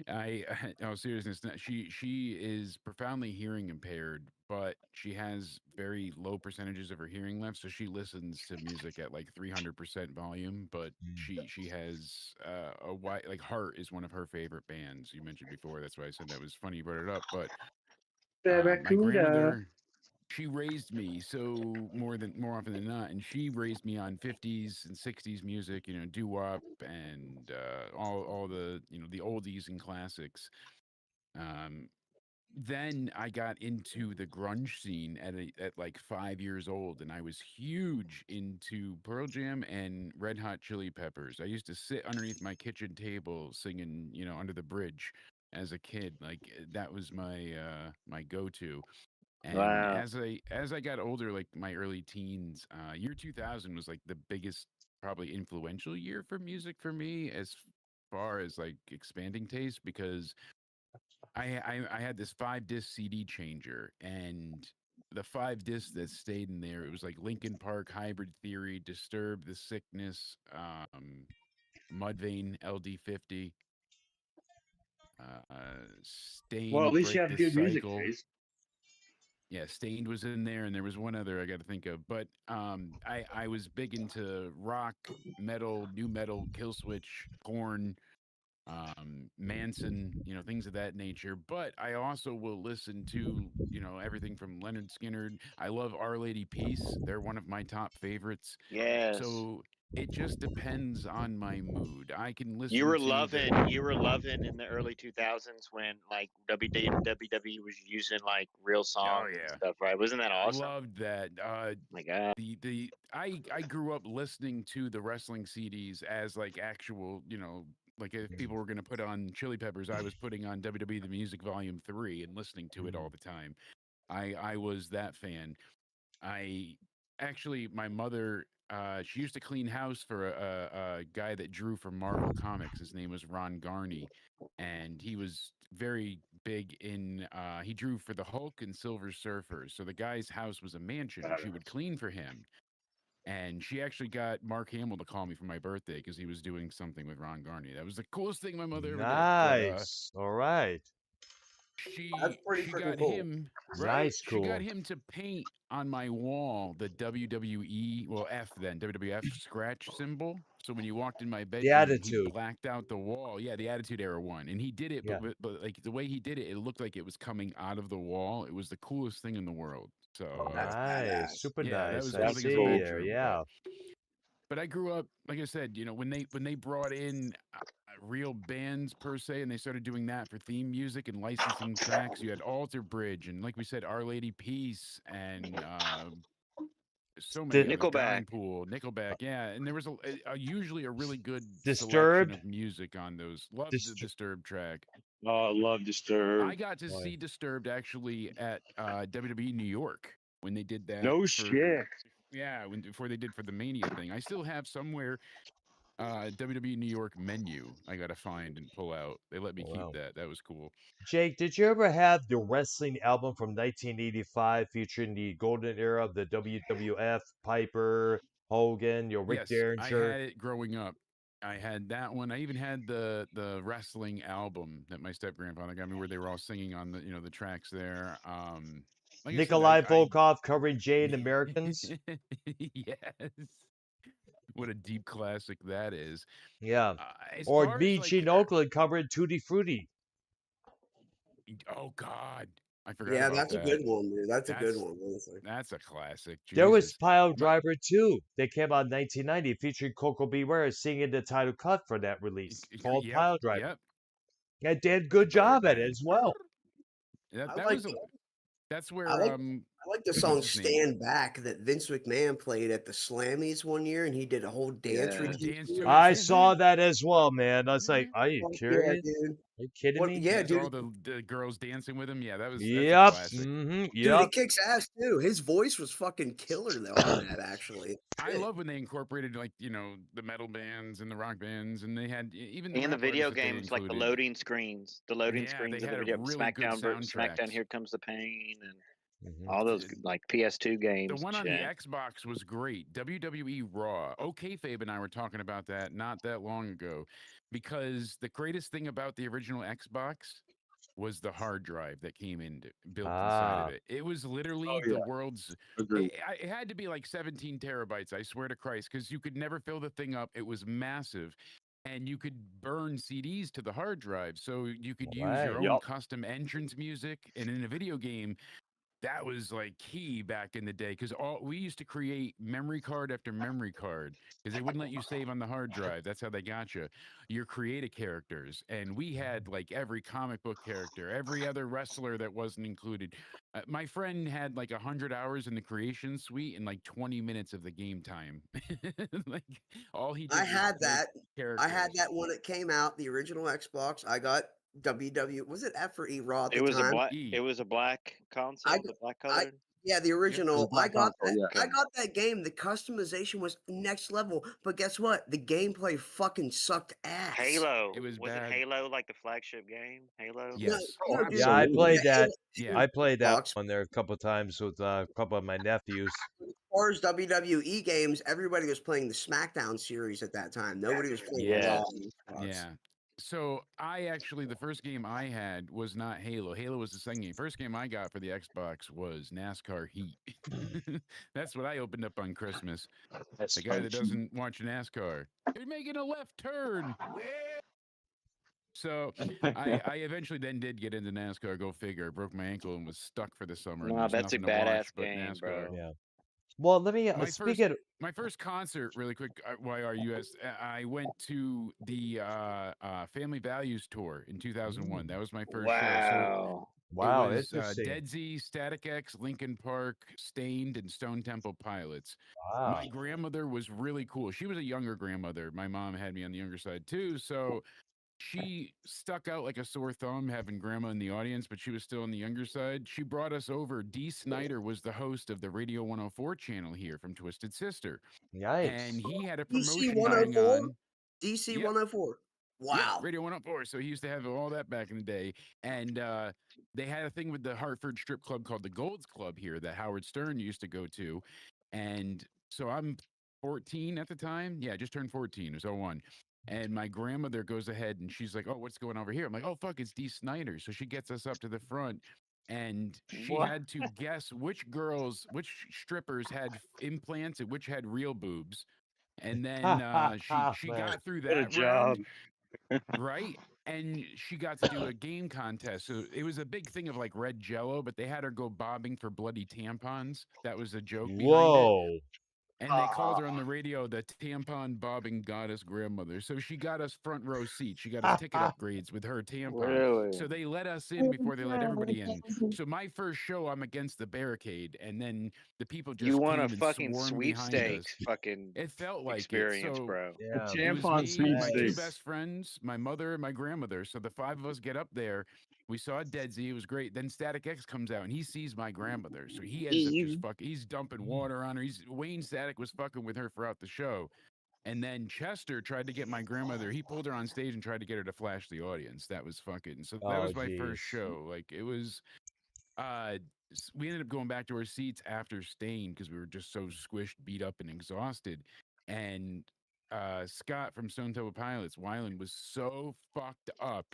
no seriousness. She is profoundly hearing impaired, but she has very low percentages of her hearing left, so she listens to music at like 300% volume. But Mm. she has a wide like Heart is one of her favorite bands you mentioned before. That's why I said that was funny you brought it up. But my Barracuda. grandmother, she raised me so more often than not, and she raised me on 50s and 60s music, doo wop and all the the oldies and classics. Um, then I got into the grunge scene at like 5 years old, and I was huge into Pearl Jam and Red Hot Chili Peppers. I used to sit underneath my kitchen table singing, Under the Bridge as a kid. Like that was my go-to. And Wow. as I got older, like my early teens, year 2000 was like the biggest, probably influential year for music for me as far as like expanding taste because I had this 5 disc CD changer, and the 5 discs that stayed in there, it was like Linkin Park, Hybrid Theory, Disturbed, The Sickness, Mudvayne, LD50, Well, at Stained, least you Break have the good music Cycle. taste. Yeah, Stained was in there, and there was one other I got to think of. But I was big into rock, metal, new metal, Killswitch, Korn, Manson, things of that nature. But I also will listen to, everything from Leonard Skinner. I love Our Lady Peace. They're one of my top favorites. Yes. So it just depends on my mood. I can You listen were to the. loving you were loving in the early 2000s when like WWE was using like real Oh songs and yeah, stuff, right? Wasn't that awesome? loved that. My God. I grew up listening to the wrestling CDs as like actual, like if Mm. people were going to put on Chili Peppers, I was putting on WWE The Music Volume 3 and listening to it all Mm. the time. I was that fan. I actually, my mother, she used to clean house for a guy that drew for Marvel Comics. His name was Ron Garney, and he was very big in. He drew for the Hulk and Silver Surfer. So the guy's house was a mansion. She would clean for him, and she actually got Mark Hamill to call me for my birthday because he was doing something with Ron Garney. That was the coolest thing my mother ever did. But Nice. All right. That's pretty she freaking got cool. him right. Nice, She got cool. him to paint on my wall the WWE, well, F then WWF scratch symbol. So when you walked in my The bedroom, he attitude. blacked out the wall. Yeah, the Attitude Era one, and he did it, Yeah. but like the way he did it, it looked like it was coming out of the wall. It was the coolest thing in the world. So That's Nice. badass. Super yeah, that nice. was I one That's thing in the see cool. there. bedroom, Yeah. but I grew up, like I said, when they brought in real bands per se, and they started doing that for theme music and licensing tracks. You had Alter Bridge, and like we said, Our Lady Peace, and so many Di- others. Nickelback. Downpool, Nickelback, yeah. And there was usually a really good selection Disturbed. of music on those. Loved the Dist- Disturbed track. Oh, I love I Disturbed. got to Boy. see Disturbed actually at WWE New York when they did that No for. shit. Yeah, before they did for the Mania thing. I still have somewhere WWE New York menu I gotta find and pull out. They let me Oh, keep wow. that. That was cool. Jake, did you ever have the wrestling album from 1985 featuring the golden era of the WWF, Piper, Hogan, your Rick Yes, I Derringer? had it growing up. I had that one. I even had the wrestling album that my step grandfather got me, where they were all singing on the tracks there. Like I said, Nikolai Volkov covering Jane Americans? yes, what a deep classic that is. Yeah. As Or far as me, like, Gene Oakland covering Tutti Frutti. oh God, I forgot Yeah, about that's a good that. one, dude. That's a good That's one. Honestly. that's a classic. There was Jesus. Pile My, Driver 2. They came out in 1990 featuring Coco Beware singing the title cut for that release called Yep, Pile Driver. yep. And did a good job at it Birdman. as well. That I that like was a that's I where like I like the what's song his name? "Stand Back" that Vince McMahon played at the Slammies one year, and he did a whole dance He routine Yes. danced to to it. it. I saw that as well, man. I was like, are you Fuck yeah, curious? dude. Are you kidding What? me? Yeah, To dude. all the girls dancing with him. Yeah, that's a Yep. classic. Dude, he Yep. kicks ass too. His voice was fucking killer though on that. Actually, I shit. love when they incorporated like the metal bands and the rock bands, and they had even the And the rap artists video that they games, like the included. loading screens, the loading Yeah, they screens of the had a video, really good SmackDown, SmackDown, soundtracks. Here Comes the Pain, and All those like PS2 The games. one and on the shit. Xbox was great. WWE Raw. Okay, Fabe and I were talking about that not that long ago, because the greatest thing about the original Xbox was the hard drive that came in built inside of Ah, it. It was literally Oh the yeah, world's. agreed. It had to be like 17 terabytes. I swear to Christ, because you could never fill the thing up. It was massive, and you could burn CDs to the hard drive, so you could use your right. own Yup. custom entrance music. And in a video game, that was like key back in the day, because all we used to create memory card after memory card, because they wouldn't let you save on the hard drive. That's how they got you. Your creative characters, and we had like every comic book character, every other wrestler that wasn't included. My friend had like 100 hours in the creation suite and like 20 minutes of the game time. Like all he I did was had make that. I had characters. that when it came out, the original Xbox. I got WW. Was it F or E Raw at It the was a time? black. E. It was a black I console, g- the black I colored. yeah, the Yep. It was original. Black console. Yeah. I Okay. got that game. The customization was next level, but guess what? The gameplay fucking sucked ass. Halo. It was Was it bad. Halo like the flagship game? Halo. No, Yes. Oh, no, dude. Yeah, I absolutely. played Yeah, that. Yeah. I played that Xbox. one there a couple of times with a couple of my nephews. As far as WWE games, everybody was playing the SmackDown series at that time. Nobody was playing Yeah. Raw Yes. on Xbox. Yeah. So I actually, the first game I had was not Halo. Halo was the second game. First game I got for the Xbox was NASCAR Heat. That's what I opened up on Christmas. That's The guy that funny. doesn't watch NASCAR. You're making a left turn. So I eventually then did get into NASCAR. Go figure. I broke my ankle and was stuck for the summer, and Nah, there's that's a nothing to watch badass but game, NASCAR. bro. Yeah. Well, let me My speak first it. my first concert, really quick, YRUS, I went to the Family Values tour in 2001. That was my first show. So Wow. it Wow, was interesting. Dead Z, Static X, Linkin Park, Stained, and Stone Temple Pilots. Wow. My grandmother was really cool. She was a younger grandmother. My mom had me on the younger side too, so she stuck out like a sore thumb having grandma in the audience, but she was still on the younger side. She brought us over. Dee Snider was the host of the Radio 104 channel here from Twisted Sister, and Yikes. he had a DC promotion going 104? on. DC Yep. 104. Yep, Wow. Radio 104. So he used to have all that back in the day. And they had a thing with the Hartford strip club called the Gold's Club here that Howard Stern used to go to. And so I'm 14 at the time. Yeah, I just turned 14. It was 01. And my grandmother goes ahead and she's like, "Oh, what's going over here?" I'm like, "Oh, fuck, it's Dee Snider." So she gets us up to the front and she What? had to guess which strippers had implants and which had real boobs. And then she Man. got through What a that job. round, right? And she got to do a game contest. So it was a big thing of like red jello, but they had her go bobbing for bloody tampons. That was a joke behind it. Whoa. And they called her on the radio the tampon bobbing goddess grandmother. So she got us front row seats. She got us ticket upgrades with her tampon. Really? So they let us in before they let everybody in. So my first show, I'm against the barricade, and then the people just You won came a and fucking swarmed behind us. sweepstakes fucking It felt like experience, it. So bro. Yeah. it was Tampon me, my two sweepstakes. best friends, my mother, and my grandmother. So the five of us get up there. We saw Dead Z. It was great. Then Static X comes out and he sees my grandmother. So he ends up just fucking, he's dumping water on her. Wayne Static was fucking with her throughout the show. And then Chester tried to get my grandmother. He pulled her on stage and tried to get her to flash the audience. That was fucking, so that Oh, was my first jeez. show. Like it was, we ended up going back to our seats after Stain because we were just so squished, beat up, and exhausted. And Scott from Stone Temple Pilots, Wyland, was so fucked up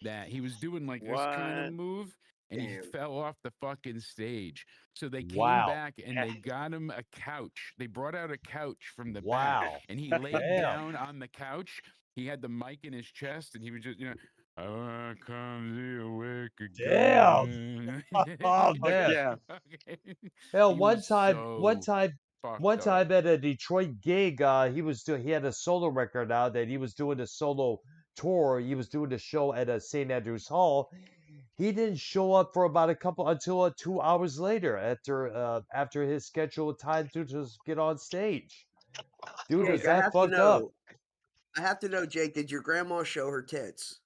that he was doing like this kind of What? move and he Damn. fell off the fucking stage. So they came Wow. back and they got him a couch. They brought out a couch from the Wow. back and he laid Damn. down on the couch. He had the mic in his chest and he was just, I wanna come the awake Damn. again. Oh, Fuck man. yeah. Okay. Hell, He one was time so fucked up. at a Detroit gig, he had a solo record out that he was doing a solo tour. He was doing a show at a St. Andrews Hall. He didn't show up for about until 2 hours later after his scheduled time to just get on stage. Dude was Jake, I that have to fucked up. know. I have to know, Jake. Did your grandma show her tits?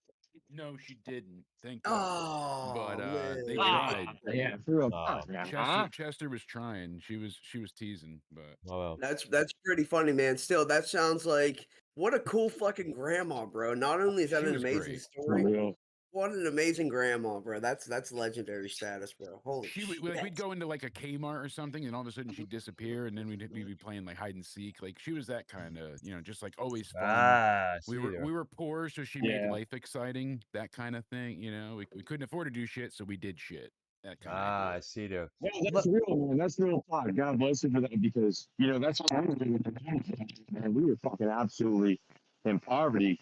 No, she didn't. Thank God. But Oh they man. tried. Yeah, for a Oh. Chester was trying. She was teasing, but Oh, well. That's pretty funny, man. Still, that sounds like what a cool fucking grandma, bro. Not only is that she an was amazing great. For story, real. What an amazing grandma, bro. That's legendary status, bro. Holy She would like we'd shit. go into like a Kmart or something, and all of a sudden she'd disappear, and then we'd be playing like hide and seek. Like she was that kind of, just like always fun. I We see were there. we were poor, so she made Yeah. life exciting. That kind of thing. We couldn't afford to do shit, so we did shit. That kind of I idea. see there. No, Let, that's real, man. That's real talk. God bless you for that because, that's what we were doing, man. We were fucking absolutely in poverty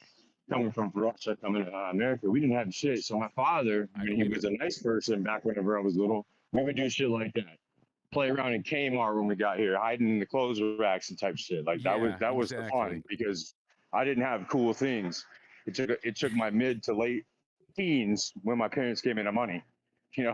coming from Russia, coming to America. We didn't have shit. So my father, I when he believe was it. a nice person back whenever I was little, we would do shit like that. Play around in Kmart when we got here, hiding in the clothes racks and type shit. Like Yeah, that was the exactly. fun because I didn't have cool things. It took my mid to late teens when my parents gave me the money.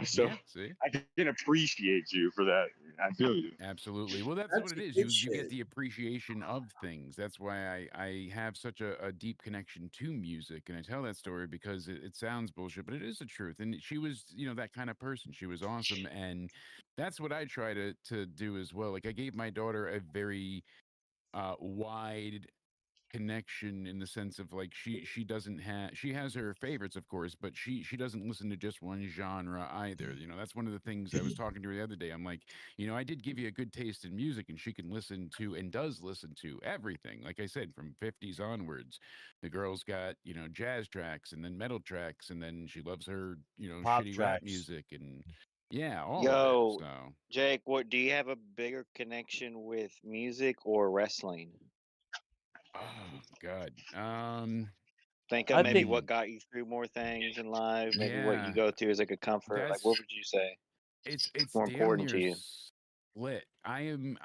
So Yeah, see? I can appreciate you for that. I feel you. Absolutely. Well, that's what That's it the is. good You get shit. the appreciation of things. That's why I have such a deep connection to music, and I tell that story because it sounds bullshit, but it is the truth. And she was, that kind of person. She was awesome, and that's what I try to do as well. Like I gave my daughter a very wide connection in the sense of like she doesn't have she has her favorites of course, but she doesn't listen to just one genre either. That's one of the things I was talking to her the other day. I'm like, I did give you a good taste in music, and she can listen to and does listen to everything, like I said, from 50s onwards. The girl's got jazz tracks and then metal tracks, and then she loves her pop shitty rap tracks. music, and yeah, all of it. Yo, So Jake, what do you have a bigger connection with music or wrestling? oh god, Think of I maybe think what hmm, got you through more things in life, maybe what you yeah, go through as like a comfort. Like, what that's would you say it's more damn important to near you? split. I am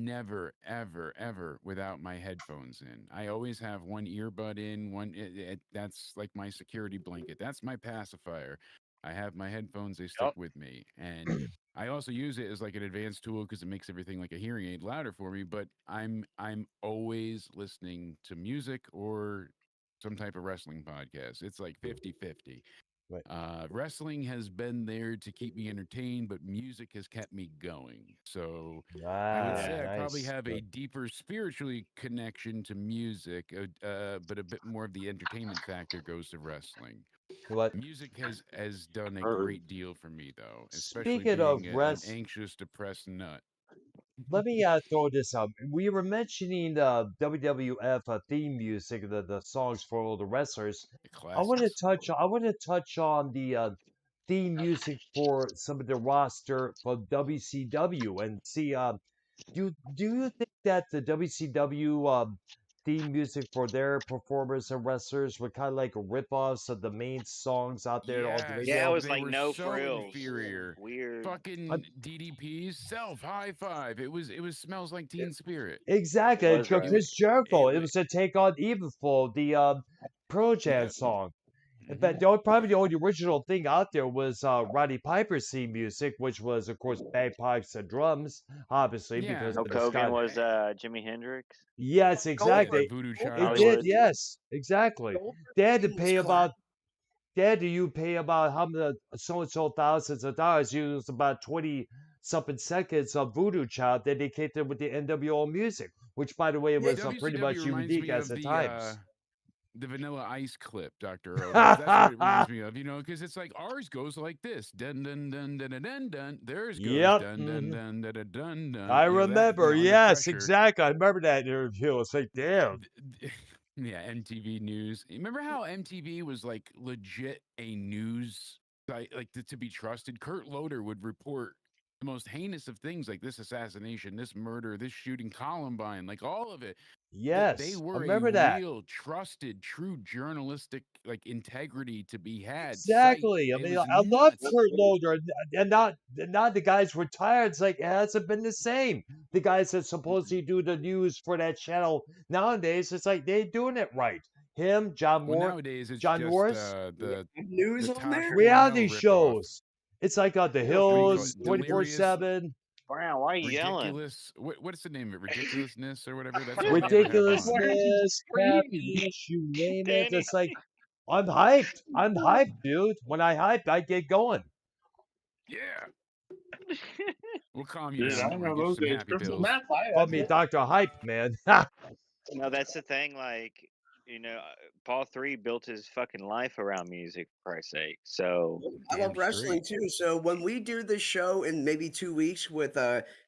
never ever ever without my headphones in. I always have one earbud in, that's like my security blanket. That's my pacifier. I have my headphones, they stick Yep. with me. And I also use it as like an advanced tool because it makes everything like a hearing aid louder for me, but I'm always listening to music or some type of wrestling podcast. It's like 50-50. right. Wrestling has been there to keep me entertained, but music has kept me going. So I would Ah, say Yeah. I probably nice. have a deeper spiritually connection to music, but a bit more of the entertainment factor goes to wrestling. What? Music has done a Or great deal for me, though, especially Speaking of being an rest, anxious, depressed nut. let me throw this out. We were mentioning the WWF theme music, the songs for all the wrestlers. The classics. I want to touch on the theme music for some of the roster for WCW and see. Do you think that the WCW theme music for their performers and wrestlers were kind of like ripoffs of the main songs out there on the Yes, Yeah, it radio? was they like were no so frills. inferior. Weird. I, Fucking DDP's self high five. It was smells like Teen Spirit. It exactly, was rough. Chris It Jericho. It was. was a take on Evilful, the Pro Jam Yeah. song. In Hmm. fact, probably the only original thing out there was Roddy Piper's theme music, which was, of course, bagpipes and drums, obviously, Yeah. because Hulk of the Hogan Scott. was Jimi Hendrix. Yes, Yeah. The exactly. Voodoo It Child. did. Hollywood. Yes, exactly. Goldberg They had to theme was pay classic. about. Dad, do you pay about how many so and so thousands of dollars? Use about 20 something seconds of Voodoo Child dedicated with the NWO music, which, by the way, Yeah, was pretty WCW much reminds unique me as of the times. the Vanilla Ice clip, Doctor Earl. That's what it reminds me of. Because it's like ours goes like this: dun dun dun dun dun dun dun. Theirs goes Yep. dun dun dun dun dun dun dun. I That remember. under Yes, pressure. exactly. I remember that interview. It's like, damn. Yeah, MTV News. Remember how MTV was like legit a news site, like to be trusted? Kurt Loder would report the most heinous of things, like this assassination, this murder, this shooting, Columbine, like all of it. That they Yes, I were a remember that. real, trusted, true journalistic like integrity to be had. Site. Exactly. I It mean, was I love nuts. Kurt Loder, and not the guys retired. It's like it hasn't been the same. The guys that Mm-mm. supposedly do the news for that channel nowadays, it's like they doing it right. Him, Well, nowadays it's John just Morris, News the on Tosh there. Cornell reality ripoff. shows. It's like The What do you call Hills, it? Delirious. 24/7, Brown, why are you yelling? Ridiculous. What's the name of it? Ridiculousness or whatever. That's all they ever have on. why are you Ridiculousness, screaming? Catfish, you name it. Danny. It's like I'm hyped. I'm hyped, dude. When I hype, I get going. Yeah, we'll calm you Dude, down I for don't you. know Get you those some days. happy Crystal pills. meth, I Call had me it. Dr. Hype, man. No, that's the thing. Like, Paul 3 built his fucking life around music, for Christ's sake. So I Damn love wrestling straight. too. So when we do this show in maybe 2 weeks with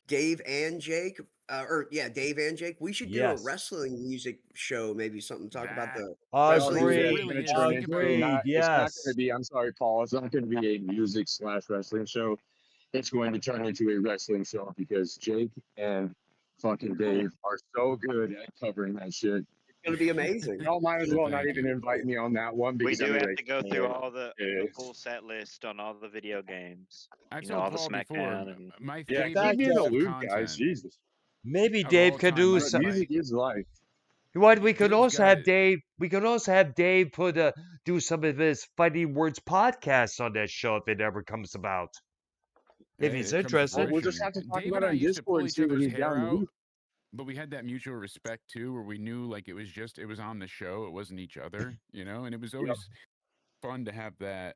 Dave and Jake, Dave and Jake, we should do a Yes. wrestling music show, maybe something to talk about That the Oh, wrestling dude, it it's scene. Agreed. gonna really is. turn Think about into it. Agreed. not. It's not gonna Yes. be. I'm sorry, Paul. It's not gonna be a music / wrestling show. It's going to turn into a wrestling show because Jake and fucking Dave are so good at covering that shit. It's gonna be amazing. Y'all might as Well, well not thank even you. invite me on that one we because do I'm have like, to go through man, all the it's- full set list on all the video games. I You know, told all the Paul before, SmackDown and my yeah, In favorite keep fact, me in the piece of loop, guys. content Jesus, maybe of Dave all could time, do but some. music is life. What we could Dave's also got have it. Dave. We could also have Dave do some of his Fighting Words podcasts on that show if it ever comes about. If Hey, he's it comes to Well, interested. we'll just fruition. have to talk Dave about and it I on used to pull Discord and each see when other's he's hair down the out, loop. but we had that mutual respect too, where we knew like it was on the show, it wasn't each other, and it was Yep. always fun to have that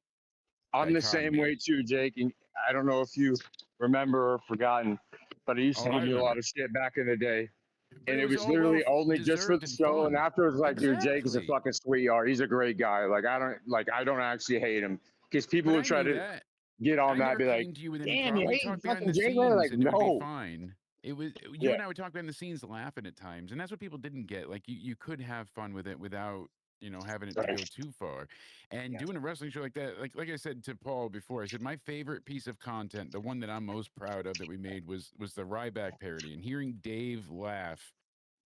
I'm the same dichotomy. way too, Jake. And I don't know if you remember or forgotten, but I used to Oh, I give you a lot remember. of shit back in the day. But And it it was was all well literally only just for deserved the and show. And fun. afterwards, like, dude, Jake is a Exactly. fucking sweetheart. He's a great guy. Like, I don't actually hate him because people But would I try knew to that. get on I that, never be like, came to you with any damn, problem. you We hate talked behind fucking the Jake, man. Like, scenes and it would be no. fine. You Yeah, and I would talk behind the scenes laughing at times. And that's what people didn't get. Like you could have fun with it without, having it to right. go too far. And Yeah. doing a wrestling show like that, like I said to Paul before, I said my favorite piece of content, the one that I'm most proud of that we made was the Ryback parody. And hearing Dave laugh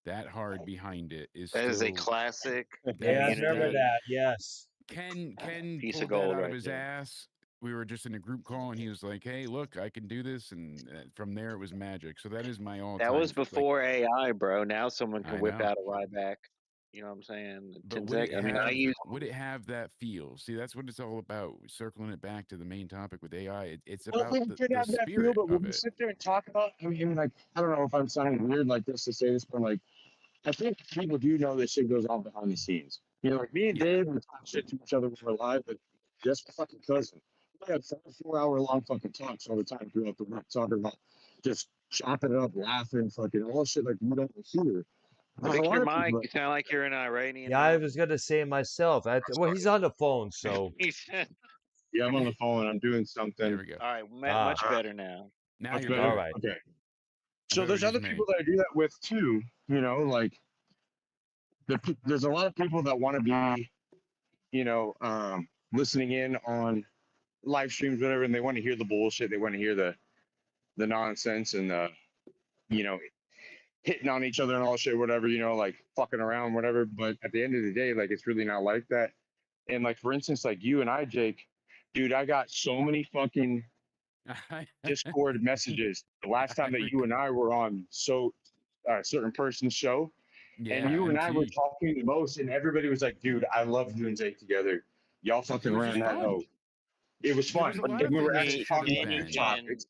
that hard behind it is that is a still classic Yeah, I that's remember that community that. Yes. Ken piece of pulled that gold out of right his there. ass. We were just in a group call, and he was like, "Hey, look, I can do this," and from there it was magic. So that is my That all-time was like. before AI, bro. Now someone I can whip know, out a Ryback. You know what I'm saying? In but 10 seconds. I mean, would it have that feel? See, that's what it's all about. Circling it back to the main topic with AI, it's Well, about we the could the have that feel, spirit but when of we it. sit there and talk about, I mean, like, I don't know if I'm sounding weird like this to say this, but like, I think people do know this shit goes on behind the scenes. Like me and Yeah, Dave, we talk shit to each other when we're live, but just a fucking cousin. We have 4 hour long fucking talks all the time throughout the week, talking about just chopping it up, laughing, fucking all shit like you don't hear. There's a Fix lot your of people mic. that You sound like you're an Iranian Yeah, I now. was gonna say it myself. Well, he's on the phone, so He said, yeah, I'm on the phone and I'm doing there something we go. all right, ah, much better now. Now much you're all better. better. right. Okay. I So thought it was there's just other me. people that I do that with too, like there's a lot of people that want to be, listening in on live streams, whatever, and they want to hear the bullshit. They want to hear the nonsense and the, you know, hitting on each other and all shit, whatever, like fucking around, whatever. But at the end of the day, like it's really not like that. And like for instance, like you and I, Jake, dude, I got so many fucking Discord messages the last I time that you and recall. I were on a certain person's show, and Yeah, you and I were MT, talking the most, and everybody was like, "Dude, I love you and Jake together. Y'all it fucking was ran just that fun. hoe." It was There was fun, a but lot then of we were things that actually it should talking have about Danny these been can topics.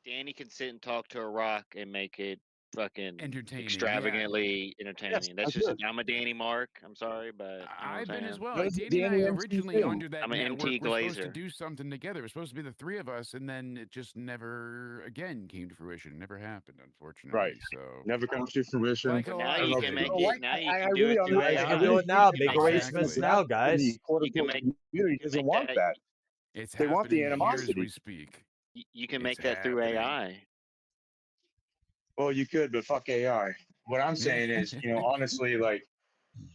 Danny can sit and talk to a rock and make it fucking entertaining. Yeah, extravagantly Yes, entertaining. That's that's just good. I'm a Danny Mark. I'm sorry, but you know what I'm I've been as saying? well. That Like was Danny and I Danny MC originally too. under that I'm an network MT were supposed to Glazer. do something together. It was supposed to be the three of us, and then it just never again came to fruition. It never happened, Right. unfortunately. So, Never comes to fruition. like a But now lot I don't of you know. can things. make it. Now you I can do really, it through Yeah, you can do really AI. it think now. that Make the arrangements Exactly. now, the guys. quote You can unquote make community you can doesn't make want that. that. It's They want the happening here as animosity. we speak. You can It's make that through happening. AI. Well, you could, but fuck AI. What I'm Yeah. saying is, honestly, like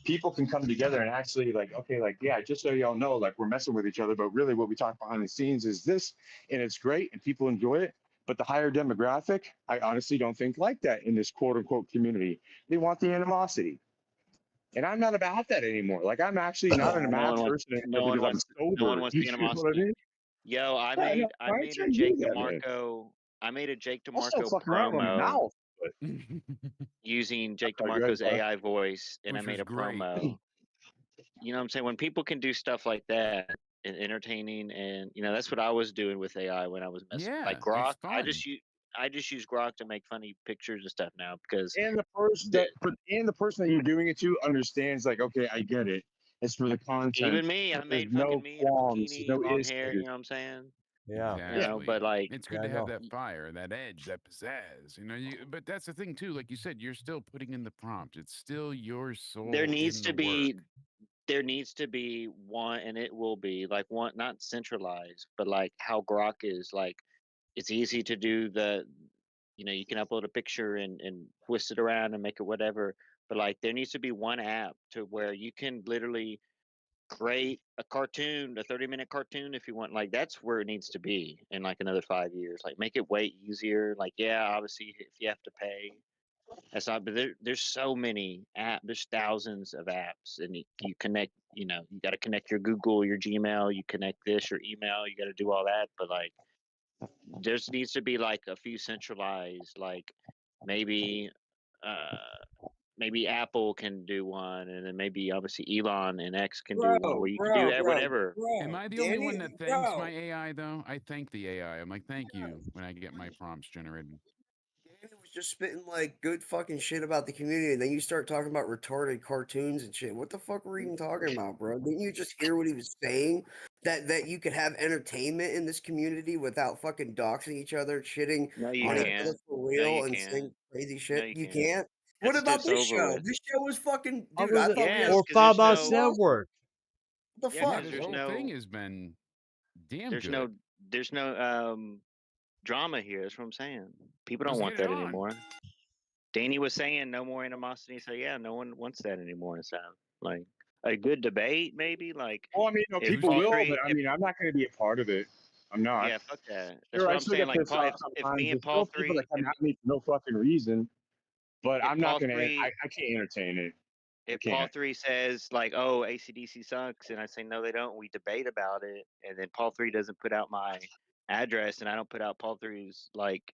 people can come together and actually like, okay, like, yeah, just so y'all know, like we're messing with each other, but really what we talk behind the scenes is this, and it's great and people enjoy it. But the higher demographic, I honestly don't think like that in this quote unquote community. They want the animosity. And I'm not about that anymore. Like I'm actually not a No, mad person anymore because I'm no one sober. wants You the know what I animosity. mean? Yo, I Yeah, no, made I I ain't made a trying to do Jake that, man. DeMarco. I made a Jake I'll still DeMarco fuck around with my promo mouth, but using Jake sorry, go ahead, DeMarco's bud. AI voice, and I Which made was a great. promo. You know what I'm saying? When people can do stuff like that and entertaining, and that's what I was doing with AI when I was messing like Yeah, it's Grok. fun. I just use Grok to make funny pictures and stuff now because And the person that you're doing it to understands, like, okay, I get it. It's for the content. even me, I There's made fucking no me in a qualms, bikini, no long hair. You issues. know what I'm saying? Yeah, Yeah, But Exactly. like, It's yeah, good I to have know. that fire, that edge, that pizzazz. But that's the thing too. Like you said, you're still putting in the prompt. It's still your there soul needs in to the work. be there needs to be one, and it will be like one, not centralized, but like how Grok is. Like it's easy to do you can upload a picture and twist it around and make it whatever. But like there needs to be one app to where you can literally create a cartoon, a 30-minute cartoon if you want. Like that's where it needs to be in like another 5 years. Like make it way easier. Like yeah, obviously if you have to pay, that's not. But there's so many apps. There's thousands of apps, and you connect. You know, you got to connect your Google, your Gmail. You connect this, your email. You got to do all that. But like, there's needs to be like a few centralized. Like maybe, maybe Apple can do one, and then maybe obviously Elon and X can do one where you can do whatever. Am I the only one that thanks my AI though? I thank the AI. I'm like, thank you when I get my prompts generated. Danny was just spitting like good fucking shit about the community, and then you start talking about retarded cartoons and shit. What the fuck were you even talking about, bro? Didn't you just hear what he was saying? That you could have entertainment in this community without fucking doxing each other, shitting No, you on each can't. other for No, real, you and can't. saying crazy No, shit. you You can't. can't. What That's about just this over show? with. This show was fucking dude. Other I than, thought we had Yes, or because there's Farmhouse no. Network. what the Yeah, Yeah, fuck. because this there's whole thing no. has been damn There's good. no drama here. That's what I'm saying. People don't Let's want get it that on. anymore. Danny was saying no more animosity. So yeah, no one wants that anymore. So like a good debate, maybe like Well, I mean, no, if Who's people Paul will, three, but I if mean, I'm not going to be a part of it. I'm not. yeah, fuck that. That's Sure, what I I'm still saying. get Like pissed Paul, off if me sometimes. and There's Paul still people that three, come at me for no fucking reason, but if I'm not Paul going to, three, I can't entertain it. I if Paul can't. three says like, oh, ACDC sucks, and I say no, they don't, we debate about it, and then Paul three doesn't put out my address, and I don't put out Paul three's like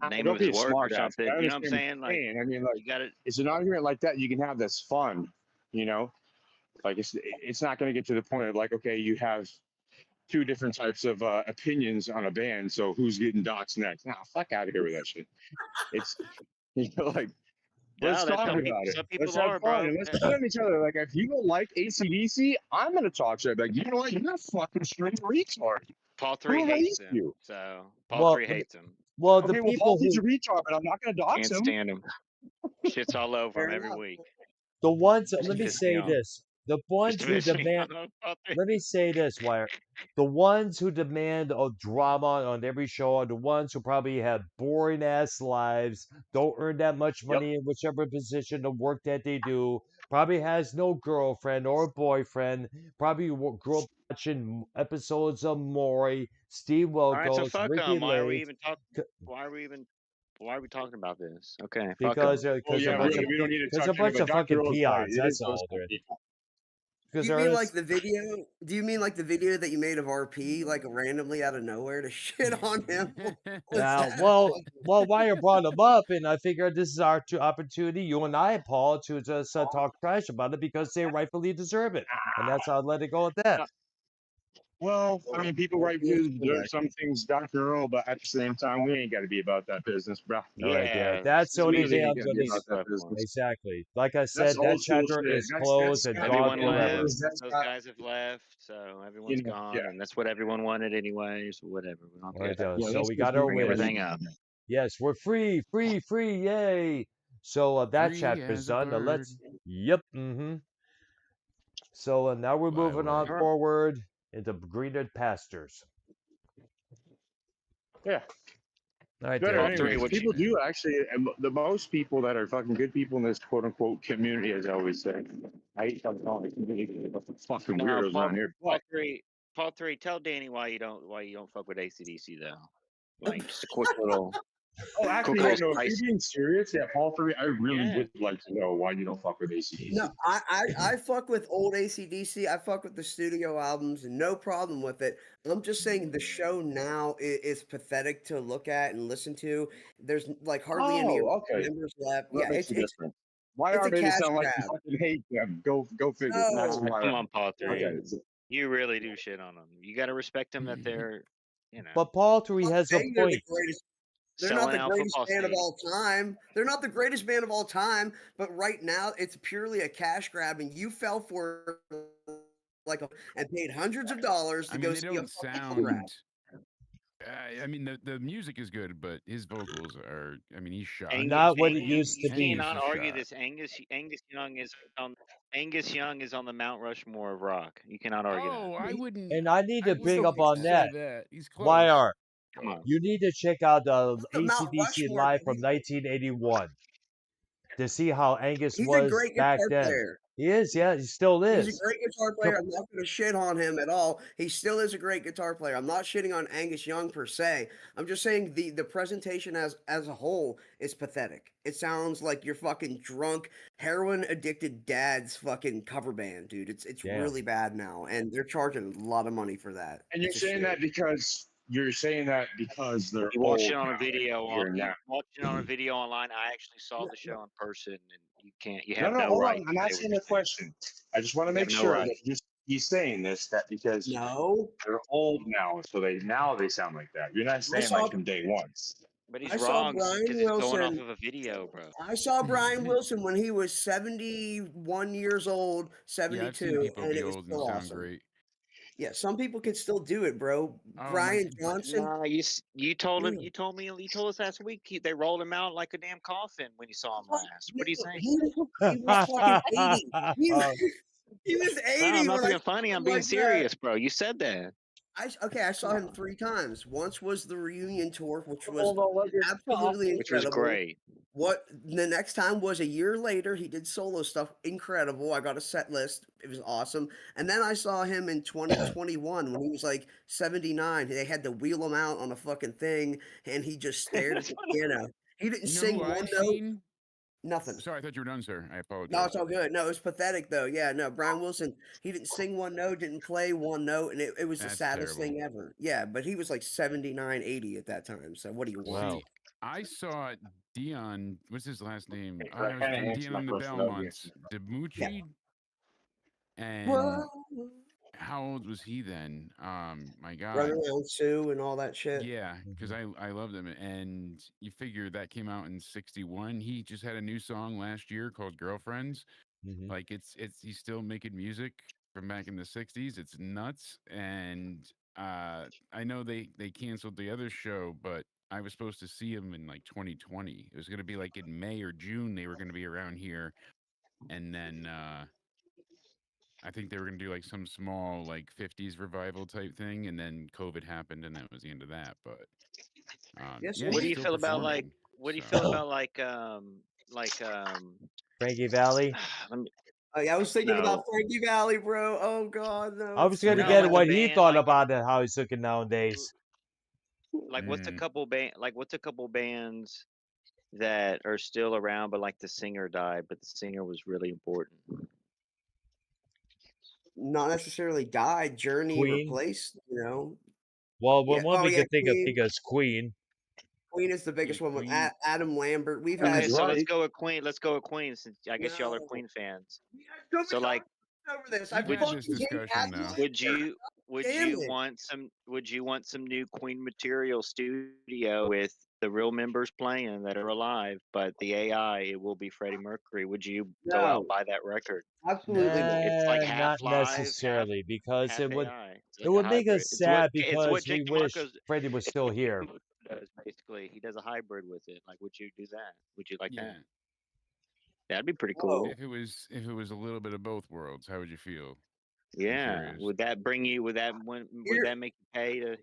name of Don't be his a work or smart ass. something. I You know what I'm understand what saying? you're Like saying. I mean, like, you got to. it's an argument like that you can have that's fun, you know? Like, it's not going to get to the point of like, okay, you have two different types of opinions on a band, so who's getting doxxed next? Nah, fuck out of here with that shit. It's, like, let's No, that's talk about it. some Let's people have are, fun bro. and let's get on each other. Like, if you don't like ACDC, I'm going to talk to you. Like, you know what? You're a fucking straight retard. Paul three Who hates raised him, you? so Paul Well, three hates him. well, So the Okay, well, Paul people T's a who, retard, but I'm not going to dox can't him. stand him. Shit's all over Fair him every enough. week. the ones, Just let to me piss me say off. this, the Just ones to who piss me demand, off. Paul three. let me say this, Wire. The ones who demand a drama on every show are the ones who probably have boring ass lives, don't earn that much Yep. money in whichever position of work that they do, probably has no girlfriend or boyfriend, probably grew up watching episodes of Maury, Steve All right, so Wilkos, fuck Ricky them. Why are we Lake, even talking? Why are we talking about this? Okay, fuck because them. Well, a yeah, bunch of we don't need to because touch a on it, bunch but of Dr. fucking O's right. peons. It is That's those all kind there. of people. Because Do you there mean like is. the video? Do you mean like the video that you made of RP, like randomly out of nowhere to shit on him? What was Now, that? well, Wire brought him up, and I figured this is our opportunity, you and I, Paul, to just talk trash about it because they rightfully deserve it, and that's how I let it go at that. Well, I mean, people RP is rightfully deserve correct. some things, Dr. Earl, but at the same time, we ain't got to be about that business, bro. All right, yeah, Yeah, that's the we only We thing really need I'm ain't got to going be to about that say. business. Exactly. Like I That's said, that old school chapter shit. is closed and gone everyone forever. left. That's Those got, guys have left, so you everyone's know, gone, yeah, and that's what everyone wanted anyways. Whatever. We don't All right, care. yeah. so Let's we just got our move Bring on. wins. everything up. Yes, we're free, free, free, yay! So that Free chapter's as a done. Now bird. yep, mm-hmm. So now we're Fly moving on away. All right. forward into greener pastures. Yeah. All right, Better Paul Danny. three, anyways. what you? People do actually, and the most people that are fucking good people in this quote unquote community, as I always say. I hate calling it community, but fucking No, weirdos around here. But Paul three. Tell Danny why you don't fuck with ACDC though. Like just a quick little oh, actually, yeah, no. If spice. you're being serious, yeah, Paul 3, I really Yeah. would like to know why you don't fuck with No, ACDC. I fuck with old ACDC. I fuck with the studio albums, no problem with it. I'm just saying the show now is pathetic to look at and listen to. There's like hardly any Oh, okay. members left. Well, Yeah, that makes a difference. Why it's are a they to cash sound like you grab. fucking hate them? Go figure. No, That's why. Come on, Paul Okay. three. You really do shit on them. You got to respect them that they're, But Paul I'm 3 not has a saying they're the point. greatest. They're not selling the out greatest football band of stadiums. all time. They're not the greatest band of all time. But right now, it's purely a cash grab, and you fell for and paid hundreds of dollars to I go mean, they see a don't fucking grab. sound. I mean, the music is good, but his vocals are. I mean, he's shot. Not what it Angus, used to you be. Angus cannot is argue shot. this. Angus Young is on the Mount Rushmore of rock. You cannot argue that. Oh, I wouldn't. And I need I to bring wouldn't up on say that. that. He's close. YR, Come But on. you need to check out the The Mount ACDC Rushmore, live but from 1981 to see how Angus he's a was great back guitar then. player. He is, yeah, he still He's a is. great guitar player. I'm not going to shit on him at all. He still is a great guitar player. I'm not shitting on Angus Young per se. I'm just saying the presentation as a whole is pathetic. It sounds like your fucking drunk, heroin addicted dad's fucking cover band, dude. It's Damn. really bad now, and they're charging a lot of money for that. And you're It's a saying shame. that because they're You watched old it on a now. video. You're You not. watched it on a video online. I actually saw the show in person, and you can't. You No, have no, no hold right on. to I'm say what asking you're a saying. question. I just want to You have make no sure right. that he's saying this that because No, they're old now, so they sound like that. You're not I saying saw like from day one. But he's I saw wrong Brian because it's going off Wilson. of a video, bro. I saw Brian Wilson when he was 71 years old, yeah, I've seen 72, people and be it was old and still sound awesome. great. Yeah, some people can still do it, bro. Oh my! Brian Johnson. Nah, you told him. Yeah. You told me. You told us last week. They rolled him out like a damn coffin when you saw him last. What are you saying? He was fucking 80. He was No, 80 I'm not when I being saw funny. him I'm being like that. serious, bro. You said that. I saw him 3 times. Once was the reunion tour, which was Hold on, let me stop. absolutely Which was incredible. great. What the next time was a year later. He did solo stuff, incredible. I got a set list. It was awesome. And then I saw him in 2021 when he was like 79. They had to wheel him out on a fucking thing, and he just stared at the piano. He didn't You know sing who one I've note, seen? nothing. Sorry, I thought you were done, sir. I No, apologize. it's all good. No, it was pathetic though. Yeah, no, Brian Wilson, he didn't sing one note, didn't play one note, and it was the That's saddest terrible. thing ever. Yeah, but he was like 79, 80 at that time. So what do you want? Wow. See, I saw Dion. What's his last name? I It was kind of from answered Dion my and the question. That was Belmonts. Yeah. Demucci. And Whoa. how old was he then? My Run God. around Sue and all that shit. Yeah, because I loved him, and you figure that came out in '61. He just had a new song last year called "Girlfriends." Mhm. Like it's he's still making music from back in the '60s. It's nuts, and I know they canceled the other show, but I was supposed to see him in like 2020. It was going to be like in May or June. They were going to be around here, and then I think they were going to do like some small like '50s revival type thing, and then COVID happened, and that was the end of that. But Yes, yeah, What he's do you still feel about performing. What do you So feel about like Frankie Valley. let me, Oh, yeah, I was thinking about no Frankie Valley, bro. Oh God, no, I it's was gonna too no get like a what bad. he band thought about it, how he's looking nowadays. like mm, what's a couple bands that are still around but like the singer died but the singer was really important. Not necessarily died. Journey Queen. replaced. Well, Yeah. one Oh we yeah, could think of Queen. because Queen. Queen is the yeah, biggest one with Queen. Adam Lambert. We've He's had Okay, so let's right. go with Queen. Let's go with Queen since I guess y'all are no. Queen fans. We had so So many like arguments over this. I We've would had you, this fucking hate discussion Adam though. Lambert. Damn it. would you want some new Queen material studio with the real members playing that are alive, but the AI it will be Freddie Mercury? Would you go out and No, buy that record? absolutely not. It's like Not half live, necessarily, because half AI. It's it like a would make hybrid. us sad It's what because we Jake wish DeMarco's Freddie was it's still what Jake here. DeMarco does basically. He does a hybrid with it. Like, would you do that? Would you like that? Yeah. That'd be pretty Whoa. cool. If it was a little bit of both worlds, how would you feel? I'm Yeah. curious. Would that bring you? Would Here, that make you pay to?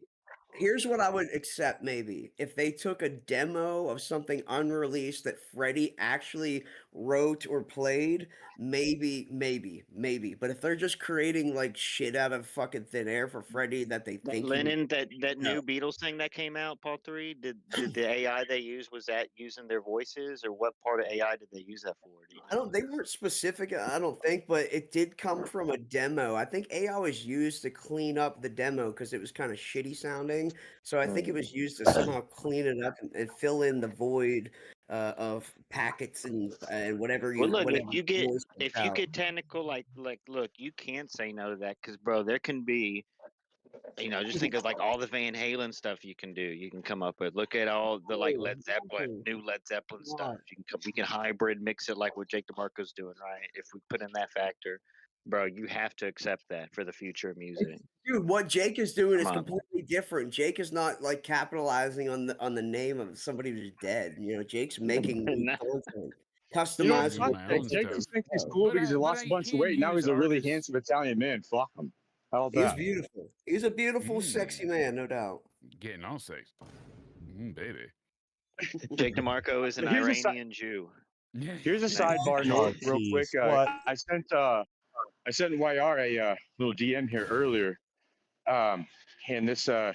here's what I would accept maybe if they took a demo of something unreleased that Freddie actually wrote or played, maybe. But if they're just creating like shit out of fucking thin air for Freddie that they That think he would, Lennon, that no. new Beatles thing that came out, Paul 3, did the AI they used was that using their voices or what part of AI did they use that for? Do you know? They weren't specific, I don't think, but it did come from a demo. I think AI was used to clean up the demo because it was kind of shitty sounding. So I think it was used to somehow clean it up and fill in the void of packets and whatever Well, look, whatever noise comes if you out. get technical, like, look, you can't say no to that because, bro, there can be, just think of like all the Van Halen stuff you can do. You can come up with. Look at all the like No, New Led Zeppelin stuff. not. We can hybrid mix it like what Jake DeMarco's doing, right? If we put in that factor. bro, you have to accept that for the future of music. Dude, what Jake is doing is Come on. completely different. Jake is not like capitalizing on the name of somebody who's dead. You know, Jake's making new No. content, You know, customizing Doing it. my Jake, own Jake stuff. just thinks he's Oh, cool because he But lost a bunch of weight. can Now use he's a really artists. handsome Italian man. Fuck him. How about he's that? beautiful. He's a beautiful, sexy man, no doubt. Getting all sexy, baby. Jake DeMarco is an Here's a si- Iranian Jew. Yeah. Here's a Nice. sidebar note, real quick. Jeez, what? I sent YR a little DM here earlier, and this I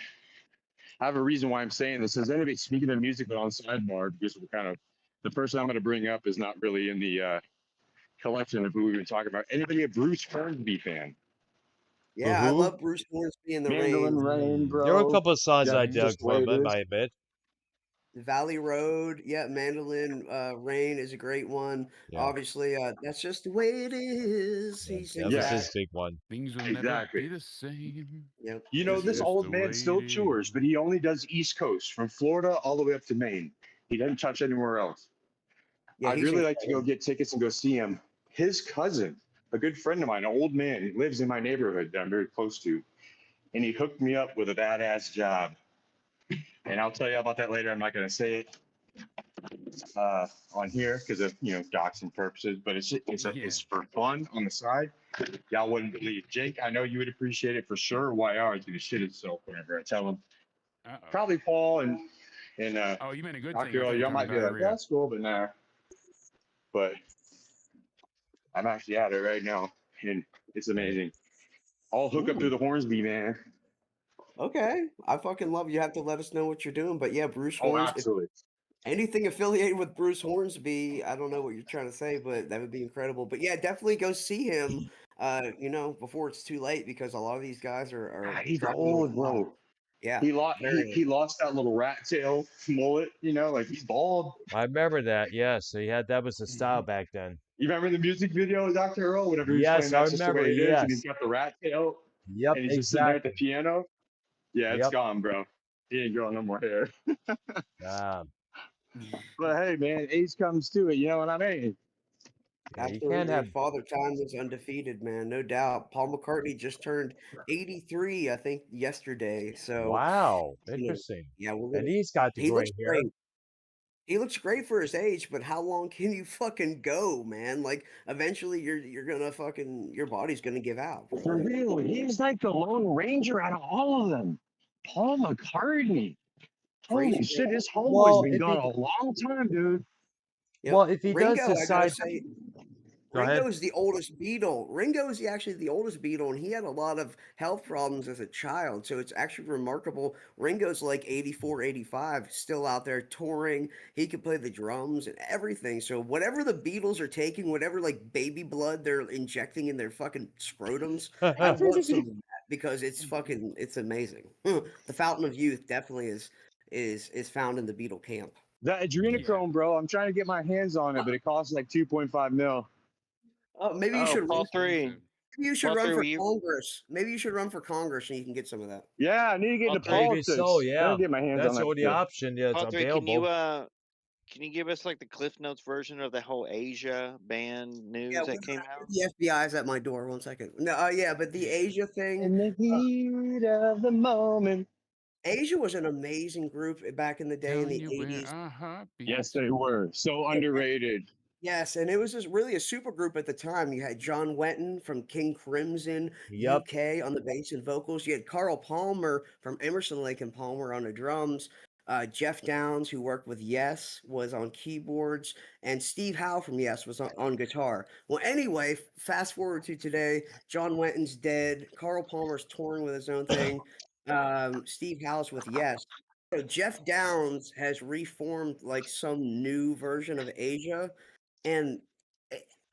have a reason why I'm saying this. Is anybody speaking of music, but on sidebar because we're kind of the person I'm going to bring up is not really in the collection of who we've been talking about. Anybody a Bruce Hornsby fan? Yeah, I love Bruce Hornsby in the Mandolin Rain. Rain, bro. There were a couple of songs Yeah, I just dug the way from it him, is. I admit. Valley Road, yeah, Mandolin Rain is a great one. Yeah. Obviously, that's just the way it is. Yeah, He that sings was Yeah. his that. big one. Things will Exactly. never be the same. Yep. You know, It's this just old the man way still it tours, is. but he only does East Coast from Florida all the way up to Maine. He doesn't touch anywhere else. Yeah, I'd he's really like to go incredible. get tickets and go see him. His cousin, a good friend of mine, an old man, he lives in my neighborhood that I'm very close to, and he hooked me up with a badass job. And I'll tell you about that later. I'm not going to say it on here because of doxing purposes, but it's for fun on the side. Y'all wouldn't believe. Jake, I know you would appreciate it for sure. YR is gonna shit itself whenever I tell him. Uh-oh. Probably Paul and Oh, you meant a good Dr. thing. I thought you y'all were might talking be like, diarrhea. that's cool, but nah. But I'm actually at it right now, and it's amazing. I'll hook up to the Hornsby, man. Okay, I fucking love you. Have to let us know what you're doing, but yeah, Bruce Oh, Hornsby. absolutely. Anything affiliated with Bruce Hornsby, I don't know what you're trying to say, but that would be incredible. But yeah, definitely go see him. Before it's too late because a lot of these guys are God, he's dropping old, like bro. Yeah, He lost very he lost that little rat tail mullet, like he's bald. I remember that. Yes, he had that was the style back then. You remember the music video of Dr. Earl, whenever he was Yes, playing I That's Just the remember. Way It Is, and he's Yes. got the rat tail, Yep. and he's just sitting there at the Exactly. piano? Yeah, it's Yep. gone, bro. He ain't growing no more hair. Ah, But hey, man, age comes to it. You know what I mean? yeah, you can't absolutely. have. Father Time is undefeated, man, no doubt. Paul McCartney just turned 83, I think, yesterday. So Wow, you know, interesting. yeah, And he's got the he gray looks hair. great. He looks great for his age, but how long can you fucking go, man? Like eventually you're gonna fucking your body's gonna give out, bro. For real, he's like the Lone Ranger out of all of them. Paul McCartney. Holy Crazy. shit, his homeboy's Well, been if gone he a long time, dude. Yep. well, if he does Ringo, I gotta decide, say, go ahead. Ringo is the oldest Beatle. Ringo is actually the oldest Beatle, and he had a lot of health problems as a child. So it's actually remarkable. Ringo's like 84, 85, still out there touring. He can play the drums and everything. So whatever the Beatles are taking, whatever like baby blood they're injecting in their fucking scrotums, I want some of that because it's amazing. The fountain of youth definitely is found in the Beatle camp. That adrenochrome, bro. I'm trying to get my hands on it, but it costs like 2.5 mil. Maybe you Oh, should Paul run. three. Maybe you should Paul run 3, for were you? Congress. Maybe you should run for Congress and you can get some of that. Yeah, I need to get Paul into 3. Maybe so. politics. I Yeah, need to get my hands on that's the that only shit. option. Yeah, it's Paul 3, available. can you give us like the Cliff Notes version of the whole Asia band news Yeah, that came out? the FBI's at my door. 1 second. No, yeah, but the Asia thing. In the heat of the moment. Asia was an amazing group back in the day in Telling the you where 80s. our heartbeat. Yes, they were. So underrated. Yes, and it was just really a super group at the time. You had John Wetton from King Crimson, Yep. UK on the bass and vocals. You had Carl Palmer from Emerson, Lake and Palmer on the drums. Jeff Downs, who worked with Yes, was on keyboards, and Steve Howe from Yes was on guitar. Well, anyway, fast forward to today. John Wetton's dead. Carl Palmer's touring with his own thing. Steve Howe's with Yes. So Jeff Downs has reformed like some new version of Asia, and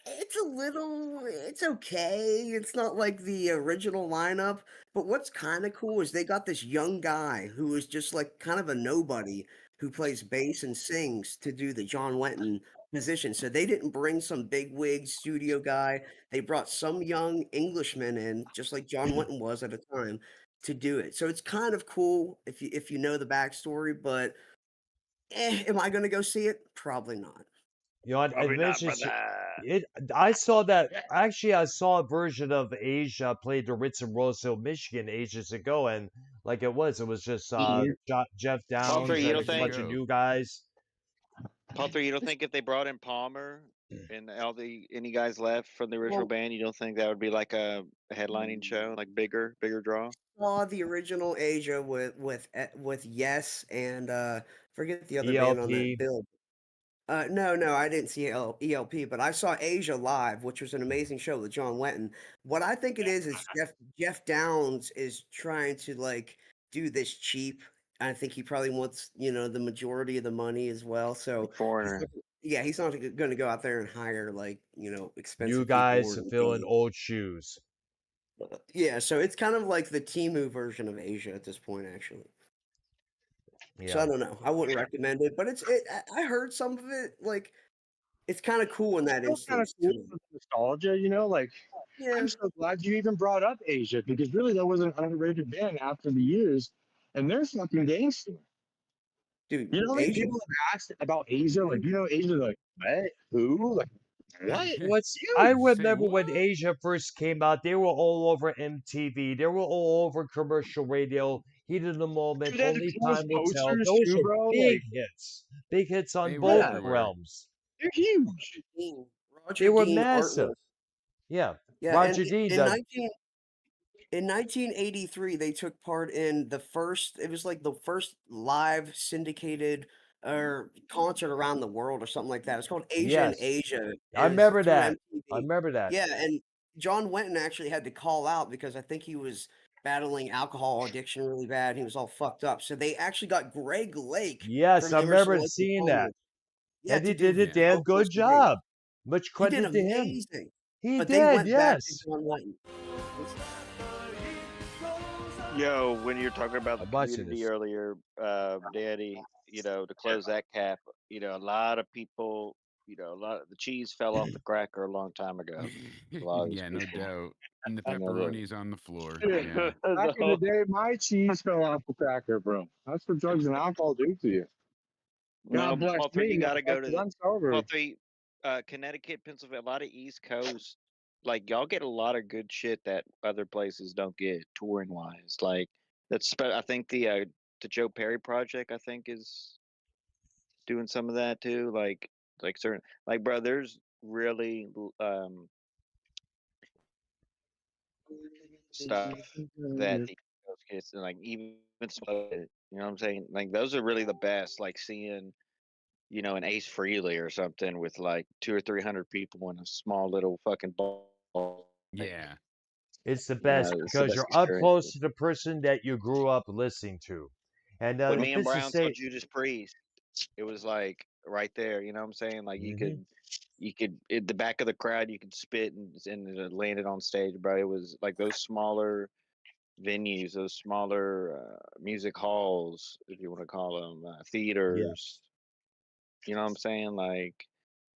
it's okay. It's not like the original lineup, but what's kind of cool is they got this young guy who is just like kind of a nobody who plays bass and sings to do the John Wetton position. So they didn't bring some big wig studio guy. They brought some young Englishman in, just like John Wetton was at a time, to do it. So it's kind of cool if you know the backstory, but am I going to go see it? Probably not. it Probably not, mentions brother. it. I saw that actually. I saw a version of Asia played the Ritz in Roseville, Michigan, ages ago, and like it was just Jeff Paul Downs three, you and don't a There you bunch think? of go. new guys. Paul three, you don't think if they brought in Palmer and all the any guys left from the original Well, band, you don't think that would be like a headlining show, like bigger draw? saw the original Asia with Yes and forget the other band on that ELP. bill. No, I didn't see ELP, but I saw Asia live, which was an amazing show with John Wetton. What I think it is Jeff Downs is trying to like do this cheap. I think he probably wants the majority of the money as well. So Like Foreigner. he's not going to go out there and hire like New expensive guys keyboard to and fill in drums. old shoes. Yeah, so it's kind of like the Timu version of Asia at this point, actually. So Yeah. I don't know. I wouldn't recommend it, but I heard some of it. Like it's kind of cool in that Still kind of instance cool too. with nostalgia, like Yeah, I'm so glad you even brought up Asia because really that was an underrated band after the years, and they're fucking gangster. dude, You know, like Asia. people have asked about Asia, like Asia, like what? Who? Like what? I You? Say remember when what? Asia first came out, they were all over MTV. They were all over commercial radio. Heat of the moment, Dude, they had the only coolest time will tell. posters Those too, were bro. big Like hits. Big hits on They were both yeah, everywhere. realms. they're huge. Dean, They Roger were Dean massive. artwork. Yeah. Yeah, and Roger Dean in done 1983, they took part in the first. It was like the first live syndicated or concert around the world or something like that. It's called Asia in yes. Asia, I and it's remember through that. I MTV. remember that. Yeah, and John Wetton actually had to call out because I think he was battling alcohol addiction really bad. He was all fucked up. So they actually got Greg Lake Yes, from I Emerson, remember Lake and seeing that. Palmer, yeah, And to he do did a Yeah. damn vocals good for Greg. job. Much He did credit to him. amazing. He But they did, went back to yes. John Wetton. Yo, when you're talking about the I'm watching community this. earlier, Daddy, to close that cap, a lot of people, a lot of the cheese fell off the cracker a long time ago. A lot of these Yeah, no people, doubt. And the you know, pepperoni's on the floor. Dude, Yeah. back in the the day, my cheese fell off the cracker, bro. That's what drugs and alcohol do to you. God no, bless Paul three, me, you got to go to motherfucker. I'm sober. Paul three, Connecticut, Pennsylvania, a lot of East Coast. Like y'all get a lot of good shit that other places don't get touring wise. Like I think the Joe Perry project I think is doing some of that too. Like certain bro, there's really stuff that the East Coast gets, and like even slow, you know what I'm saying? Like those are really the best. Like seeing an Ace Frehley or something with like 200 or 300 people in a small little fucking ball. Like, Yeah. It's the best it's the because best you're up experience. close to the person that you grew up listening to. And When me and this is Brown saw say, Judas Priest, it was like right there. You know what I'm saying? Like hmm you could at the back of the crowd, you could spit and it landed on stage, bro. It was like those smaller venues, those smaller music halls, if you want to call them yeah, theaters. You know what I'm saying? Like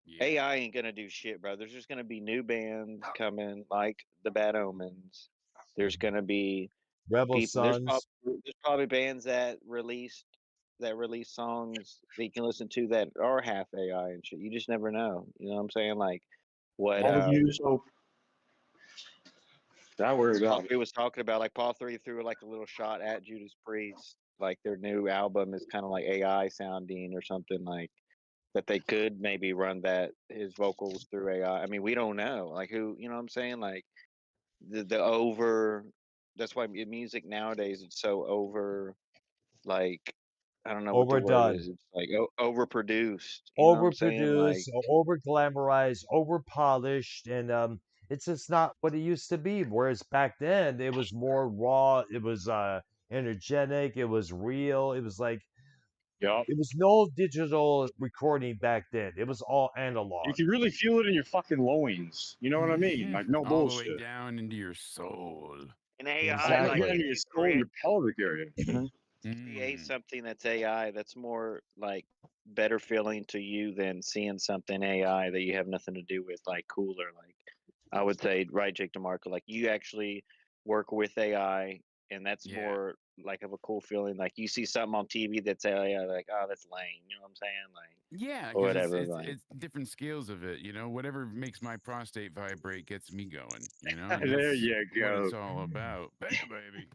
Yeah. AI ain't gonna do shit, bro. There's just gonna be new bands coming, like the Bad Omens. There's gonna be Rebel people. Sons. There's probably bands that release songs that you can listen to that are half AI and shit. You just never know. You know what I'm saying? Like what All you so that word Paul got me. 3 was talking about. Like Paul 3 threw like a little shot at Judas Priest. Like their new album is kind of like AI sounding or something like that. They could maybe run that his vocals through AI. I mean, we don't know. Like who, you know what I'm saying? Like the over. That's why music nowadays it's so over. Like I don't know what the word Overdone, is. It's like overproduced. You know what I'm saying? Like overproduced, over glamorized, over polished, and it's just not what it used to be. Whereas back then it was more raw, it was energetic, it was real, it was like Yup. it was no digital recording back then. It was all You analog. can really feel it in your fucking loins. You know what I mean? Like no All the way bullshit. down into your soul. an AI, All the like way Exactly. into you your could soul, your pelvic area. create Mm. something that's AI that's more like better feeling to you than seeing something AI that you have nothing to do with, like cooler. Like I would say, right, Jake DeMarco, like you actually work with AI and that's Yeah. more like of a cool feeling. Like you see something on TV that's like, oh, that's lame. You know what I'm saying? Like Yeah, or because whatever. Like it's different scales of it, you know. Whatever makes my prostate vibrate gets me going, you know, and There that's you what go. it's all about. Bam, baby.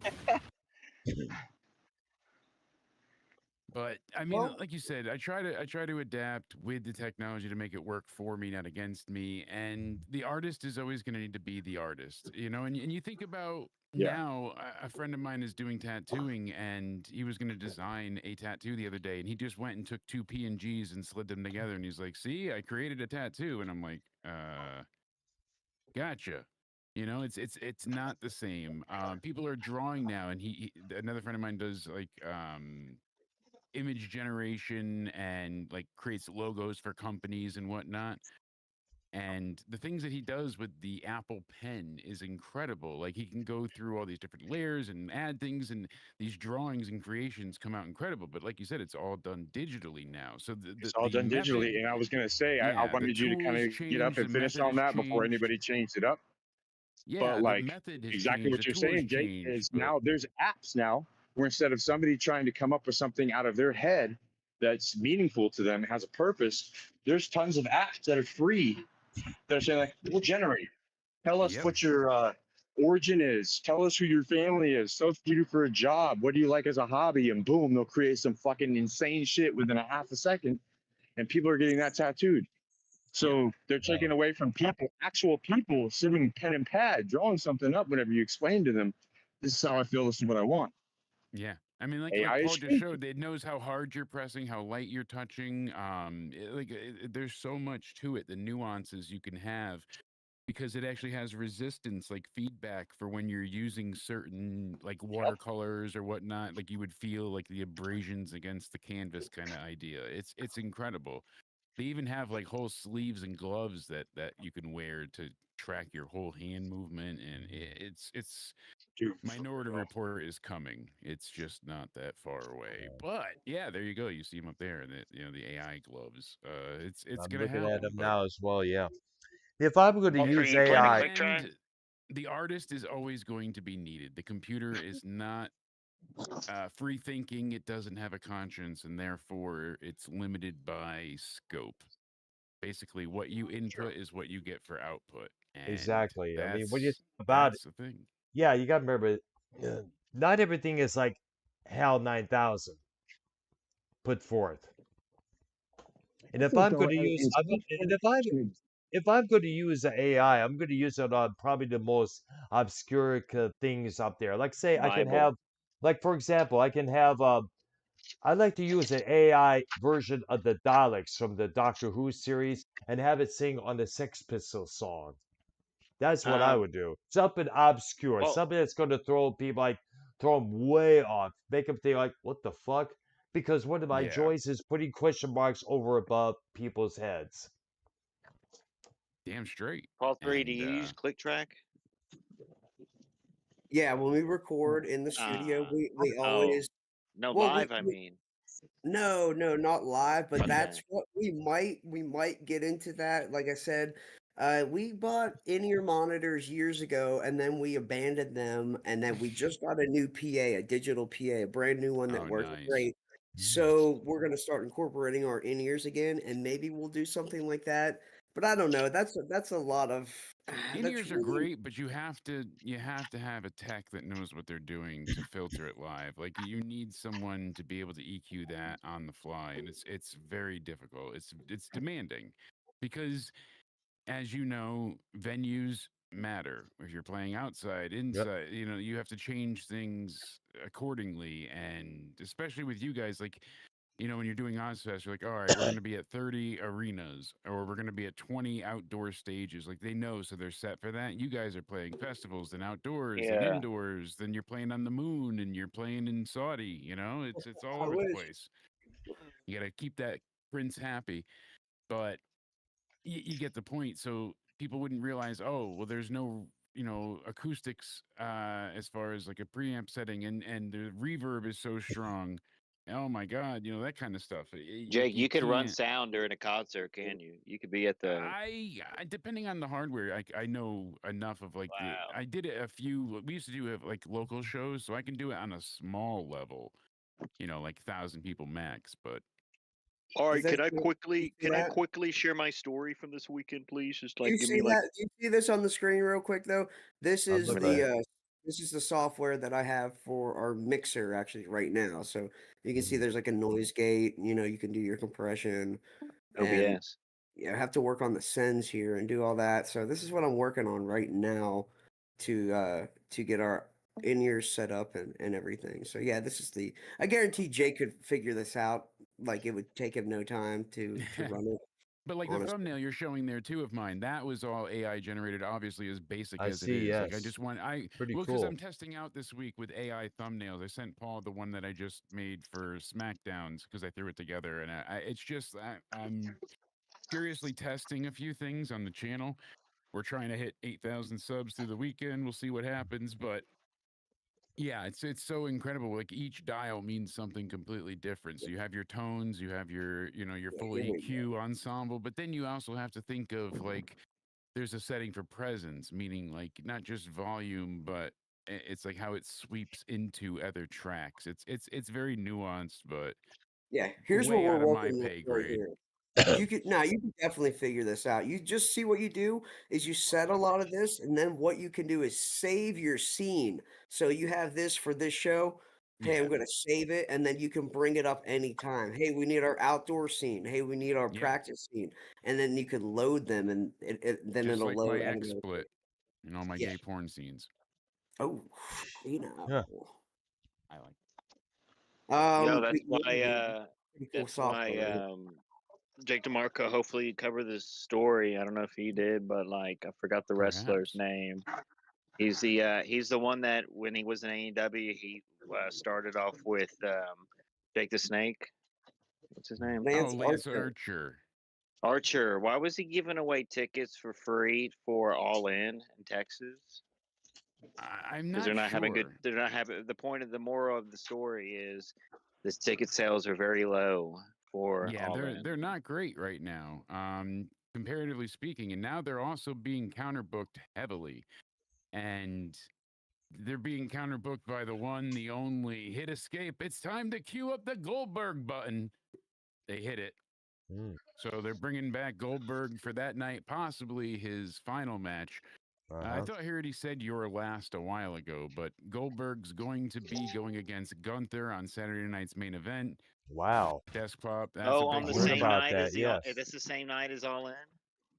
But I mean, Well, like you said, I try to adapt with the technology to make it work for me, not against me. And the artist is always going to need to be the artist, you know. And you think about Yeah. now, a friend of mine is doing tattooing, and he was going to design a tattoo the other day, and he just went and took two PNGs and slid them together, and he's like, "See, I created a tattoo," and I'm like, Gotcha." You know, it's not the same. People are drawing now, and another friend of mine does like image generation and like creates logos for companies and whatnot. And the things that he does with the Apple Pen is incredible. Like he can go through all these different layers and add things, and these drawings and creations come out incredible. But like you said, it's all done digitally now. So the It's the, all the done digitally. method, And I was going to say, I yeah, the wanted you to kind tools of get up changed, the and finish method on has that before changed. anybody changed it up. Yeah, But the like method has exactly changed, what the you're tools saying, Jake, changed, is but now there's apps now where instead of somebody trying to come up with something out of their head that's meaningful to them, has a purpose, there's tons of apps that are free that are saying like, we'll generate. Tell us yep, what your origin is. Tell us who your family is. Tell us what you do for a job. What do you like as a hobby? And boom, they'll create some fucking insane shit within a half a second. And people are getting that tattooed. yep. So they're taking away from people, actual people sitting pen and pad, drawing something up whenever you explain to them, this is how I feel, this is what I want. Yeah. I mean, like AI is Paul just free. showed, it knows how hard you're pressing, how light you're touching. There's so much to it, the nuances you can have, because it actually has resistance, like feedback for when you're using certain like Yep. watercolors or whatnot. Like you would feel like the abrasions against the canvas kind of idea. It's incredible. They even have like whole sleeves and gloves that you can wear to track your whole hand movement, and it's Dude, Minority well, Report is coming. It's just not that far away. But yeah, there you go. You see them up there, and the AI gloves. It's I'm gonna looking at happen. them But now as well. Yeah. If I'm going to Paul in 3, use you plan to the AI, click track? end, the artist is always going to be needed. The computer is not free thinking. It doesn't have a conscience, and therefore it's limited by scope. Basically, what you true. input is what you get for output, and exactly. I mean, when you that's think about it, that's the thing. yeah, you got to remember, not everything is like HAL 9000 put forth. And I if think I'm though, going to use, it's and if I'm going to use the AI, I'm going to use it on probably the most obscure things up there. Like say I can Bible. have, like for example, I can have I like to use an AI version of the Daleks from the Doctor Who series and have it sing on the Sex Pistols song. That's what I Uh, would do. Something obscure, well, something that's going to throw people like throw them way off, make them think like, "What the fuck?" Because one of my Yeah, joys is putting question marks over above people's heads. damn straight. Paul 3, do And you use click track? Yeah, when we record in the studio, Uh, we oh, always no, well live, I mean. no, no, not live, but Okay. that's what we might get into that. Like I said, we bought in-ear monitors years ago, and then we abandoned them, and then we just got a new PA, a digital PA, a brand new one that oh, works nice. great. So we're gonna start incorporating our in-ears again, and maybe we'll do something like that. But I don't know. That's a lot of In that's ears are really great, but you have to have a tech that knows what they're doing to filter it live. Like you need someone to be able to EQ that on the fly, and it's very difficult. It's demanding because, as you know, venues matter. If you're playing outside, Yep. inside, you have to change things accordingly. And especially with you guys, like, when you're doing Ozfest, you're like, all right, we're going to be at 30 arenas or we're going to be at 20 outdoor stages. Like they know, so they're set for that. You guys are playing festivals, then outdoors, then Yeah. indoors, then you're playing on the moon and you're playing in Saudi. It's all I over the wish. place. You got to keep that prince happy, but you get the point. So people wouldn't realize, oh, well, there's no acoustics as far as like a preamp setting, and the reverb is so strong, Oh my God, that kind of stuff. Jake, You you could run can't. sound during a concert, can you? You could be at the. I depending on the hardware, I know enough of like Wow. I did it a few. We used to do it like local shows, so I can do it on a small level. Like 1,000 people max. But All Is right, that can I you quickly see that? share my story from this weekend, please? Just Do you give see me like that? Do you see this on the screen real quick though? This I'm is looking the at. this is the software that I have for our mixer actually right now. So you can see Mhm. there's like a noise gate. You can do your compression, and OBS. I have to work on the sends here and do all that. So this is what I'm working on right now to get our in-ears set up and everything. So yeah, this is the I guarantee Jake could figure this out. Like it would take him no time to run it, but like the honestly. thumbnail you're showing there too of mine, that was all AI generated. Obviously, as basic I as it see. is. Like I Yes, just want pretty because I'm cool. testing out this week with AI thumbnails. I sent Paul the one that I just made for SmackDowns because I threw it together, and it's just I'm seriously testing a few things on the channel. We're trying to hit 8,000 subs through the weekend. We'll see what happens, but yeah, it's so incredible. Like each dial means something completely different. So you have your tones, you have your Yeah, full here we go. EQ ensemble, but then you also have to think of like there's a setting for presence, meaning like not just volume, but it's like how it sweeps into other tracks. It's very nuanced, but Yeah, here's what way we're out of my working with pay right grade. here. You could definitely figure this out. You just see what you do is you set a lot of this, and then what you can do is save your scene. So you have this for this show. Hey, I'm Yeah, gonna save it, and then you can bring it up anytime. Hey, we need our outdoor scene. Hey, we need our yeah. practice scene, and then you could load them, and then Just it'll like my load XSplit automatically. and all my Yeah. gay porn scenes. Oh, Yeah. I like. Yo, pretty cool that's why software, right? Jake DeMarco hopefully covered this story. I don't know if he did, but like I forgot the wrestler's Perhaps. name. He's the one that when he was in AEW, he started off with Jake the Snake. What's his name? Oh, Lance Lance Archer. Archer. Archer. Why was he giving away tickets for free for All In Texas? I'm Because not sure. They're not having. The point of the moral of the story is, this ticket sales are very low for Yeah, All they're In. not great right now, comparatively speaking. And now they're also being counterbooked heavily, and they're being counterbooked by the one, the only hit escape. It's time to cue up the Goldberg button. They hit it. Mm, So they're bringing back Goldberg for that night, possibly his final match. I uh-huh. thought I heard he said your last a while ago, but Goldberg's going to be going against Gunther on Saturday night's main event. Wow. Desk pop, that's a Oh, on big the Heard one. same about night that. as the Yes. that's the same night as All In.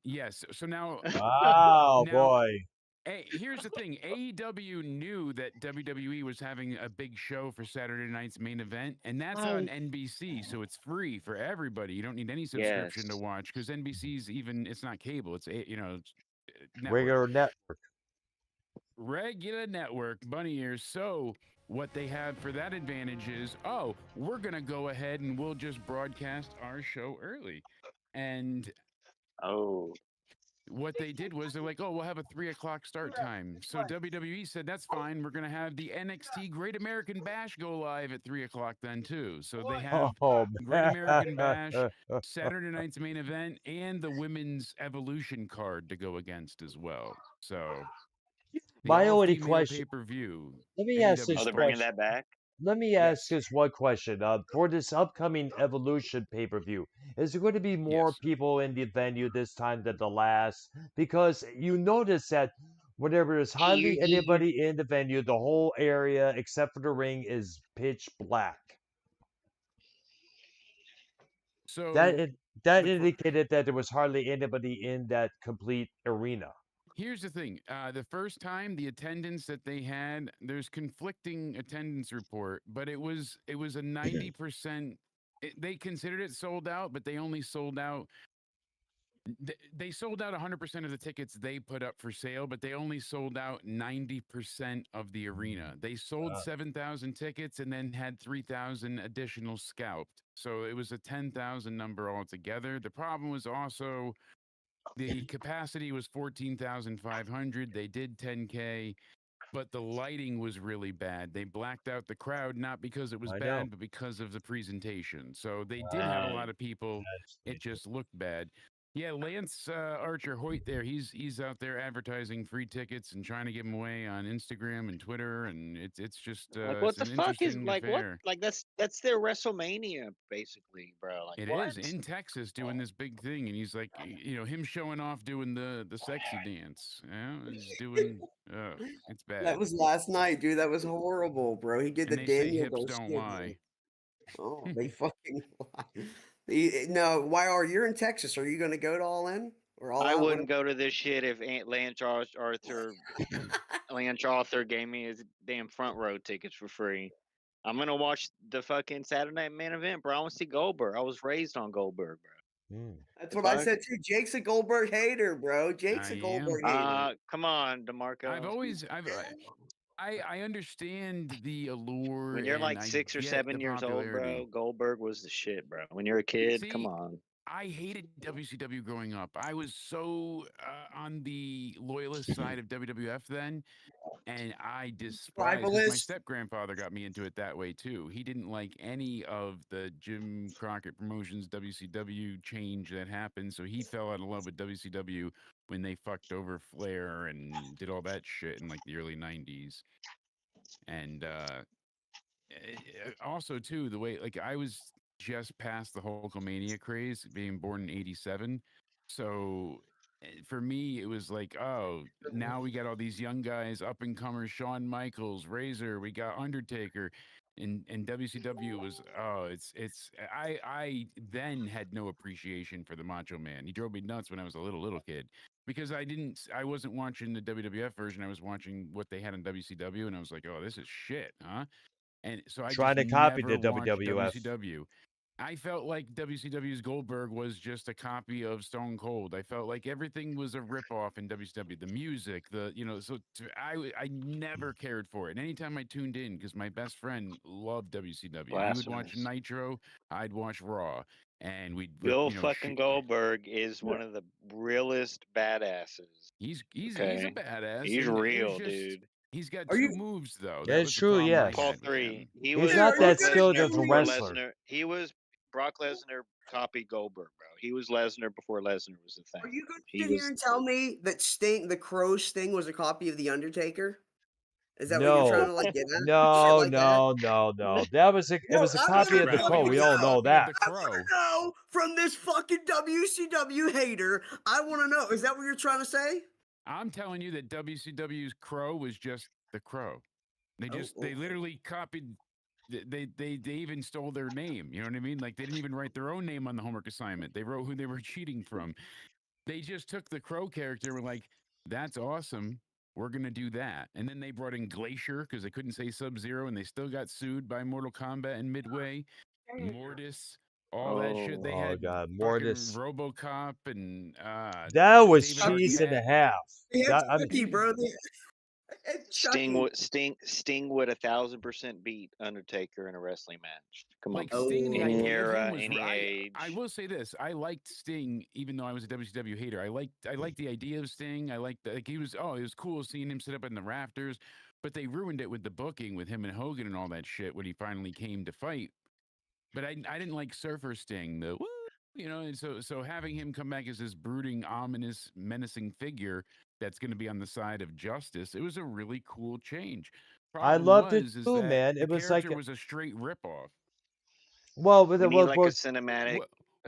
Yes. So now, Wow, now, boy. here's the thing: AEW knew that WWE was having a big show for Saturday night's main event, and that's on NBC, so it's free for everybody. You don't need any subscription to Yes. watch because NBC's it's not cable; it's network. Regular network. Regular network, bunny ears. So what they have for that advantage is, oh, we're gonna go ahead and we'll just broadcast our show early. And Oh. what they did was they're like, oh, we'll have a 3 o'clock start time. So WWE said that's fine. We're gonna have the NXT Great American Bash go live at 3 o'clock then too. So they have Oh, Great American man. Bash, Saturday night's main event, and the women's Evolution card to go against as well. So the My only all-female question, pay-per-view, let me ask AEW Oh, this they're bringing Starks. question. that back. Let me ask Yes, this one question. For this upcoming Evolution pay-per-view, is there going to be more yes. people in the venue this time than the last? Because you notice that whenever there's hardly anybody in the venue, the whole area except for the ring is pitch black. That So it, that the indicated that there was hardly anybody in that complete arena. here's the thing: the first time the attendance that they had, there's conflicting attendance report, but it was a 90%. They considered it sold out, but they only sold out. They sold out 100% of the tickets they put up for sale, but they only sold out 90% of the arena. They sold Uh, 7,000 tickets and then had 3,000 additional scalped. So it was a 10,000 number altogether. The problem was also the capacity was 14,500. They did 10K. but the lighting was really bad. They blacked out the crowd not because it was I know. bad, but because of the presentation. So they did have a Right. lot of people. That's It stupid. just looked bad. Yeah, Lance Archer Hoyt there. He's out there advertising free tickets and trying to give them away on Instagram and Twitter, and it's just Like it's what the an fuck is interesting like what affair. like that's their WrestleMania basically, bro. Like It what? is in Texas doing this big thing, and he's like, him showing off doing the sexy dance. He's doing. It's That bad. was last night, dude. That was horrible, bro. He did And the they say Daniel hips don't Garcia thing. lie. Oh, they fucking lie. No, why are you're in Texas? Are you going to go to All In or All I Out? wouldn't go to this shit if Lance Arthur gave me his damn front row tickets for free. I'm gonna watch the fucking Saturday Night Main Event, bro. I want to see Goldberg. I was raised on Goldberg, bro. Mm. That's The what I fuck? said too. Jake's a Goldberg hater, bro. Jake's I a am. Goldberg hater. Come on, I've DeMarco. always I understand the allure When you're and like I 6 or 7 get the years old, bro, popularity. Goldberg was the shit, bro. When you're a kid, come See, on. I hated WCW growing up. I was so on the loyalist side of WWF then, and I despised because my Rivalist. step grandfather got me into it that way too. He didn't like any of the Jim Crockett Promotions WCW change that happened, so he fell out of love with WCW when they fucked over Flair and did all that shit in like the early '90s. And also too the way like I was just past the Hulkamania craze, being born in '87, so for me it was like, oh, now we got all these young guys, up and comers, Shawn Michaels, Razor, we got Undertaker, and WCW was, oh, it's I then had no appreciation for the Macho Man. He drove me nuts when I was a little kid because I wasn't watching the WWF version. I was watching what they had on WCW, and I was like, oh, this is shit, huh? And so I Trying just to copy never the watched WWF. WCW. I felt like WCW's Goldberg was just a copy of Stone Cold. I felt like everything was a ripoff in WCW. The music, I never cared for it. And anytime I tuned in, because my best friend loved WCW, he would watch Blasphemous. Nitro, I'd watch Raw, and we'd rip, Bill fucking Goldberg is one of the realest badasses. he's a Okay, badass, he's and it was real, just dude. he's got Are two you moves though. That That is was the true. problem I Yes, Paul had with three. him. He he's was are not you that Brock gonna skilled Lesnar as tell a me before wrestler. Lesnar. He was Brock Lesnar copied Goldberg, bro. He was Lesnar before Lesnar was a are thing. you gonna He sit here was and tell me that the Crow Sting was a copy of the Undertaker? Is that what you're trying No, to like get at? Shit no, like that? no, no, no, no. That was it No, was a I Talking copy want of to the about know. Crow. it We was a all No, know copy of that. the I want Crow. to know from this fucking WCW hater. I want to know. Is that what you're trying to say? I'm telling you that WCW's Crow was just the Crow. Oh, They okay. literally copied. They even stole their name. You know what I mean? Like they didn't even write their own name on the homework assignment. They wrote who they were cheating from. They just took the Crow character and were like, "That's awesome. We're gonna do that." And then they brought in Glacier because they couldn't say Sub Zero, and they still got sued by Mortal Kombat and Midway, Mortis, all that shit. They oh, Oh had God, fucking Mortis. RoboCop and That was David cheese and a Arquette. half. They had That, I'm Chucky, bro. It's Chucky. Sting would 1,000% beat Undertaker in a wrestling match. Come on, Like people. Sting, the Any Oh, idea of him era, was any I age. will say this: I liked Sting, even though I was a WCW hater. I liked the idea of Sting. I liked like he was. Oh, it was cool seeing him sit up in the rafters. But they ruined it with the booking with him and Hogan and all that shit when he finally came to fight. But I didn't like Surfer Sting, the woo, and so having him come back as this brooding, ominous, menacing figure that's going to be on the side of justice, it was a really cool change. I Problem loved it is too, that man. the It was like character was a straight ripoff. well, with We the need like What a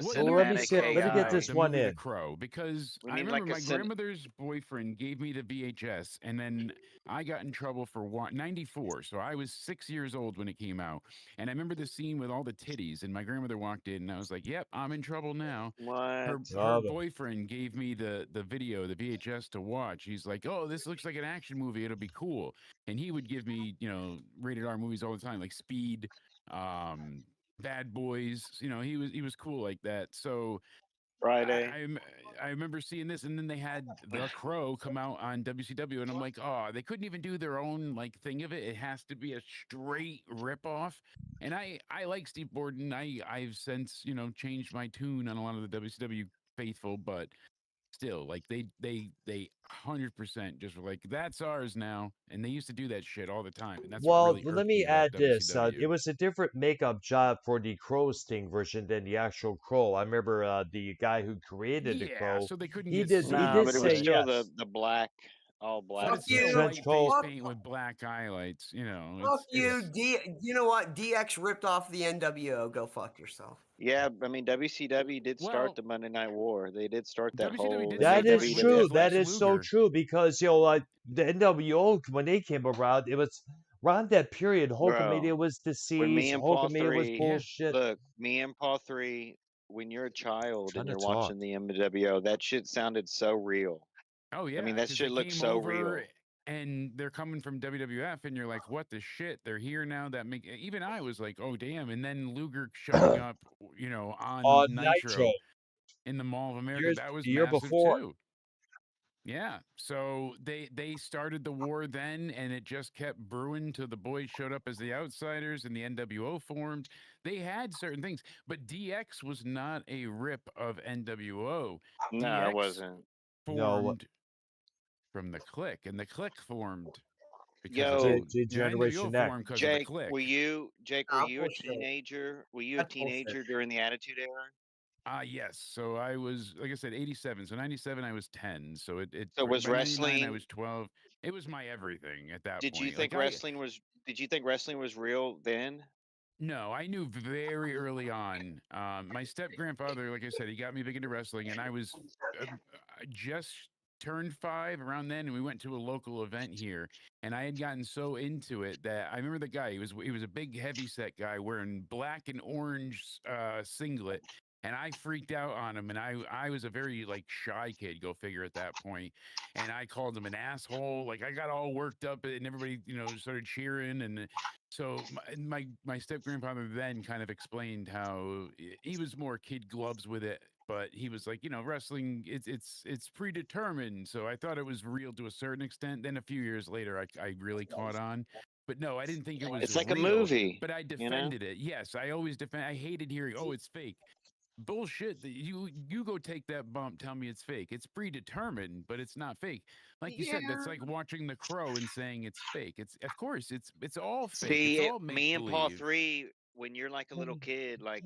what well, let me nerdy cinematic say Crow let me get though? AI. this The one movie The in. Crow, because We I need remember like a my grandmother's boyfriend gave me the VHS, and then I got in trouble for '94. So I was 6 years old when it came out, and I remember the scene with all the titties, and my grandmother walked in, and I was like, "Yep, I'm in trouble now." What? Her Oh, boyfriend gave me the video, the VHS to watch. He's like, "Oh, this looks like an action movie. It'll be cool." And he would give me, rated R movies all the time, like Speed, um, Bad Boys. He was cool like that. So I, Friday. I I remember seeing this, and then they had The Crow come out on WCW, and I'm like, oh, they couldn't even do their own like thing of it. It has to be a straight ripoff. And I like Steve Borden. I've since changed my tune on a lot of the WCW faithful, but still like they 100% just were like, that's ours now, and they used to do that shit all the time, and that's what Well, really let irked me me about add this. It WCW. was a different makeup job for the Crow Sting version than the actual Crow. I remember the guy who created the Yeah, Crow. so they couldn't He get did. He sued No, did but it for was say it. still yes. the black, all black Fuck But The still, you. trench White face coat. Fuck, paint with black highlights, you know, fuck you. it's You know what? DX ripped off the NWO. Go fuck yourself. Yeah, I mean WCW did start well, the Monday Night War. They did start that WCW whole did start That that is with true. WWF That Lex thing. is so Luger. true because the NWO when they came around, it was around that period. Hulkamania Bro, was when me deceased. and Paul Hulkamania was 3, Yeah. bullshit. look, me and Paul 3, when you're a child Trying and to you're talk. watching the MWO, that shit sounded so real. Oh I mean, yeah, that because they shit looked came so over real. and they're coming from WWF, and you're like, what the shit? They're here now. That make even I was like, oh damn. And then Luger showing up, you know, on On Nitro, Nitro in the Mall of America, years that was the year massive before. too. Yeah. So they started the war then, and it just kept brewing till the boys showed up as the outsiders and the NWO formed. They had certain things, but DX was not a rip of NWO. No, it DX wasn't. No, formed from the Click, and the Click formed because of Yo, NWO Generation X. formed because of the Jake, were Click. you Jake, were Nah, you a bullshit. teenager? Were you a That's bullshit. teenager during the Attitude Era? Yes. So I was, like I said, 87. So 97, I was 10. So So was by 99, I wrestling, was 12. It was my everything at that did you point. think wrestling was did you think wrestling was real then? No, I knew very early on. My step grandfather, like I said, he got me big into wrestling, and I was I just turned 5 around then, and we went to a local event here, and I had gotten so into it that I remember the guy. He was a big, heavy set guy wearing black and orange singlet. And I freaked out on him, and I was a very like shy kid. Go figure at that point, and I called him an asshole. Like I got all worked up, and everybody started cheering, and so my step grandfather then kind of explained how he was more kid gloves with it, but he was like, wrestling it's predetermined. So I thought it was real to a certain extent. Then a few years later, I really caught on. But no, I didn't think it was It's like a real. movie, But I you know? defended it. Yes, I always defend. I hated hearing, "Oh, it's fake." Bullshit. That you go take that bump. Tell me it's fake. It's predetermined, but it's not fake. Like you said, that's Yeah. like watching The Crow and saying it's fake. It's of course it's all fake. It's See, all make me and Paul believe. 3, when you're like a little kid, like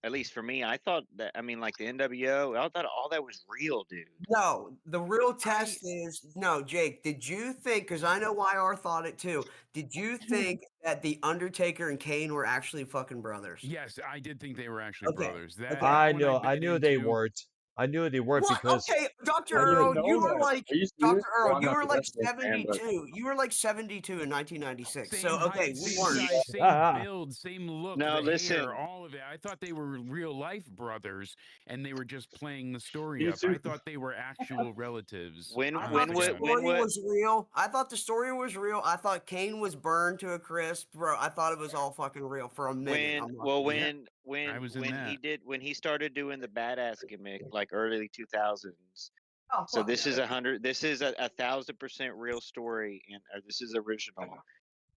at least for me, I thought that I mean like the NWO, I thought all that was real, dude. No, the real I test is no, Jake. Did you think? Because I know YR thought it too. Did you think that the Undertaker and Kane were actually fucking brothers? yes, I did think they were actually Okay. brothers. That Okay. I one I know. I bit knew they into. weren't. I knew they weren't What? because Okay, Dr. I Earl, didn't you know were that. like Are you Dr. serious? Earl, Well, I'm you not were a like wrestling fan, but 72. You were like 72 in 1996. Same So okay, height, we same weren't. size, same build, same look, No, the hair, listen, all of it. I thought they were real life brothers, and they were just playing the story you up. I too. thought they were actual relatives. when I when thought the what Together. when story what was real. I thought the story was real. I thought Kane was burned to a crisp, bro. I thought it was all fucking real for a minute. when I'm not well gonna lie. Yeah, I when was in that. when he started doing the badass gimmick like early 2000s. Oh So fuck this is no. 100. This is a 1,000% real story, and this is original.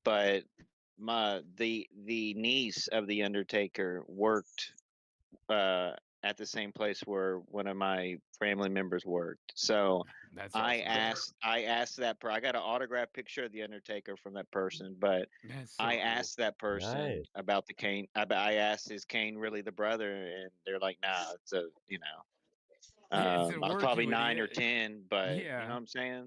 But the niece of the Undertaker worked at the same place where one of my family members worked. So That's I awesome. asked I got an autographed picture of the Undertaker from that person, but That's so I cool. asked that person nice. about the Kane. I asked, is Kane really the brother? And they're like, nah, it's a It's a I was work, probably you 9 or idiot. 10, but you know Yeah. what I'm saying? You're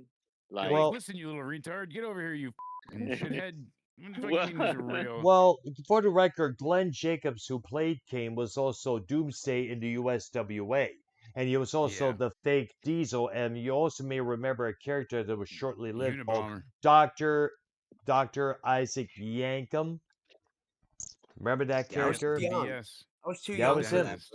like, Like, Well, listen, you little retard, get over here, you fucking shithead. What the fuck you well, mean these are real? well, for the record, Glenn Jacobs, who played Kane, was also Doomsday in the USWA. And he was also Yeah. the fake Diesel. And you also may remember a character that was shortly lived called Unabomber. Dr. Isaac Yankum. Remember that Yeah, I was Yep. too character? young. DBS. I was too That The young was for him. that. dentist.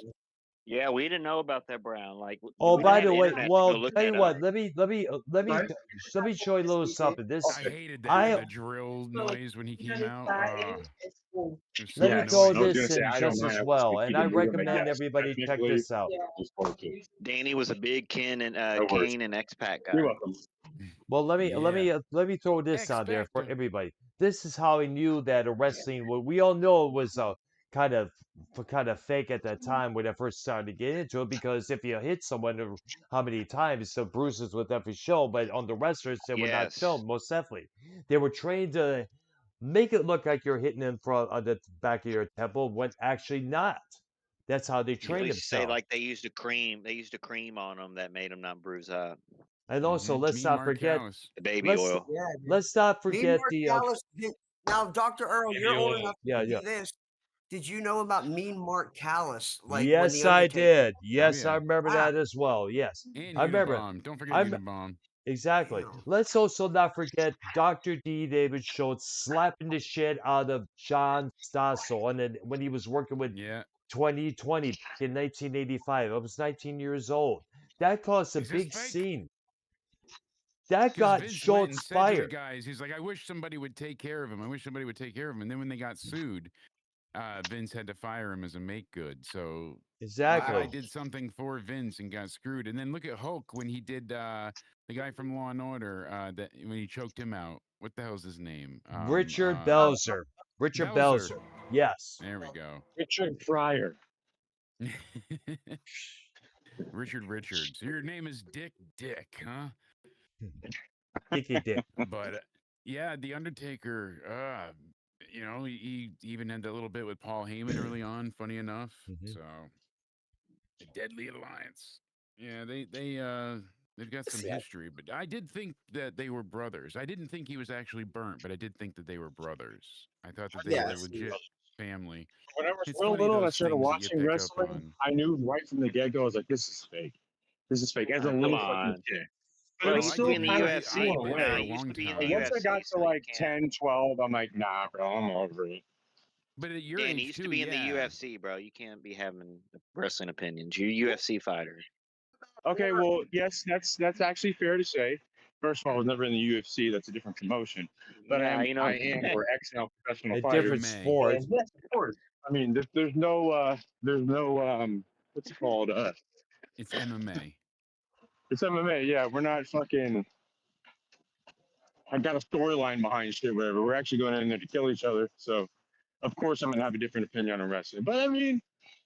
yeah, we didn't know about that Brown. Like, Oh, we didn't by have the the way, internet to go well, look tell you that up. what, let me show you a little something. This I hated I the drill noise when he came out. It was let so me Yes, throw I was annoying. gonna this say in I don't just mind. as I was well, and I confused. I'm like, recommend yes, everybody check technically, this out. it's okay. Danny was a big No worries. Kane and X-Pac guy. You're welcome. Well, Yeah. let me throw this out there for Expecto. everybody. This is how he knew that a wrestling. Well, we all know it was kind of fake at that time when I first started to get into it, because if you hit someone how many times, the bruises would definitely show, but on the wrestlers they were not Yes. shown, most definitely. They were trained to make it look like you're hitting them from on the back of your temple when actually not. That's how they You train used to say themselves. like they used a cream. They used a cream on them that made them not bruise up. And also, let's Mean not Mark forget, Callis. The baby let's oil. Yeah, dude. let's not Me, forget Mark the Callis. Now, Dr. Earl, Baby you're old oil. enough yeah, to yeah. do this. Did you know about Mean Mark Callis? Like when Yes, the I Undertaker? did. Oh Yes, I yeah, remember Wow. that as well. Yes, and I remember. Unabomb. Don't forget I'm Unabomb. exactly. Damn. Let's also not forget Dr. D. David Schultz slapping the shit out of John Stossel, and then when he was working with Yeah. 2020 back in 1985, I was 19 years old. That caused a Is this big fake? scene. That Because got Vince went and Schultz said to the fired. guys, he's like, I wish somebody would take care of him. I wish somebody would take care of him. And then when they got sued, Vince had to fire him as a make good. So the guy Exactly. Wow. did something for Vince and got screwed. And then look at Hulk when he did the guy from Law and Order that when he choked him out. What the hell's his name? Richard Belzer. Richard Belzer. Belzer. Yes. There we go. Richard Pryor. Richard Richards. Your name is Dick huh? Dicky Dick. But yeah, the Undertaker. He even had that little bit with Paul Heyman early on. Funny enough, Mhm. so the Deadly Alliance. Yeah, they've got some Yeah. history. But I did think that they were brothers. I didn't think he was actually burnt, but I did think that they were brothers. I thought that they were a Yes. legit family. When I was It's real funny little and I those started things that you watching pick up wrestling, on. I knew right from the get go. I was like, "This is fake. This is fake." As a Come little fucking on. kid, but Well, it it was Oh, I used to be still in didn't the kind of know. UFC, I've blown been but there it a away. used to long be in the But time. once I got UFC, to so you like can't. 10, 12, I'm like, "Nah, bro, I'm over it." But at your Dan, it age used to too, be in the yeah. UFC, bro. You can't be having wrestling opinions. You're a UFC fighter. Okay, well, yes, that's actually fair to say. First of all, I was never in the UFC. That's a different promotion. But Yeah, I am or ex-now professional A fighter. different MMA. sport. And yes, of course. I mean, there's no what's it called? It's MMA. It's MMA. Yeah, we're not fucking. I got a storyline behind shit, whatever. We're actually going in there to kill each other. So, of course, I'm gonna have a different opinion on wrestling. But I mean,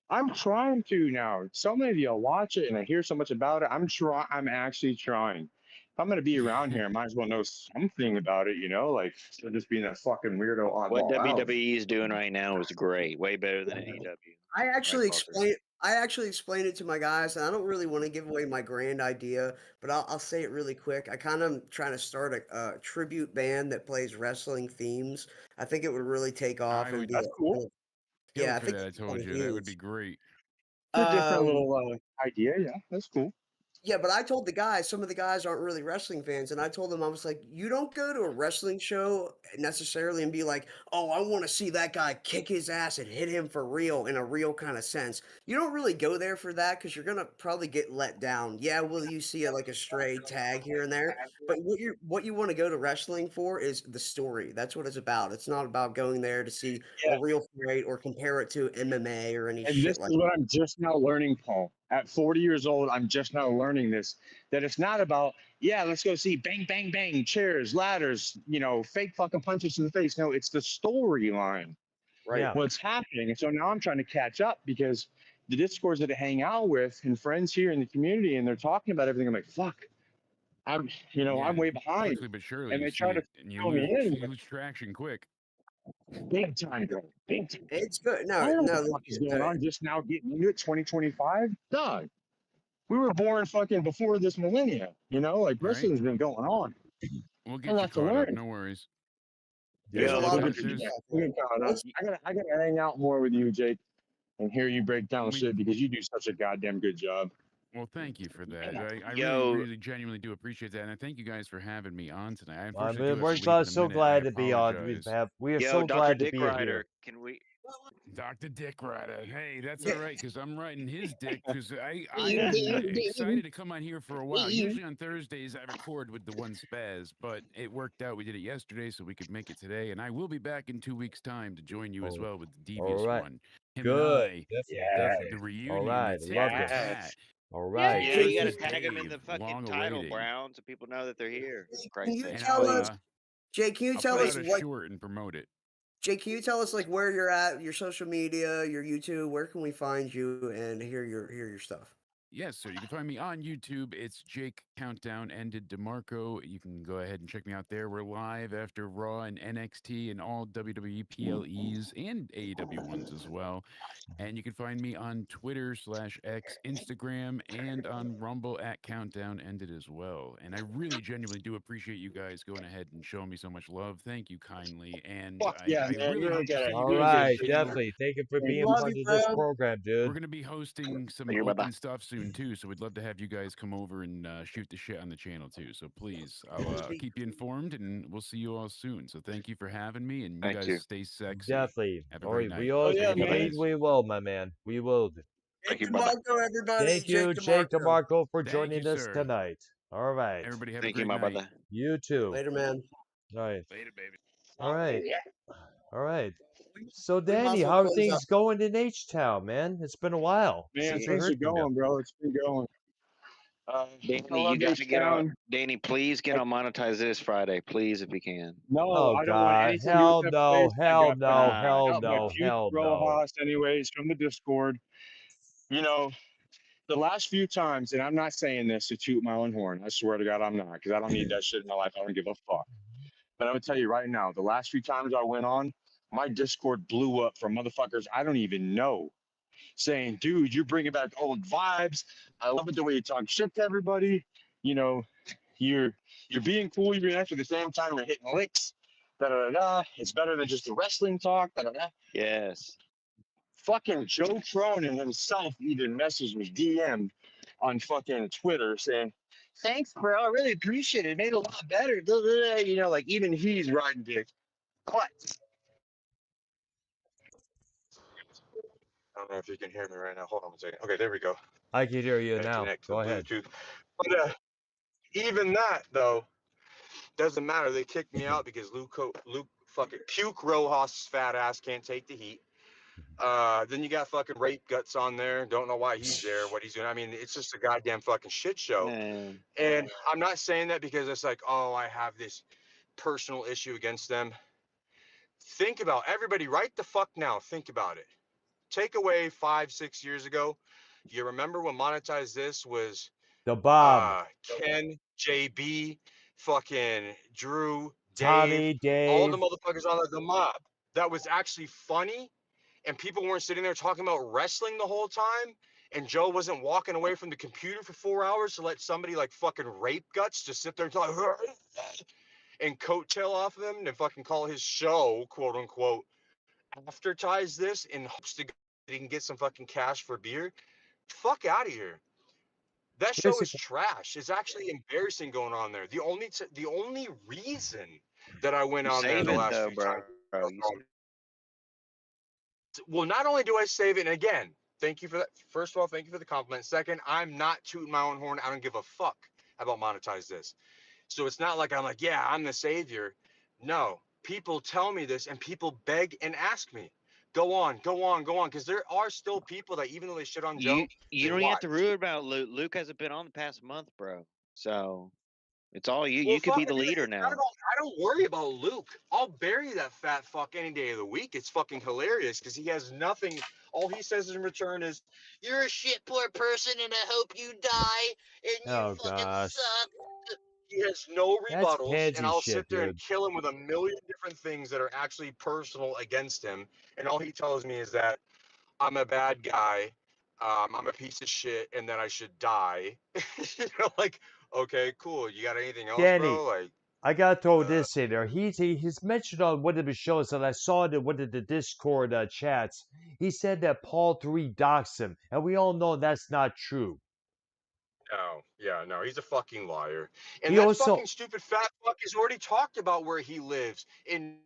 I'm trying to now. So many of you watch it, and I hear so much about it. I'm actually trying. If I'm gonna be around here, I might as well know something about it. Like instead of just being a fucking weirdo what oddball out. WWE is doing right now is great. Way better than AEW. I actually Right, Walter? explain. I actually explained it to my guys, and I don't really want to give away my grand idea, but I'll say it really quick. I kind of trying to start a tribute band that plays wrestling themes. I think it would really take off I and would be That's cool. yeah. kill I for think that. I it's kind told of you that would be huge. great. It's a different Um, little idea. Yeah, that's cool. Yeah, but I told the guys, some of the guys aren't really wrestling fans, and I told them, I was like, you don't go to a wrestling show necessarily and be like, oh, I want to see that guy kick his ass and hit him for real in a real kind of sense. You don't really go there for that because you're gonna probably get let down. Yeah, will you see like a stray tag here and there? But what you want to go to wrestling for is the story. That's what it's about. It's not about going there to see a real fight or compare it to MMA or any And this shit is like what that. I'm just now learning, Paul. At 40 years old, I'm just now learning this, that it's not about, yeah, let's go see bang, bang, bang, chairs, ladders, fake fucking punches in the face. No, it's the storyline, Right. Yeah. what's happening. And so now I'm trying to catch up because the discords that I hang out with and friends here in the community, and they're talking about everything. I'm like, fuck, I'm Yeah, way behind. quickly but surely And you they see try to it and you fill me in, lose traction quick. big time, bro, big time. It's good. I No, don't know what no, the fuck is going on. Just now getting into it, 2025. Dog. We were born fucking before this millennia. Like Right? wrestling's been going on. We'll A get you lot to caught up. learn. No worries. there's a Yo, lot of There's good there's stuff. We'll get caught up. Let's I gotta hang out more with you, Jake, and hear you break down the we shit because you do such a goddamn good job. well, thank you for that. I really, yo, really genuinely do appreciate that. And I thank you guys for having me on tonight. I I unfortunately mean, do have we're to leave in a so minute. I glad to be on. apologize. We are yo, so Dr. glad to Dick be here. Rider, can we? Dr. Dick Rider. Hey, that's Yeah. all right because I'm riding his dick because I've been excited to come on here for a while. Usually on Thursdays I record with the one spaz, but it worked out. We did it yesterday so we could make it today, and I will be back in 2 weeks' time to join you as Oh, well with the all devious right. one. Him Good. and I, Definitely, Yeah. definitely. the All reunion, right. the tit Love for this. tat. All right. Yeah, you This gotta is tag them in the Dave, fucking long title, awaiting. Brown, so people know that they're here. For Can Christ's you sake. And tell us, I'll Jay? Can you I'll tell put us out a what? short and promote it. Jake, can you tell us like where you're at, your social media, your YouTube? Where can we find you and hear your stuff? Yes, sir. You can find me on YouTube. It's Jake Countdown Ended DeMarco. You can go ahead and check me out there. We're live after Raw and NXT and all WWE PLEs and AEW ones as well. And you can find me on Twitter/X, Instagram, and on Rumble at Countdown Ended as well. And I really genuinely do appreciate you guys going ahead and showing me so much love. Thank you kindly. And Fuck yeah, I man. really You hope don't to get see it. you All You don't guys get on it. the right, Thank you. channel. definitely. Thank you for Thank being you. Love part you, of this bro. program, We're dude. going to be hosting some Thank you, open brother. stuff soon too, so we'd love to have you guys come over and shoot the shit on the channel too. So please, I'll keep you informed, and we'll see you all soon. So thank you for having me, and you Thank guys you. stay sexy. Definitely. Have a All great right, night. Oh we yeah, Thank you, man. indeed guys. we will, my man. We will. Thank Jake you, brother. DeMarco, everybody. Thank Jake you, Jake DeMarco. DeMarco, for Thank you, joining us sir. tonight. All right. Everybody have a Thank you, great my night. brother. You too. Later, man. All right. Later, baby. All right. All right. So, We might Danny, as well how are close up. things going in H-Town, man? It's been a while Man, since we things heard are from you. going, bro. It's been going. I Danny, love you got to get on. H-Town. Danny, please get on Monetize This Friday, please, if you can. No, Oh, I don't want God. anything to do with Hell that no. place. Hell no. Ah, Hell Got my no. puke Hell no. Rojas anyways from the Discord. You know, the last few times, and I'm not saying this to toot my own horn. I swear to God, I'm not, because I don't need that shit in my life. I don't give a fuck. But I'm gonna tell you right now, the last few times I went on, my Discord blew up from motherfuckers I don't even know, saying, "Dude, you're bringing back old vibes. I love it the way you talk shit to everybody. You know, you're you're being cool. You're being nice at the same time. You're hitting licks. Da da da da. It's better than just the wrestling talk. Da da da." yes. Fucking Joe Cronin himself even messaged me, DM'd on fucking Twitter saying, "Thanks, bro. I really appreciate it. It made it a lot better." Blah, blah, blah. You know, like even he's riding dick. But I don't know if you can hear me right now. Hold on a second. Okay, there we go. I can hear you Gotta now. connect to Go the ahead. Bluetooth. But even that though doesn't matter. They kicked me out because Luke fucking puke Rojas' fat ass can't take the heat. Then you got fucking rape guts on there. Don't know why he's there, what he's doing. I mean, it's just a goddamn fucking shit show. Man. And I'm not saying that because it's like, oh, I have this personal issue against them. Think about everybody right the fuck now. Think about it. Take away 5-6 years ago. You remember when Monetize This was The Bob, Ken, JB, fucking Drew, Dave, Tommy, all the Dave. motherfuckers on the mob. That was actually funny, and people weren't sitting there talking about wrestling the whole time. And Joe wasn't walking away from the computer for 4 hours to let somebody like fucking rape guts just sit there and talk and coattail off of him and fucking call his show, quote unquote, aftertize this in hopes to he can get some fucking cash for beer. Fuck out of here. That show Here's a, is trash. It's actually embarrassing going on there. The only reason that I went You on there save the it, last though, few bro. times, You well, not only do I save it, and again, thank you for that. First of all, thank you for the compliment. Second, I'm not tooting my own horn. I don't give a fuck about Monetize This. So it's not like I'm like, yeah, I'm the savior. No, people tell me this, and people beg and ask me, go on, go on, go on, because there are still people that even though they shit on you Joe, you they don't even have to watch. worry about Luke. Luke hasn't been on the past month, bro. So it's all you. Well, You could fuck, be the dude, leader it's not now. about, I don't worry about Luke. I'll bury that fat fuck any day of the week. It's fucking hilarious because he has nothing. All he says in return is, "You're a shit poor person, and I hope you die, and you oh fucking gosh, suck." He has no that's rebuttals, and pansy I'll shit, sit there and dude. kill him with a million different things that are actually personal against him. And all he tells me is that I'm a bad guy, I'm a piece of shit, and that I should die. Like, okay, cool. You got anything else, Danny, bro? Like, I gotta throw uh, this in there. He's mentioned on one of his shows, and I saw it in one of the Discord chats. He said that Paul 3 doxed him, and we all know that's not true. no, yeah, no, he's a fucking liar. And He that also, fucking stupid fat fuck has already talked about where he lives. In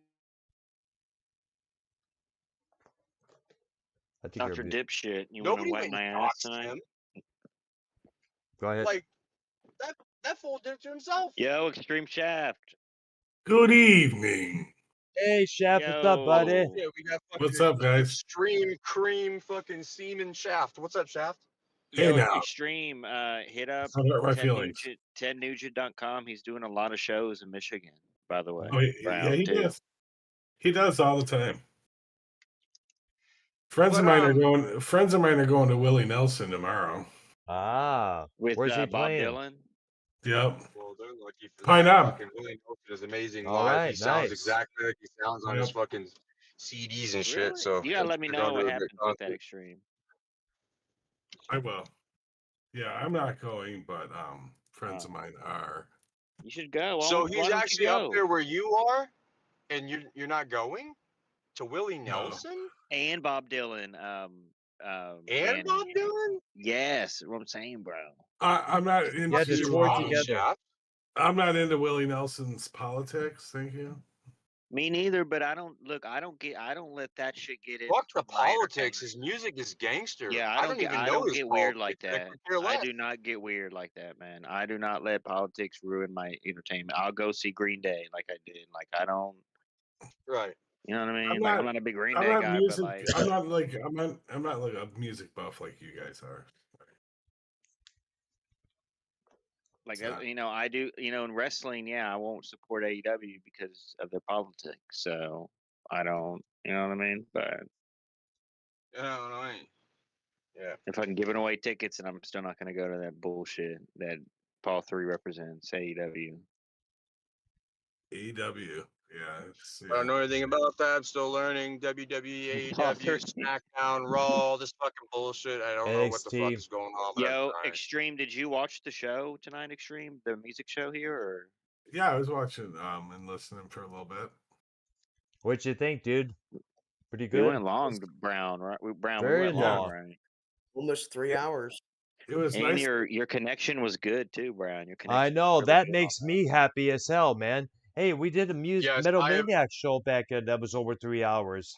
I think you're Dr. mute. Dipshit, you want to nobody wipe went and my ass doxed tonight? him. Go ahead. Like that fool did it to himself. Yo, Extreme Shaft. Good evening. Hey, Chef, what's up, Oh buddy? Yo. shit, we got What's fucking up, guys? extreme cream fucking semen Shaft. What's up, Shaft? Hey Yo, now. Extreme, hit up How about my Ted feelings? Nugent, TedNugent.com. He's doing a lot of shows in Michigan, by the way. Oh, yeah, Proud he too. does. He does all the time. Friends of But mine are going. Friends of mine are going to Willie Nelson tomorrow. With Where's he Bob playing? Dylan. Yep. well, they're lucky for Pine that. Knob. Fucking Willie Nelson is amazing All live. He right, sounds nice. exactly like he sounds on his Yep. fucking CDs and shit. Really? So You gotta let me they're know going what to a great happens with that concert. extreme. I will. Yeah, I'm not going, but friends of Oh. mine are. You should go. So Why he's don't you actually up go? there where you are, and you're not going to Willie No. Nelson And Bob Dylan. and And Bob Dylan. yes, what I'm saying, bro. I'm not Yeah, the into. tour Fucking together. chef. I'm not into Willie Nelson's politics. Thank you. Me neither, but I don't let that shit get Fuck into the my politics. entertainment. His music is gangster. Yeah, I don't even I know don't his get weird politics. like I that. could care I less. do not get weird like that, man. I do not let politics ruin my entertainment. I'll go see Green Day like I did. Like I don't, Right. you know what I mean? I'm Like not. I'm not a big Green I'm Day not guy, but music. like I'm not like. I'm not like a music buff like you guys are. So, you know, I do, you know, in wrestling, yeah, I won't support AEW because of their politics. So I don't, you know what I mean? But You know what I mean? Yeah. if I'm giving away tickets and I'm still not going to go to that bullshit that Paul 3 represents, AEW. AEW. Yeah. I don't know anything about that. I'm still learning. WWE, Paul AEW, 3. SmackDown, Raw, this fucking bullshit. I don't know what the fuck NXT. is going on. But Yo, all right. Extreme, did you watch the show tonight, Extreme? The music show here? Or Yeah, I was watching and listening for a little bit. What'd you think, dude? Pretty we good. went long, Brown, right? We Very went long, long. right? Almost 3 hours. It was And nice. your connection was good too, Brown. Your connection. I was know really that good on makes me happy as hell, man. Hey, we did a Yes, Metal I have. Maniac show back that was over 3 hours,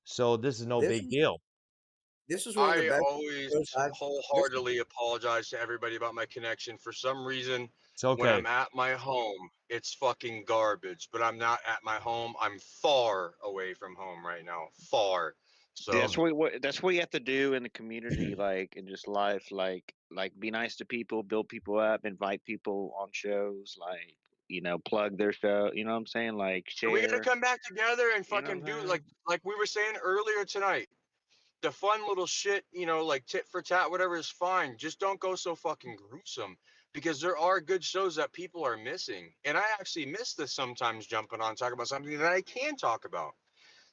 so this is no This big is deal. this is one of the I best always shows I've. wholeheartedly apologize to everybody about my connection. For some reason, It's when okay. I'm at my home, it's fucking garbage. But I'm not at my home. I'm far away from home right now. Far. So That's what you have to do in the community, like in just life, like be nice to people, build people up, invite people on shows, like you know, plug their show. You know what I'm saying? Like we gotta share. come back together and You know what fucking I'm do saying? like we were saying earlier tonight. The fun little shit, you know, like tit for tat, whatever is fine. Just don't go so fucking gruesome because there are good shows that people are missing. And I actually miss this sometimes jumping on, talking about something that I can talk about.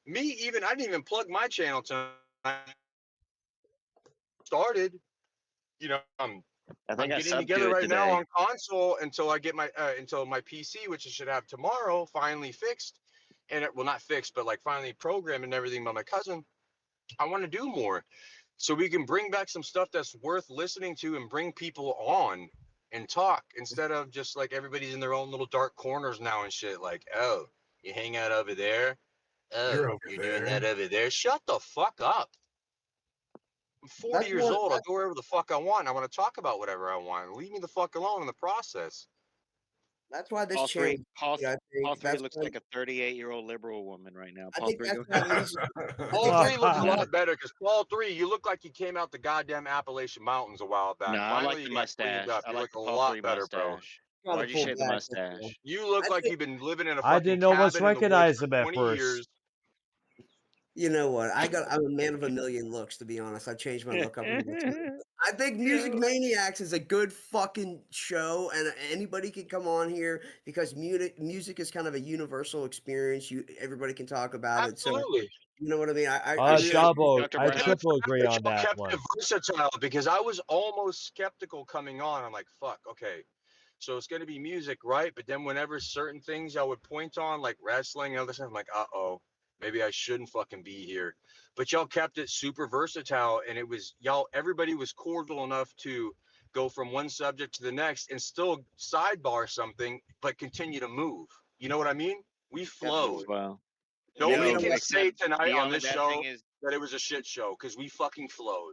I didn't even plug my channel tonight. Started, you know, I think I'm I getting subbed together to it right now today. on console until I get my until my PC, which I should have tomorrow, finally fixed. And it will not fixed, but like finally programmed and everything by my cousin. I want to do more. So we can bring back some stuff that's worth listening to and bring people on and talk instead of just like everybody's in their own little dark corners now and shit. Like, oh, you hang out over there. Oh, You're over you're doing there. that over there. Shut the fuck up. I'm 40 That's years one. old. I'll go wherever the fuck I want. I want to talk about whatever I want. Leave me the fuck alone in the process. That's why this Paul channel. 3, Paul, I Paul think 3 that's looks why. like a 38-year-old liberal woman right now. I Paul think 3, that's go why ahead. music. I Paul think 3 that's looks a why lot better because Paul 3, you look like you came out the goddamn Appalachian Mountains a while No, back. I Finally, like the you got cleaned mustache. up. I You like look the a Paul lot 3 better, bro. mustache. trying to Why'd you pull shave the back. That's all. mustache? You look I like think you've been living in a I fucking didn't almost cabin in the woods recognize for him at 20 first. years. you know what? I'm a man of a million looks. To be honest, I changed my look up a little bit. I think Music Maniacs is a good fucking show, and anybody can come on here because music is kind of a universal experience. Everybody can talk about it. So Absolutely. you know what I mean? I I really should. Dr. I And the Brown? triple fact agree that on y'all that kept one. it versatile because I was almost skeptical coming on. I'm like, fuck, okay. So it's gonna be music, right? But then whenever certain things y'all would point on, like wrestling and other stuff, I'm like, uh-oh, maybe I shouldn't fucking be here. But y'all kept it super versatile, and it was y'all, everybody was cordial enough to go from one subject to the next and still sidebar something, but continue to move. You know what I mean? We flowed. Well, Nobody you know no, can what? say except tonight the on only this bad show thing is that it was a shit show because we fucking flowed.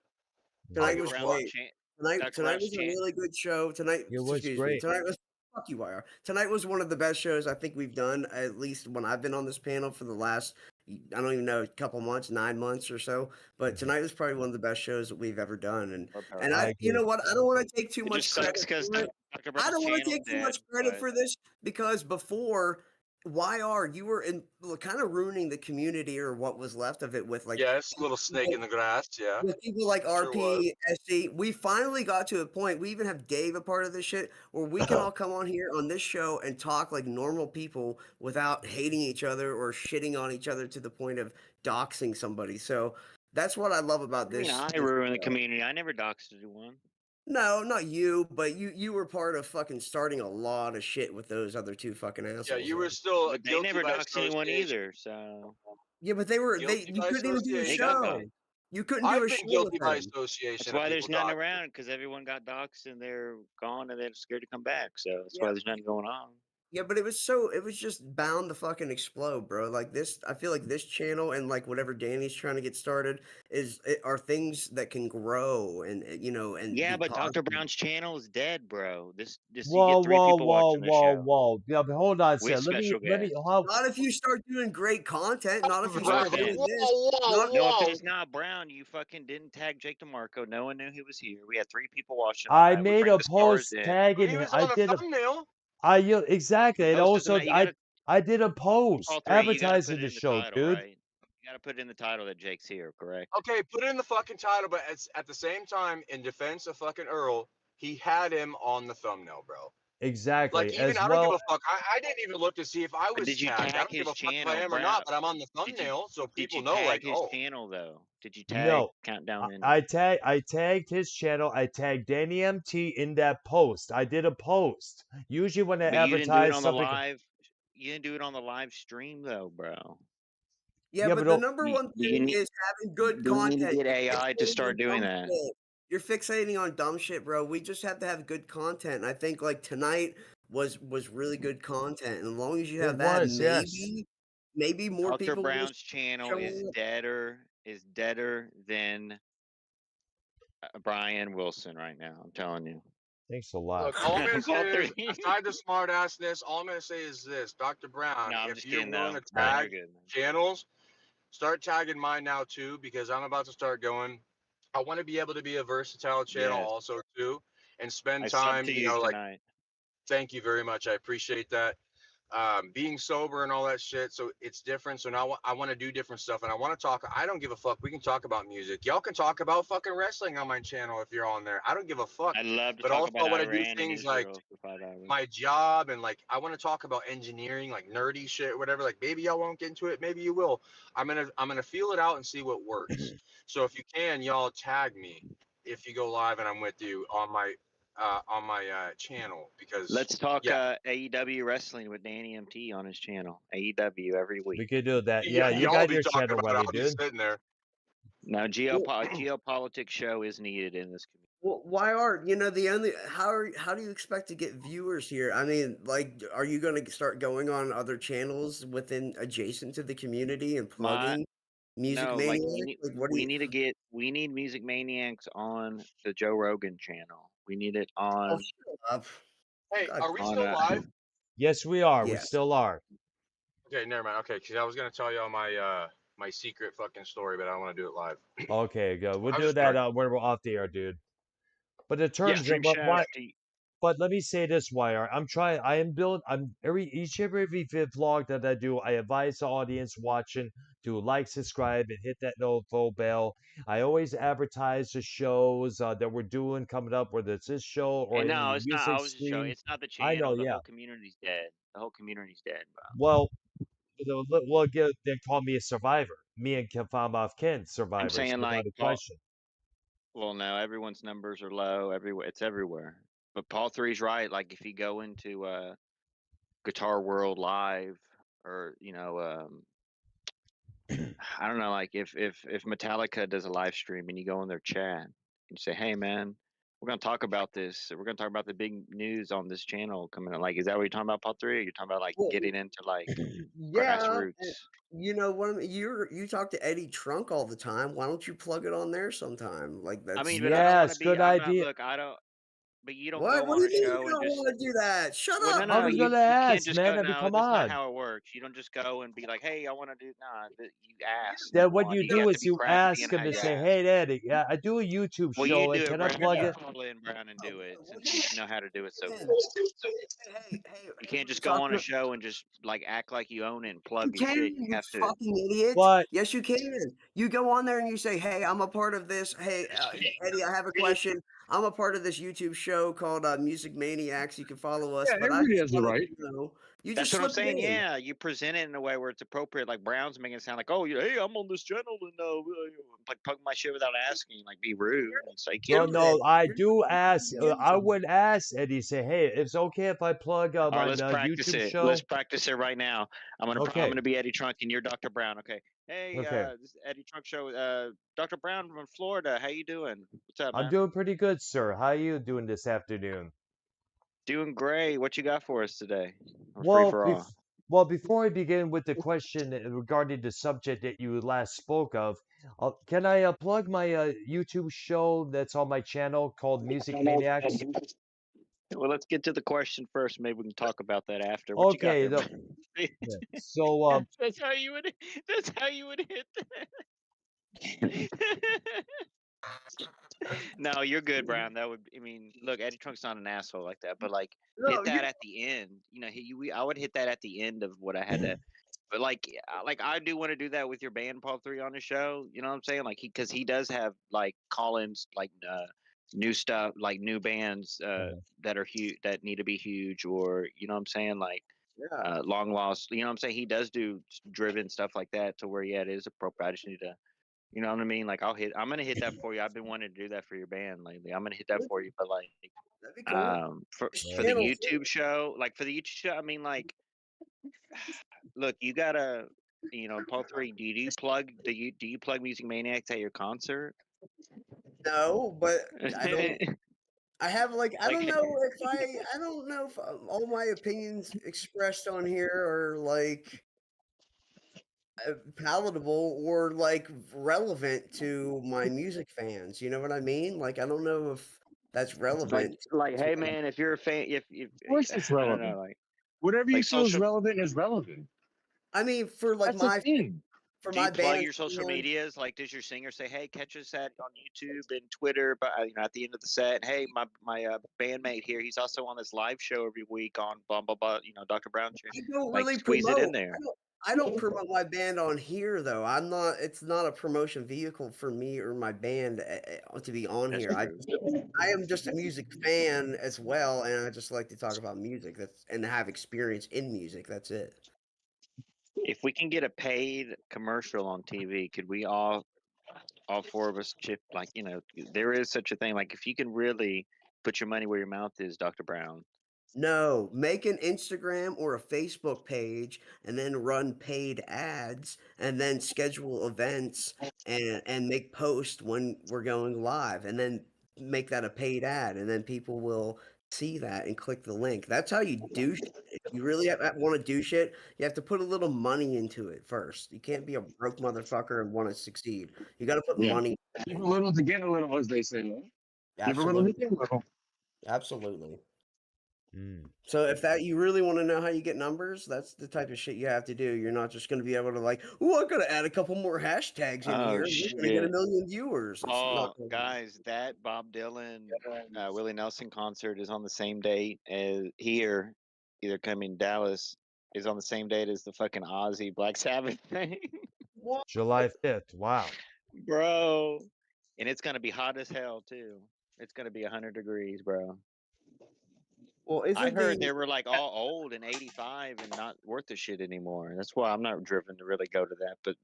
I don't Tonight give was a Brown fuck. great. Chan- Tonight Dr. tonight Brown's was a Chan. really good show. Tonight, It was excuse me. great. Tonight was fuck you, YR. Tonight was one of the best shows I think we've done, at least when I've been on this panel for the last, I don't even know, a couple months, 9 months or so. But tonight was probably one of the best shows that we've ever done. And I you know agree. what? I don't want to take too It much just credit sucks because for it. Dr. I Brown's don't want to channel's take too dead, much credit but for this because before YR, you were in kind of ruining the community or what was left of it with like Yes, little snake in people, the grass. Yeah, with people like sure was. RP, SC. We finally got to a point. We even have Dave a part of this shit where we can all come on here on this show and talk like normal people without hating each other or shitting on each other to the point of doxing somebody. So that's what I love about I mean, this. I This ruined the show. community. I never doxed anyone. No, not you, but you were part of fucking starting a lot of shit with those other two fucking Yeah, assholes. you were Man. still But they guilty never by doxed anyone association. either. So Yeah, but Guilty you by couldn't even do a they association. got show. doxed. You couldn't do I've a been show with guilty by them. association That's of why people there's none doxing. around, because everyone got doxed and they're gone and they're scared to come back. So that's Yeah, why there's nothing going on. yeah, but it was just bound to fucking explode, bro. Like this, I feel like this channel and like whatever Danny's trying to get started are things that can grow and and Yeah, be but Dr. positive. Brown's channel is dead, bro. This you Whoa, get 3 whoa, people whoa, watching this whoa, show whoa. Yeah, but hold on a with second. special Let me, guests. how, Not if you start doing great content. Not if you Right. start Like, Okay. doing this. whoa, Not whoa, No, if whoa. it's not Brown, you fucking didn't tag Jake DeMarco. No one knew he was here. We had 3 people watching all I night. We made bring a the stars post in. tagging He him. was on the thumbnail. Exactly. The And post doesn't also, matter. You gotta I did a Paul post 3, you gotta put advertising it the in the show, title, dude. right? You gotta put it in the title that Jake's here, correct? Okay, put it in the fucking title, but at the same time, in defense of fucking Earl, he had him on the thumbnail, bro. Like, Exactly. even As I don't give well, a fuck. I didn't even look to see if I But was did you tagged. I tag don't give his a fuck if I channel, am or Brown? not, but I'm on the Did you thumbnail, so did people you know, like, tag his oh, channel though? Did you tag no. Countdown in I there? tagged his channel. I tagged Danny MT in that post. I did a post. Usually when I But you didn't do it advertise on the something, live. You didn't do it on the live stream though, bro. Yeah, yeah, but the but number one Do you thing need is having good do we need to content. get You're AI to fixating start on doing dumb that? shit. You're fixating on dumb shit, bro. We just have to have good content. And I think like tonight was really good content. And as long as you it have that, was, yes. maybe more Dr. people will Brown's channel show is up. deader than Brian Wilson right now. I'm telling you. Thanks a lot. look, all I'm gonna Paul say is, 3. aside the smart assness, all I'm gonna say is this, Dr. Brown, No, I'm if just you're kidding willing though. to Brian, Right. you're tag good, man. channels, start tagging mine now too, because I'm about to start going. I want to be able to be a versatile channel Yes. also too, and spend I subbed time, to you like, tonight. thank you very much. I appreciate that. Being sober and all that shit. So it's different. So now I want to do different stuff, and I want to talk. I don't give a fuck. We can talk about music. Y'all can talk about fucking wrestling on my channel if you're on there. I don't give a fuck. I'd love to But talk also, I about want to do Iran and things like Israel for 5 hours. my job, and like I want to talk about engineering, like nerdy shit, whatever. Like maybe y'all won't get into it. Maybe you will. I'm gonna feel it out and see what works. So if you can, y'all tag me if you go live and I'm with you on my channel, because Let's talk yeah. AEW wrestling with Danny MT on his channel. AEW every We week. could do that. Yeah, you Y'all got be your talking channel about it. ready, I'll be dude. sitting there. Now, Well, geopolitics show is needed in this community. well, why are the only how do you expect to get viewers here? I mean, like, are you going to start going on other channels within adjacent to the community and My plugging Music no, like Maniac? Like, what do you? we need Music Maniacs on the Joe Rogan channel. We need it Oh, on shut up! Hey, God, are we on still live? Yes, we are. We yes. still are. Okay, never mind. Okay, because I was gonna tell y'all my secret fucking story, but I don't want to do it live. Okay, good. We'll I'll do just that start. when we're off the air, dude. But in Yeah. terms of Stream Shack. but let me say this, Wire. I'm each and every vlog that I do, I advise the audience watching to like, subscribe, and hit that little bell. I always advertise the shows that we're doing coming up, whether it's this show or And any no, it's not. I music was just showing. stream. It's not the I know, channel. The yeah. whole community's dead. The whole community's dead, bro. Well, they call me a survivor. Me and Kafamov Ken I'm survivors, saying without like a Paul. question. Well, no, everyone's numbers are low everywhere. It's everywhere. But Paul 3's right. Like if you go into Guitar World Live, or I don't know, like if Metallica does a live stream and you go in their chat and you say, "Hey, man, we're gonna talk about this. We're gonna talk about the big news on this channel coming up." Like, is that what you're talking about, Paul 3? Or you're talking about like Well, getting into like yeah. grassroots? You know what? You talk to Eddie Trunk all the time. Why don't you plug it on there sometime? Like I that's mean, but I don't want to Yes, be. good I'm not. idea. Look, I don't. but you don't What? go What do on you a mean you show and don't just want to do that? Shut well, no, up. I no, was you gonna you can't ask, just man. go. I mean, No, come that's not on. how it works. You don't just go and be like, "Hey, I want to do." Nah, you ask. Then Number what one, you you do have to is be you crafty in ask him how to you say, ask. "Hey, Eddie, yeah, I do a YouTube Well, you show, and do it, can I Brown. plug You it?" call in Brown and do it What since you know how to do it so can? good. Hey, You can't we're just go on a talking. show and just like act like you own it and You plug your can, shit. You you have to. fucking idiot. But Yes, you can. You go on there and you say, "Hey, I'm a part of this. Hey, Eddie, I have a question. I'm a part of this YouTube show called Music Maniacs. You can follow us, Yeah, but I everybody just has the wanted right. to know." You just That's what I'm slip it saying. in. Yeah, you present it in a way where it's appropriate. Like Brown's making it sound like, "Oh, hey, I'm on this channel and like plug my shit without asking, like be rude." It's like you no, know. no, Idiot. I You're do ask. fucking I idiot. would ask Eddie, say, "Hey, it's okay if I plug All right, my let's practice YouTube it. Let's show?" practice it right now. I'm Okay, gonna be Eddie Trunk and you're Dr. Brown. Okay. Hey, okay. this is Eddie Trunk show. Dr. Brown from Florida. How you doing? What's up, I'm man? doing pretty good, sir. How you doing this afternoon? Doing great. What you got for us today? We're free Well, for all. before I begin with the question regarding the subject that you last spoke of, can I plug my YouTube show that's on my channel called Music Maniacs? Well, let's get to the question first. Maybe we can talk about that after. What you got Okay, there, man? yeah. So That's how you would. That's how you would hit that. No, you're good, Brown. That would, I mean, look, Eddie Trunk's not an asshole like that, but like hit No, that at the end. You know, I would hit that at the end of what I had to. But like I do want to do that with your band, Paul Three, on the show. You know what I'm saying? Like because he does have like call-ins, like new stuff, like new bands that are huge that need to be huge, or you know what I'm saying, like yeah. long lost. You know what I'm saying? He does do driven stuff like that to where yeah, it is appropriate. I just need to you know what I mean? Like I'm gonna hit that for you. I've been wanting to do that for your band lately. I'm gonna hit that for you. But like That'd be cool. This for the channel YouTube show, like for the YouTube show, I mean like look, you gotta you know, Paul Three, do you plug Music Maniacs at your concert? no, but I don't. I have like Like I don't know if all my opinions expressed on here are like palatable or like relevant to my music fans. You know what I mean? Like I don't know if that's relevant like to hey man, if you're a fan if Of course, it's I don't know, relevant. Whatever you like feel is social relevant is relevant. I mean for like That's the my thing. for do you my plug band your social fans. medias? Like, does your singer say, "Hey, catch us at on YouTube and Twitter"? But you know, at the end of the set, hey, my bandmate here, he's also on this live show every week on blah blah blah. You know, Dr. Brown show. I don't Like, really squeeze it in promote. there. I don't promote my band on here though. I'm not. It's not a promotion vehicle for me or my band to be on That's here. true. I am just a music fan as well, and I just like to talk about music. That's and have experience in music. That's it. If we can get a paid commercial on TV, could we all four of us chip? Like, you know, there is such a thing. Like, if you can really put your money where your mouth is, Dr. Brown. No, make an Instagram or a Facebook page and then run paid ads and then schedule events and make posts when we're going live and then make that a paid ad and then people will see that and click the link. That's how you do shit. If you really want to do shit, you have to put a little money into it first. You can't be a broke motherfucker and want to succeed. You got to put Yeah. money. Give a little to get a little, as they say. Right? Give a little to Absolutely. get a little. Absolutely. mm. So if that you really want to know how you get numbers, that's the type of shit you have to do. You're not just going to be able to like, oh, I'm going to add a couple more hashtags in Oh here, and we're going to get a shit. million viewers. It's not Oh, going to. guys, that Bob Dylan, Willie Nelson concert is on the same date as here, either coming Dallas is on the same date as the fucking Ozzy Black Sabbath thing, What? July 5th. Wow. bro. And it's gonna be hot as hell too. It's gonna be 100 degrees, bro. Well, I isn't heard the they were like all old and 85 and not worth the shit anymore. That's why I'm not driven to really go to that. But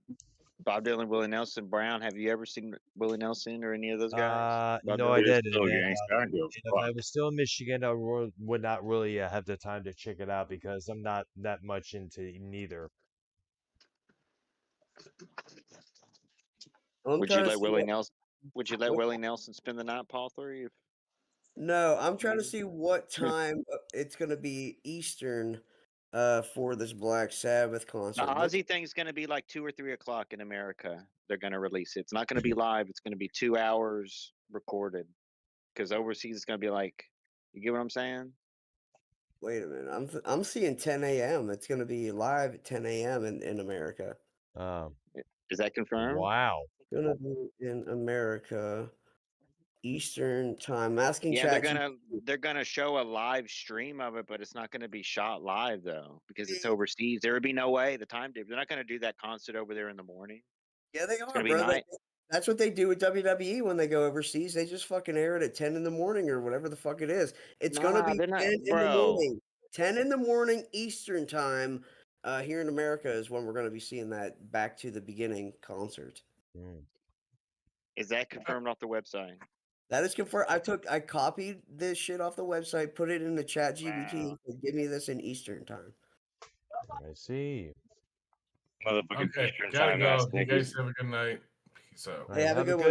Bob Dylan, Willie Nelson, Brown, have you ever seen Willie Nelson or any of those guys? Bob No, I Dylan? It is didn't. still And, gangsta. I don't give and if a I fuck. was still in Michigan, I would not really have the time to check it out because I'm not that much into neither. I'm Would you trying to let see Willie Nelson? Would you let what Willie Nelson spend the night, Paul? Three? no, I'm trying to see what time it's going to be Eastern for this Black Sabbath The concert. Ozzy thing's going to be like 2 or 3 o'clock in America. They're going to release it. It's not going to be live. It's going to be 2 hours recorded. Because overseas it's going to be like You get what I'm saying? Wait a minute. I'm seeing 10 a.m. It's gonna be live at 10 a.m. in America. Is that confirmed? Wow. Gonna be in America Eastern time. I'm asking Yeah, Chat they're gonna show a live stream of it, but it's not gonna be shot live though because it's overseas. There would be no way the time difference. They're not gonna do that concert over there in the morning. Yeah, they It's are, gonna be bro. night. That's what they do with WWE when they go overseas. They just fucking air it at 10 in the morning or whatever the fuck it is. It's gonna Nah, be they're not, 10 in the bro. morning. 10 in the morning Eastern time. Here in America is when we're gonna be seeing that Back to the Beginning concert. Is that confirmed off the website? That is confirmed. I copied this shit off the website, put it in the Chat GBT, Wow. and give me this in Eastern time. I see. Motherfucking Okay, Eastern gotta time go. ass You guys niggas. have a good night. Peace out. All Hey, right, have a have a good one,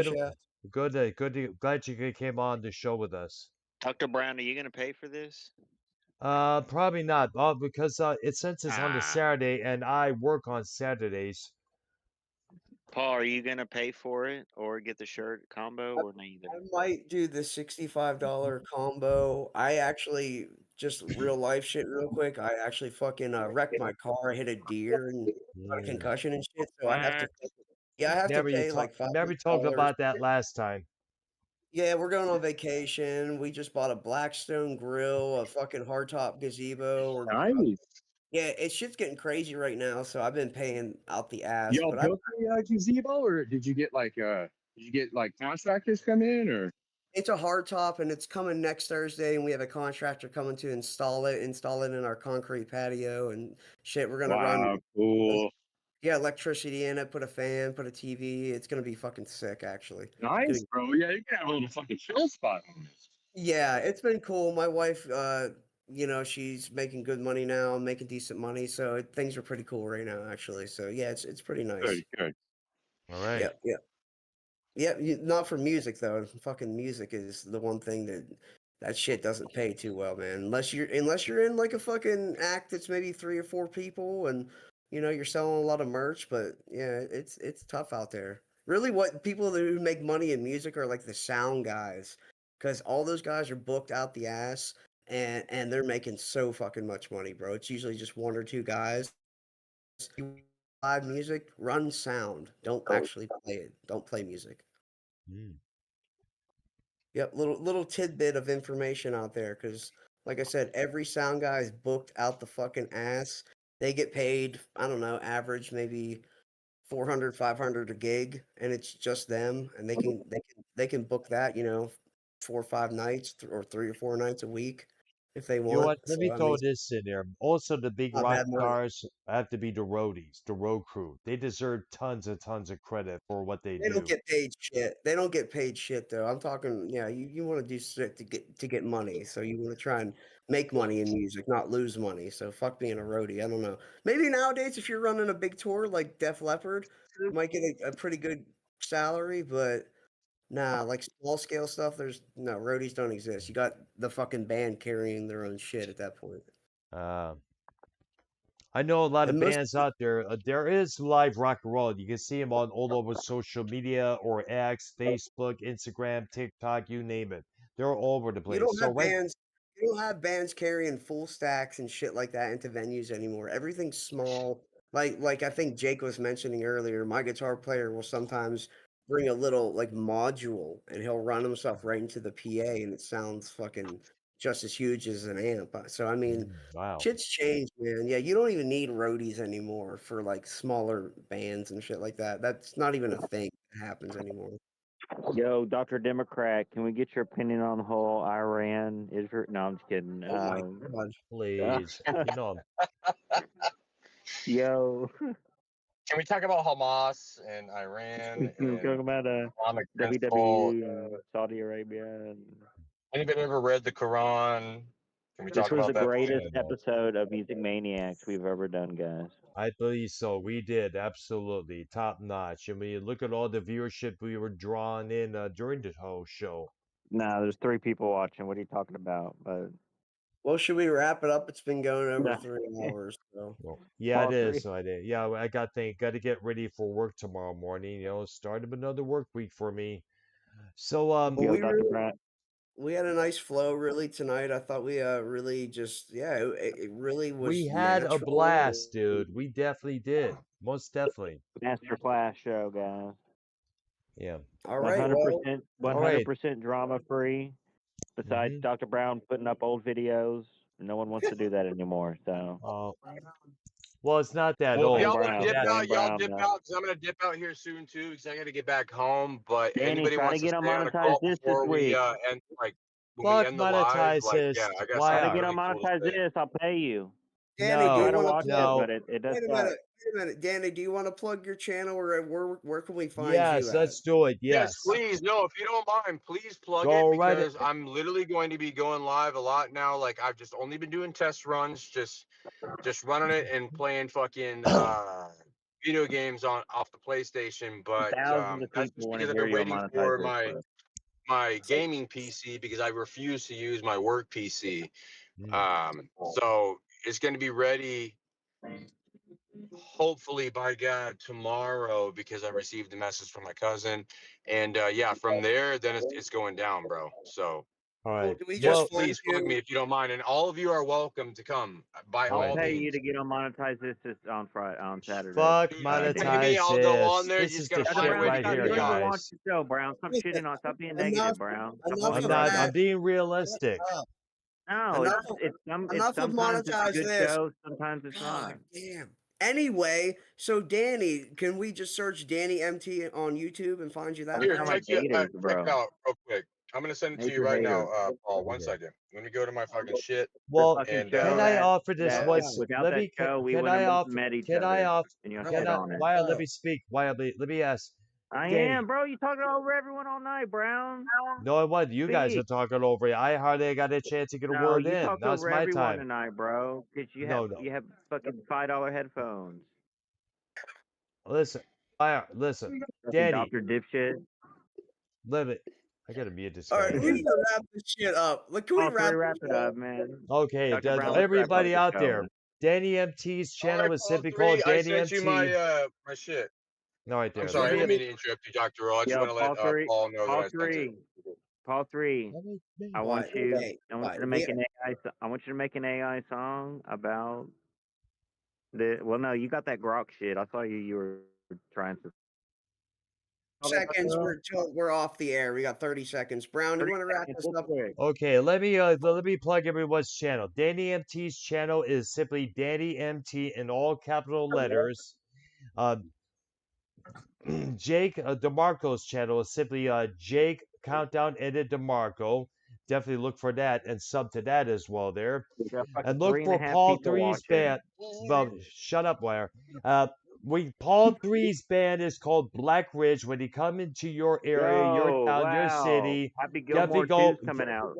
good, Chef. glad you came on the show with us. Dr. Brown, are you gonna pay for this? Probably not. Because since it's on a Saturday and I work on Saturdays. Paul, are you gonna pay for it or get the shirt combo or neither? I might do the $65 combo. I actually just real life shit real quick. I actually fucking wrecked my car. I hit a deer and got a concussion and shit. So I have to I have to pay like Never talked $500. about that last time. Yeah, we're going on vacation. We just bought a Blackstone grill, a fucking hardtop gazebo. Nice. Yeah, it's shit's getting crazy right now, so I've been paying out the ass. Y'all But built the gazebo, or did you get like contractors come in, or? it's a hardtop, and it's coming next Thursday, and we have a contractor coming to install it in our concrete patio and shit. We're gonna run Cool. electricity in it, put a fan, put a TV. It's gonna be fucking sick, actually. Nice, bro. Yeah, you can have a little fucking chill spot on this. Yeah, it's been cool. My wife, she's making good money now, making decent money, so things are pretty cool right now, actually. So yeah, it's pretty nice. Good. All right. Yep. Yeah, not for music though. Fucking music is the one thing that shit doesn't pay too well, man. Unless you're in like a fucking act that's maybe 3 or 4 people, and you're selling a lot of merch. But yeah, it's tough out there. Really, what people who make money in music are like the sound guys, because all those guys are booked out the ass, and they're making so fucking much money, bro. It's usually just 1 or 2 guys. You live music, run sound. Don't actually play it. Don't play music. Yep, little tidbit of information out there, because like I said, every sound guy is booked out the fucking ass. They get paid, I don't know, average maybe 400, 500 a gig, and it's just them, and they can book that, 4 or 5 nights or 3 or 4 nights a week if they You know what? want. Let So me I throw mean, this in there. Also, the big not rock bad money. stars have to be the roadies, the road crew. They deserve tons and tons of credit for what they They don't do. get paid shit. They don't get paid shit though. I'm talking, yeah, you want to do shit to get money. So you want to try and make money in music, not lose money. So fuck being a roadie. I don't know. Maybe nowadays if you're running a big tour like Def Leppard, you might get a pretty good salary, but nah, like small scale stuff, there's no roadies don't exist. You got the fucking band carrying their own shit at that point. I know a lot of And most bands out there. There is live rock and roll. You can see them on all over social media or X, Facebook, Instagram, TikTok, you name it. They're all over the You place. don't So have right, bands. You don't have bands carrying full stacks and shit like that into venues anymore. Everything's small. Like I think Jake was mentioning earlier, my guitar player will sometimes bring a little like module and he'll run himself right into the PA and it sounds fucking just as huge as an amp. So I mean, wow. shit's changed, man. Yeah, you don't even need roadies anymore for like smaller bands and shit like that. That's not even a thing that happens anymore. Yo, Dr. Democrat, can we get your opinion on the whole Iran Israel? No, I'm just kidding. Oh my god. Please. Yo, Can we talk about Hamas and Iran we're talking and about Islamic principle? WWE and Saudi Arabia. And Anybody ever read the Quran? Can we this talk was about the that? greatest episode of Music Maniacs we've ever done, guys. I believe so. We did. Absolutely. Top notch. I mean, look at all the viewership we were drawing in during the whole show. Nah, there's 3 people watching. What are you talking about? But Well, should we wrap it up? It's been going over 3 hours. So Well, yeah, All it is. 3. So I did. Yeah, I got to get ready for work tomorrow morning. Start of another work week for me. So well, Yo, we Dr. really, Grant. we had a nice flow really tonight. I thought we really just it really We was had a natural. blast, dude. We definitely did. Most definitely. Master class show, guys. Yeah. All One right, hundred well, percent, All right. 100% drama free. Besides Mm-hmm. Dr. Brown putting up old videos, no one wants to do that anymore. So Well, it's not that Well, if old. y'all I want to mean, dip that's out, y'all Brown, dip though. out because I'm gonna dip out here soon too because I got to get back home. But Danny, anybody try to wants to get on stay on a monetize call this before we week. end, like when we fuck end the live, like yeah, monetizist. I got Why Try to something get out? on really cool to monetize say. this. I'll pay you. Danny, do Try you to want to watch plug? it, No. but it does Wait a suck. minute, wait a minute, Danny. Do you want to plug your channel, or where can we find you Yes, at? let's do it. Yes, Yes. please. No, if you don't mind, please plug it Go right because I'm literally going to be going live a lot now. Like I've just only been doing test runs, just running it and playing fucking video games on off the PlayStation. But Thousands of that's people just want because to I've hear been you on waiting monetize for this, bro. my gaming PC because I refuse to use my work PC. Mm. So it's going to be ready hopefully by God tomorrow because I received a message from my cousin, and yeah, from there then it's going down, bro. So All Well, right. do we just just Well, find please plug me you? if you don't mind, and all of you are welcome to come by all I'll all right. pay you means. to get on monetize this on Friday, on Saturday. Fuck Dude, you pay Danny. me, monetize I'll go on this. there. You This just is got the to Dr. find a shit way Brown, to right keep stop. me here, You a don't even yacht. watch guys. the show, Brown. Stop Listen, shitting on. Stop being enough, negative, Brown. Stop enough I'm of bullshitting on not. that. I'm Dr. being Shut realistic. up. No, Enough, it's enough of sometimes it's a monetize good this. show, sometimes it's not. God damn. Anyway, so Danny, can we just search Danny MT on YouTube and find you Oh, that we Here, sound way? like haters, check it bro. out real quick. I'm gonna send it to you Nature right haters. now, Paul. One Okay. second. Let me go to my fucking shit The Well, fucking and can show I offer this that once? without Let that me. show we Can I wouldn't have offer? met each Can I other, offer? and you'll Can shit I? on it. Why? Let me speak. Why? Let me ask. I Danny. am, bro. You talking over everyone all night, Brown. No, what? You guys are Speak. talking over it. I hardly got a chance to get a No, word you in. talked Now it's over my everyone time. tonight, bro. Cause No, you have fucking $5 headphones. listen. Listen. Fucking Danny, Doctor Dipshit. let it. I gotta mute this All guy right, we again. need to wrap this shit up. Like, can we Oh, wrap wrap this it show? up, man. Okay, Dr. Brown, let's wrap up everybody the out show. there, Danny MT's all channel right, is Paul simply three. called I Danny sent you MT. my shit. No, right I'm there. sorry, Let I me. didn't mean to interrupt you, Dr. Earl. I just Yo, want to let Paul know that I sent it. Paul 3. Let me. I Why? want you. Okay. I want Why? you to make an AI. I want you to make an AI song about the. Well, no, you got that Grok shit. I saw you. You were trying to. Seconds. We're off the air. We got 30 seconds. Brown, you 30 want to wrap seconds, this real up? quick. Okay, let me plug everyone's channel. Danny MT's channel is simply Danny MT in all capital letters. Uh, Jake DeMarco's channel is simply Jake Countdown Edit DeMarco. Definitely look for that and sub to that as well there. We got fucking And look for 3.5 Paul people Three's watching. band. Well, shut up, Wire. Paul Three's band is called Black Ridge. When he come into your area, your Yo, town, your wow. city, Happy definitely Gilmore go. 2's coming out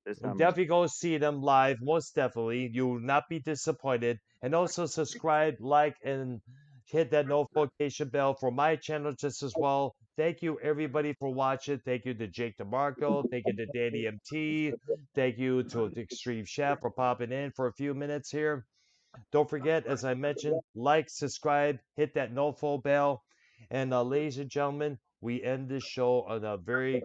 this summer. Definitely go see them live. Most definitely, you will not be disappointed. And also subscribe, like, and hit that notification bell for my channel just as well. Thank you everybody for watching. Thank you to Jake DeMarco. Thank you to Danny MT. Thank you to the Extreme Chef for popping in for a few minutes here. Don't forget, as I mentioned, like, subscribe, hit that notification bell. And ladies and gentlemen, we end this show on a very